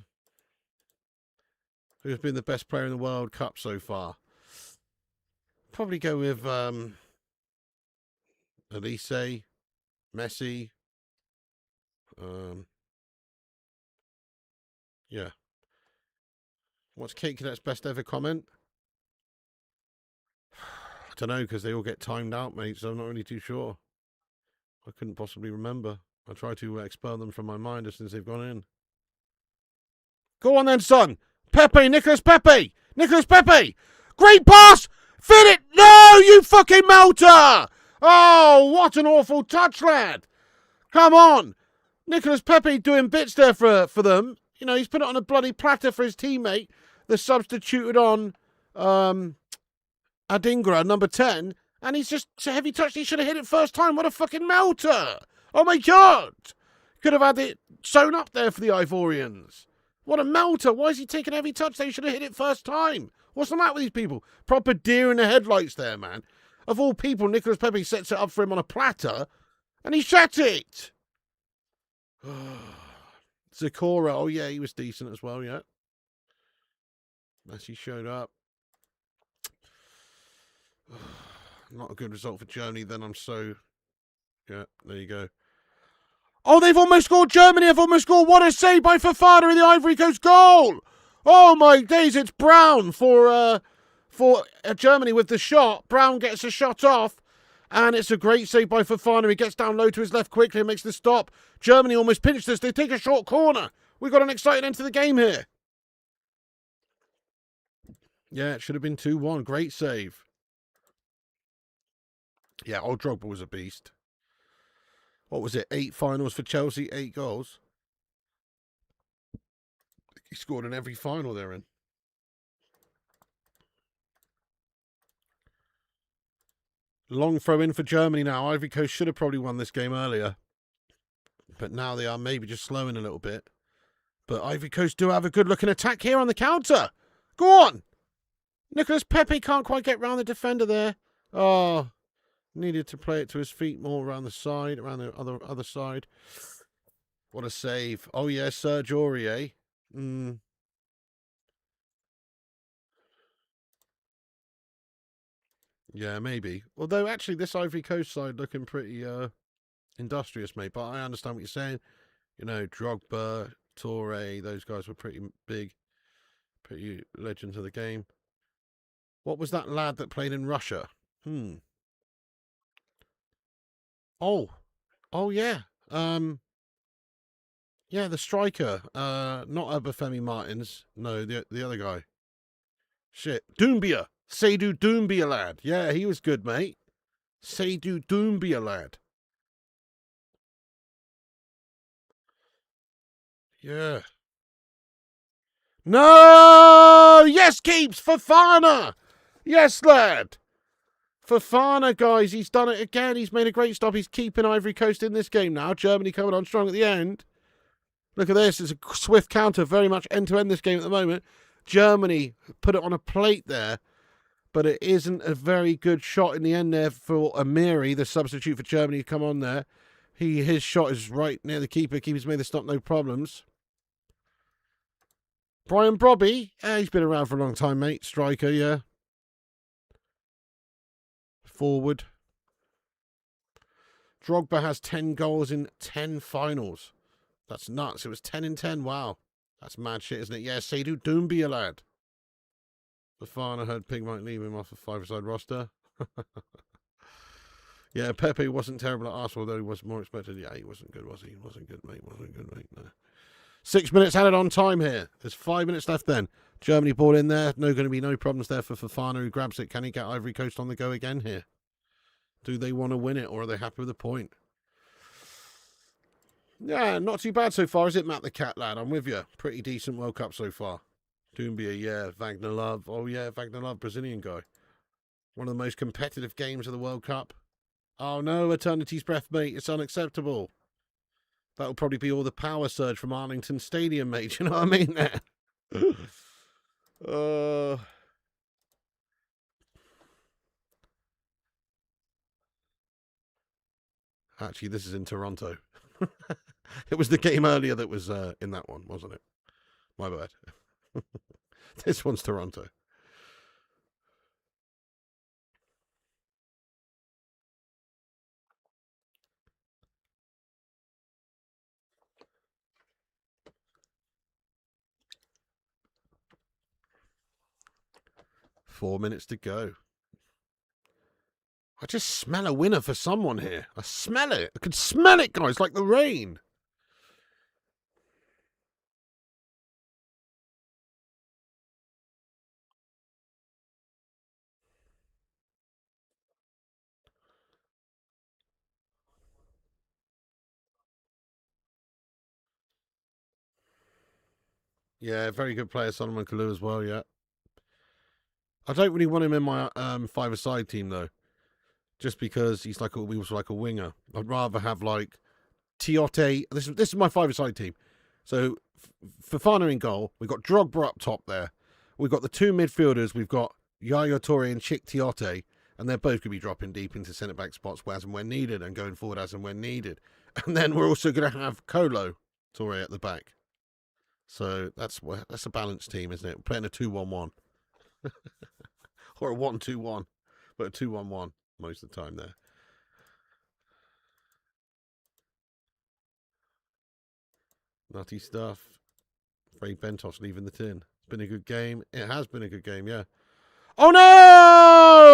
Who's been the best player in the World Cup so far? Probably go with Elise, Messi. Yeah. What's Kate Cadet's best ever comment? I don't know, because they all get timed out, mate, so I'm not really too sure. I couldn't possibly remember. I try to expel them from my mind as soon as they've gone in. Go on then, son. Pepe, Nicholas Pepe. Nicholas Pepe. Great pass. Fit it. No, you fucking melter. Oh, what an awful touch, lad. Come on. Nicholas Pepe doing bits there for them. You know, he's put it on a bloody platter for his teammate, the substituted on Adingra, number 10, and he's just a heavy touch. He should have hit it first time. What a fucking melter. Oh, my God. Could have had it sewn up there for the Ivorians. What a melter. Why is he taking a heavy touch? They should have hit it first time. What's the matter with these people? Proper deer in the headlights there, man. Of all people, Nicholas Pepe sets it up for him on a platter, and he shot it. Zakora, oh yeah, he was decent as well, yeah. Messi showed up. Not a good result for Germany, then I'm so... Yeah, there you go. Oh, they've almost scored. Germany have almost scored. What a save by Fofana in the Ivory Coast goal. Oh, my days. It's Brown for Germany with the shot. Brown gets a shot off, and it's a great save by Fofana. He gets down low to his left quickly and makes the stop. Germany almost pinched us. They take a short corner. We've got an exciting end to the game here. Yeah, it should have been 2-1. Great save. Yeah, old Drogba was a beast. What was it? 8 finals for Chelsea, 8 goals. He scored in every final they're in. Long throw in for Germany now. Ivory Coast should have probably won this game earlier. But now they are maybe just slowing a little bit. But Ivory Coast do have a good looking attack here on the counter. Go on. Nicholas Pepe can't quite get round the defender there. Oh, needed to play it to his feet more around the side, around the other side. What a save. Oh, yeah, Serge Aurier. Yeah, maybe. Although, actually, this Ivory Coast side looking pretty industrious, mate. But I understand what you're saying. You know, Drogba, Torre, those guys were pretty big, pretty legends of the game. What was that lad that played in Russia? Oh, oh yeah. Yeah, the striker. Not Obafemi Martins. No, the other guy. Shit, Doumbia. Seydou Doumbia, lad. Yeah, he was good, mate. Seydou Doumbia, lad. Yeah. No! Yes, keeps Fofana! Yes, lad! Fofana, guys, he's done it again. He's made a great stop. He's keeping Ivory Coast in this game now. Germany coming on strong at the end. Look at this. It's a swift counter, very much end-to-end this game at the moment. Germany put it on a plate there, but it isn't a very good shot in the end there for Amiri, the substitute for Germany, to come on there. His shot is right near the keeper. Keeper's made the stop, no problems. Brian Brobby, he's been around for a long time, mate. Striker, yeah. Forward. Drogba has 10 goals in 10 finals. That's nuts. It was 10 in 10. Wow. That's mad shit, isn't it? Yeah, Seydou Doumbia, lad. Fofana heard Pig might leave him off a five-side roster. Yeah, Pepe wasn't terrible at Arsenal, though he was more expected. Yeah, he wasn't good, was he? He wasn't good, mate. Wasn't good, mate. No. 6 minutes added on time here. There's 5 minutes left then. Germany ball in there. No, going to be no problems there for Fofana, who grabs it. Can he get Ivory Coast on the go again here? Do they want to win it, or are they happy with the point? Yeah, not too bad so far, is it, Matt the Cat lad? I'm with you. Pretty decent World Cup so far. Doumbia, yeah. Wagner Love. Oh, yeah, Wagner Love, Brazilian guy. One of the most competitive games of the World Cup. Oh, no, Eternity's Breath, mate. It's unacceptable. That'll probably be all the power surge from Arlington Stadium, mate. You know what I mean there? Actually, this is in Toronto. It was the game earlier that was in that one, wasn't it? My bad. This one's Toronto. Four minutes to go. I just smell a winner for someone here. I smell it. I can smell it, guys, like the rain. Yeah, very good player, Solomon Kalou as well, yeah. I don't really want him in my five-a-side team, though. Just because he was like a winger. I'd rather have, like, Tiote. This is my five-a-side team. So, Fofana in goal. We've got Drogba up top there. We've got the two midfielders. We've got Yaya Toure and Chick Tiote. And they're both going to be dropping deep into centre-back spots as and when needed and going forward as and when needed. And then we're also going to have Kolo Toure at the back. So that's a balanced team, isn't it? We're playing a 2-1-1. Or a 1-2-1. But a 2-1-1 most of the time there. Nutty stuff. Frey Bentos leaving the tin. It's been a good game. It has been a good game, yeah. Oh no!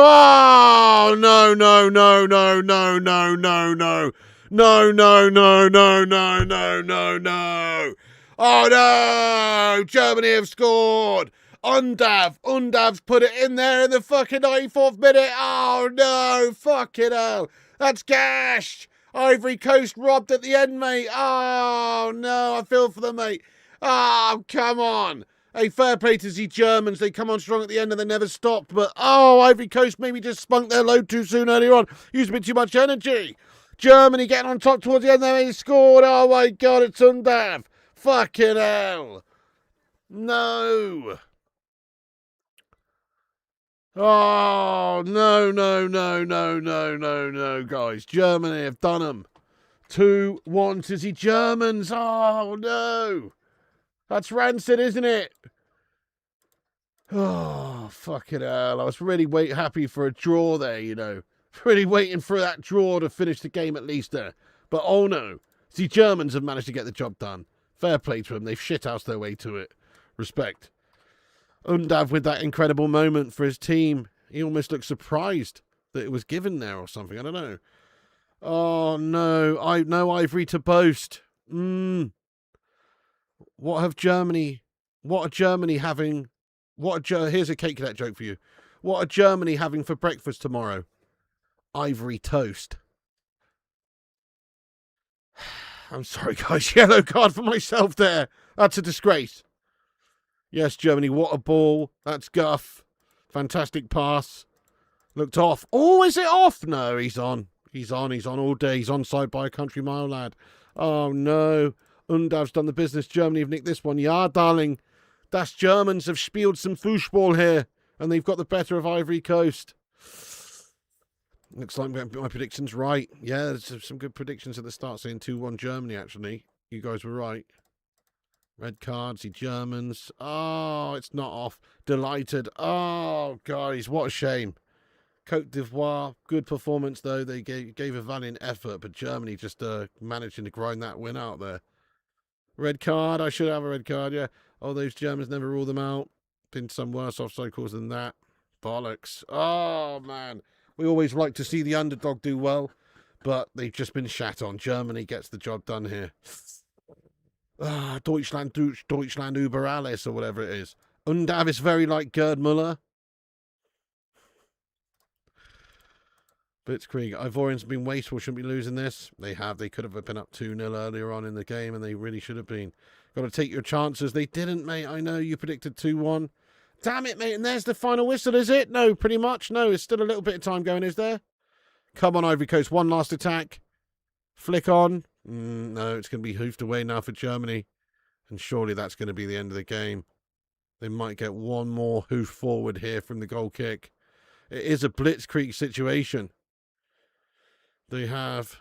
Oh no, no, no, no, no, no, no, no. No, no, no, no, no, no, no, no. Oh no! Germany have scored! Undav's put it in there in the fucking 94th minute. Oh no! Fucking hell! That's gashed! Ivory Coast robbed at the end, mate. Oh no! I feel for them, mate. Oh, come on! Hey, fair play to the Germans. They come on strong at the end and they never stopped. But, oh, Ivory Coast maybe just spunked their load too soon earlier on. Used a bit too much energy. Germany getting on top towards the end there. They scored. Oh, my God, it's Undav. Fucking hell. No. Oh, no, no, no, no, no, no, no, guys. Germany have done them. 2-1 to the Germans. Oh, no. That's rancid, isn't it? Oh, fucking hell. I was really happy for a draw there, you know. Really waiting for that draw to finish the game at least there. But oh no, the Germans have managed to get the job done. Fair play to them. They've shithoused their way to it. Respect. Undav with that incredible moment for his team. He almost looked surprised that it was given there or something. I don't know. Oh no, no Ivory to boast. What have Germany? What are Germany having? Here's a cake cadet joke for you. What are Germany having for breakfast tomorrow? Ivory toast. I'm sorry, guys. Yellow card for myself there. That's a disgrace. Yes, Germany. What a ball. That's guff. Fantastic pass. Looked off. Oh, is it off? No, he's on. He's on all day. He's onside by a country mile, lad. Oh, no. Undav's done the business. Germany have nicked this one. Yeah, darling. Das Germans have spieled some foosball here, and they've got the better of Ivory Coast. Looks like my prediction's right. Yeah, there's some good predictions at the start saying 2-1 Germany, actually. You guys were right. Red cards, the Germans. Oh, it's not off. Delighted. Oh, guys, what a shame. Côte d'Ivoire, good performance, though. They gave a valiant effort, but Germany just managing to grind that win out there. Red card. I should have a red card, yeah. Oh, those Germans never rule them out. Been some worse offside calls than that. Bollocks. Oh, man. We always like to see the underdog do well, but they've just been shat on. Germany gets the job done here. Deutschland über alles, or whatever it is. Undav is very like Gerd Müller. Blitzkrieg. Ivorians have been wasteful. Shouldn't be losing this. They have. They could have been up 2-0 earlier on in the game, and they really should have been. Got to take your chances. They didn't, mate. I know you predicted 2-1. Damn it, mate. And there's the final whistle, is it? No, pretty much. No, it's still a little bit of time going, is there? Come on, Ivory Coast. One last attack. Flick on. No, it's going to be hoofed away now for Germany. And surely that's going to be the end of the game. They might get one more hoof forward here from the goal kick. It is a blitzkrieg situation. They have...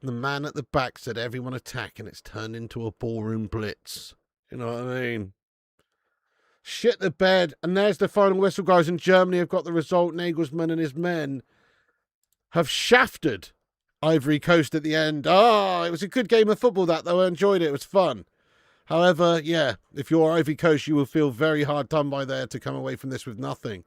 The man at the back said everyone attack, and it's turned into a ballroom blitz. You know what I mean? Shit the bed. And there's the final whistle, guys. And Germany have got the result. Nagelsmann and his men have shafted Ivory Coast at the end. Oh, it was a good game of football, that, though. I enjoyed it. It was fun. However, yeah, if you're Ivory Coast, you will feel very hard done by there to come away from this with nothing.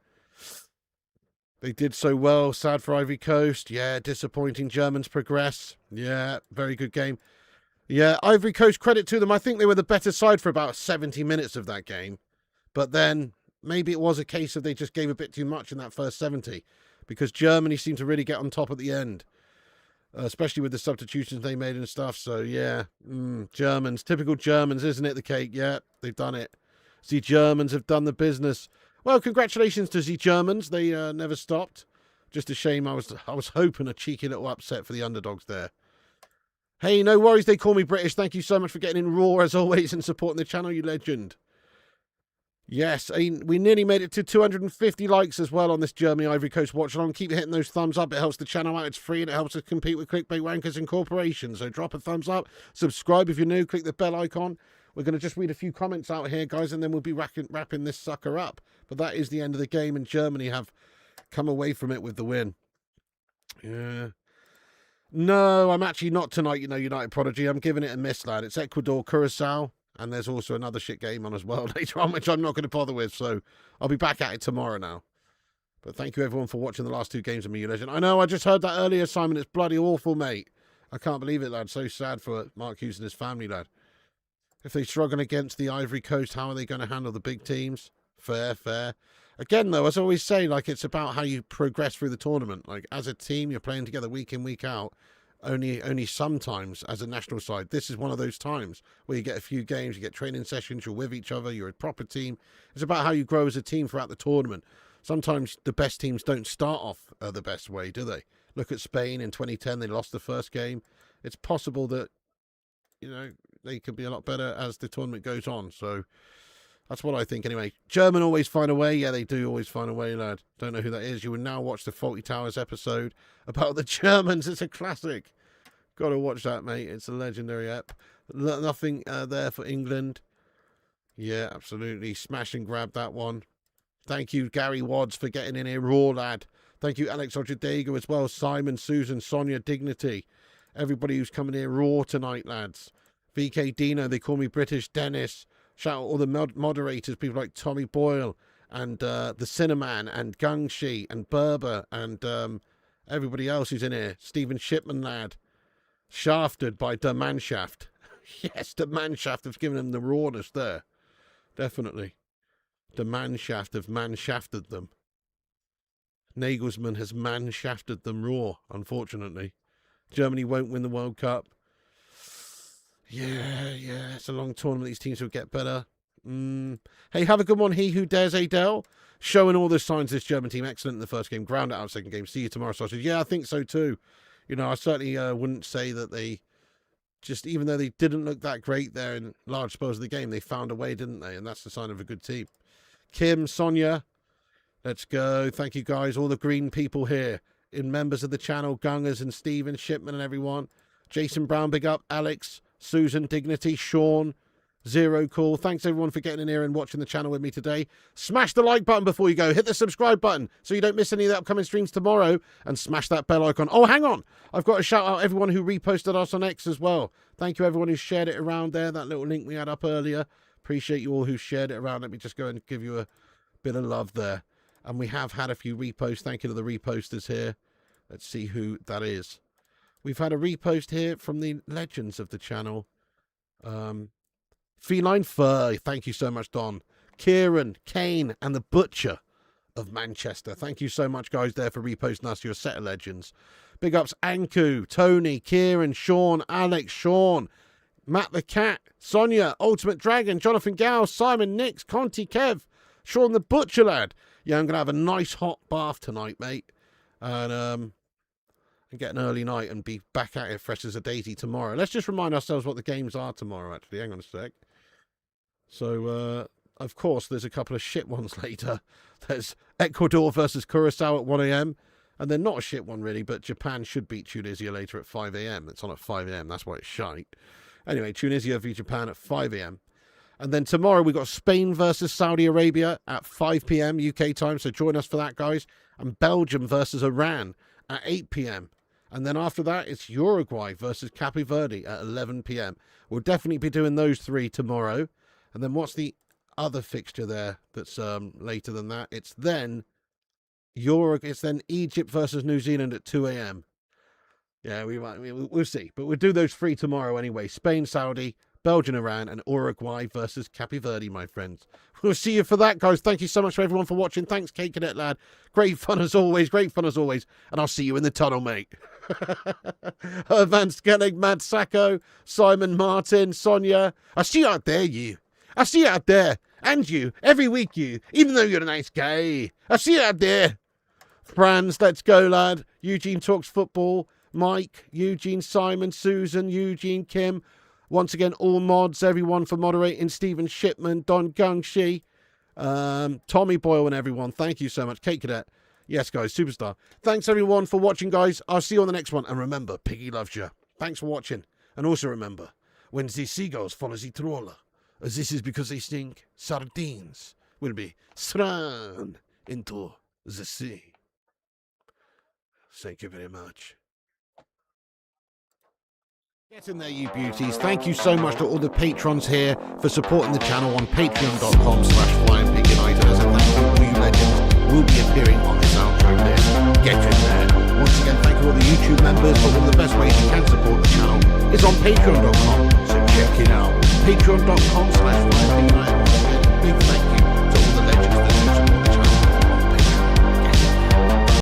They did so well. Sad for Ivory Coast. Yeah, disappointing. Germans progress. Yeah, very good game. Yeah, Ivory Coast, credit to them. I think they were the better side for about 70 minutes of that game. But then maybe it was a case of they just gave a bit too much in that first 70. Because Germany seemed to really get on top at the end. Especially with the substitutions they made and stuff. So, yeah. Germans. Typical Germans, isn't it, the cake? Yeah, they've done it. The Germans have done the business. Well, congratulations to the Germans. They never stopped. Just a shame. I was hoping a cheeky little upset for the underdogs there. Hey, no worries. They call me British. Thank you so much for getting in raw, as always, and supporting the channel, you legend. Yes, we nearly made it to 250 likes as well on this Germany Ivory Coast watch along. Keep hitting those thumbs up. It helps the channel out. It's free and it helps us compete with clickbait wankers and corporations. So drop a thumbs up. Subscribe if you're new. Click the bell icon. We're going to just read a few comments out here, guys, and then we'll be wrapping this sucker up. But that is the end of the game, and Germany have come away from it with the win. Yeah. No, I'm actually not tonight, you know, United Prodigy. I'm giving it a miss, lad. It's Ecuador, Curacao, and there's also another shit game on as well later on, which I'm not going to bother with, so I'll be back at it tomorrow now. But thank you, everyone, for watching the last two games of me, you legend. I know, I just heard that earlier, Simon. It's bloody awful, mate. I can't believe it, lad. So sad for Mark Hughes and his family, lad. If they struggle against the Ivory Coast, how are they going to handle the big teams? Fair, fair. Again, though, as I always say, like, it's about how you progress through the tournament. Like, as a team, you're playing together week in, week out. Only sometimes as a national side. This is one of those times where you get a few games, you get training sessions, you're with each other, you're a proper team. It's about how you grow as a team throughout the tournament. Sometimes the best teams don't start off the best way, do they? Look at Spain in 2010, they lost the first game. It's possible that, you know, they could be a lot better as the tournament goes on. So that's what I think anyway. German always find a way. Yeah, they do always find a way, lad. Don't know who that is. You will now watch the Faulty Towers episode about the Germans. It's a classic. Got to watch that, mate. It's a legendary ep. Nothing there for England. Yeah, absolutely. Smash and grab that one. Thank you, Gary Wads, for getting in here raw, lad. Thank you, Alex Ojadego as well. Simon, Susan, Sonia, Dignity. Everybody who's coming here raw tonight, lads. VK Dino, they call me British. Dennis. Shout out all the moderators, people like Tommy Boyle and the Cinnamon and Gungshi and Berber and everybody else who's in here. Stephen Shipman, lad. Shafted by the Manshaft. Yes, the Manshaft have given them the rawness there. Definitely. The Manshaft have man-shafted them. Nagelsmann has man-shafted them raw, unfortunately. Germany won't win the World Cup. Yeah, it's a long tournament. These teams will get better. Hey, have a good one, He Who Dares Adele. Showing all the signs this German team. Excellent in the first game. Ground it out second game. See you tomorrow, sausage. Yeah, I think so too. You know, I certainly wouldn't say that they just, even though they didn't look that great there in large spells of the game, they found a way, didn't they? And that's the sign of a good team. Kim, Sonia, let's go. Thank you, guys. All the green people here. In members of the channel, Gungers and Stephen, Shipman and everyone. Jason Brown, big up. Alex, Susan, Dignity, Sean, Zero Cool. Thanks, everyone, for getting in here and watching the channel with me today. Smash the like button before you go. Hit the subscribe button so you don't miss any of the upcoming streams tomorrow. And smash that bell icon. Oh, hang on. I've got to shout out everyone who reposted us on X as well. Thank you, everyone who shared it around there. That little link we had up earlier. Appreciate you all who shared it around. Let me just go and give you a bit of love there. And we have had a few reposts. Thank you to the reposters here. Let's see who that is. We've had a repost here from the legends of the channel. Feline Fur. Thank you so much, Don. Kieran, Kane, and the Butcher of Manchester. Thank you so much, guys, there for reposting us. You're a set of legends. Big ups, Anku, Tony, Kieran, Sean, Alex, Sean, Matt the Cat, Sonia, Ultimate Dragon, Jonathan Gow, Simon, Nix, Conti, Kev, Sean the Butcher lad. Yeah, I'm going to have a nice hot bath tonight, mate. And get an early night and be back at it fresh as a daisy tomorrow. Let's just remind ourselves what the games are tomorrow, actually. Hang on a sec. So, of course, there's a couple of shit ones later. There's Ecuador versus Curacao at 1 a.m. And they're not a shit one, really, but Japan should beat Tunisia later at 5 a.m. It's on at 5 a.m. That's why it's shite. Anyway, Tunisia v Japan at 5 a.m. And then tomorrow we've got Spain versus Saudi Arabia at 5 p.m. UK time. So join us for that, guys. And Belgium versus Iran at 8 p.m. And then after that, it's Uruguay versus Cape Verde at 11 p.m. We'll definitely be doing those three tomorrow. And then what's the other fixture there that's later than that? It's then Egypt versus New Zealand at 2 a.m. Yeah, we'll see. But we'll do those three tomorrow anyway. Spain, Saudi, Belgium, Iran, and Uruguay versus Cape Verde, my friends. We'll see you for that, guys. Thank you so much for everyone for watching. Thanks, Kate Cadet lad. Great fun as always. Great fun as always. And I'll see you in the tunnel, mate. Van Skellig, Mad Sacco, Simon Martin, Sonia. I see you out there, you. I see you out there. And you. Every week, you. Even though you're a nice guy. I see you out there. Franz, let's go, lad. Eugene Talks Football. Mike, Eugene, Simon, Susan, Eugene, Kim. Once again, all mods, everyone for moderating. Stephen Shipman, Don Gungshi, Tommy Boyle and everyone. Thank you so much. Kate Cadet. Yes, guys, superstar. Thanks, everyone, for watching, guys. I'll see you on the next one. And remember, Piggy loves you. Thanks for watching. And also remember, when the seagulls follow the trawler, this is because they think sardines will be thrown into the sea. Thank you very much. Get in there, you beauties. Thank you so much to all the patrons here for supporting the channel on patreon.com/FlyingPigUnited. As a thank you, all you legends will be appearing on this outro here. Get in there. Once again, thank you all the YouTube members, but one of the best ways you can support the channel is on patreon.com. So check it out. Patreon.com/FlyingPigUnited. Big thank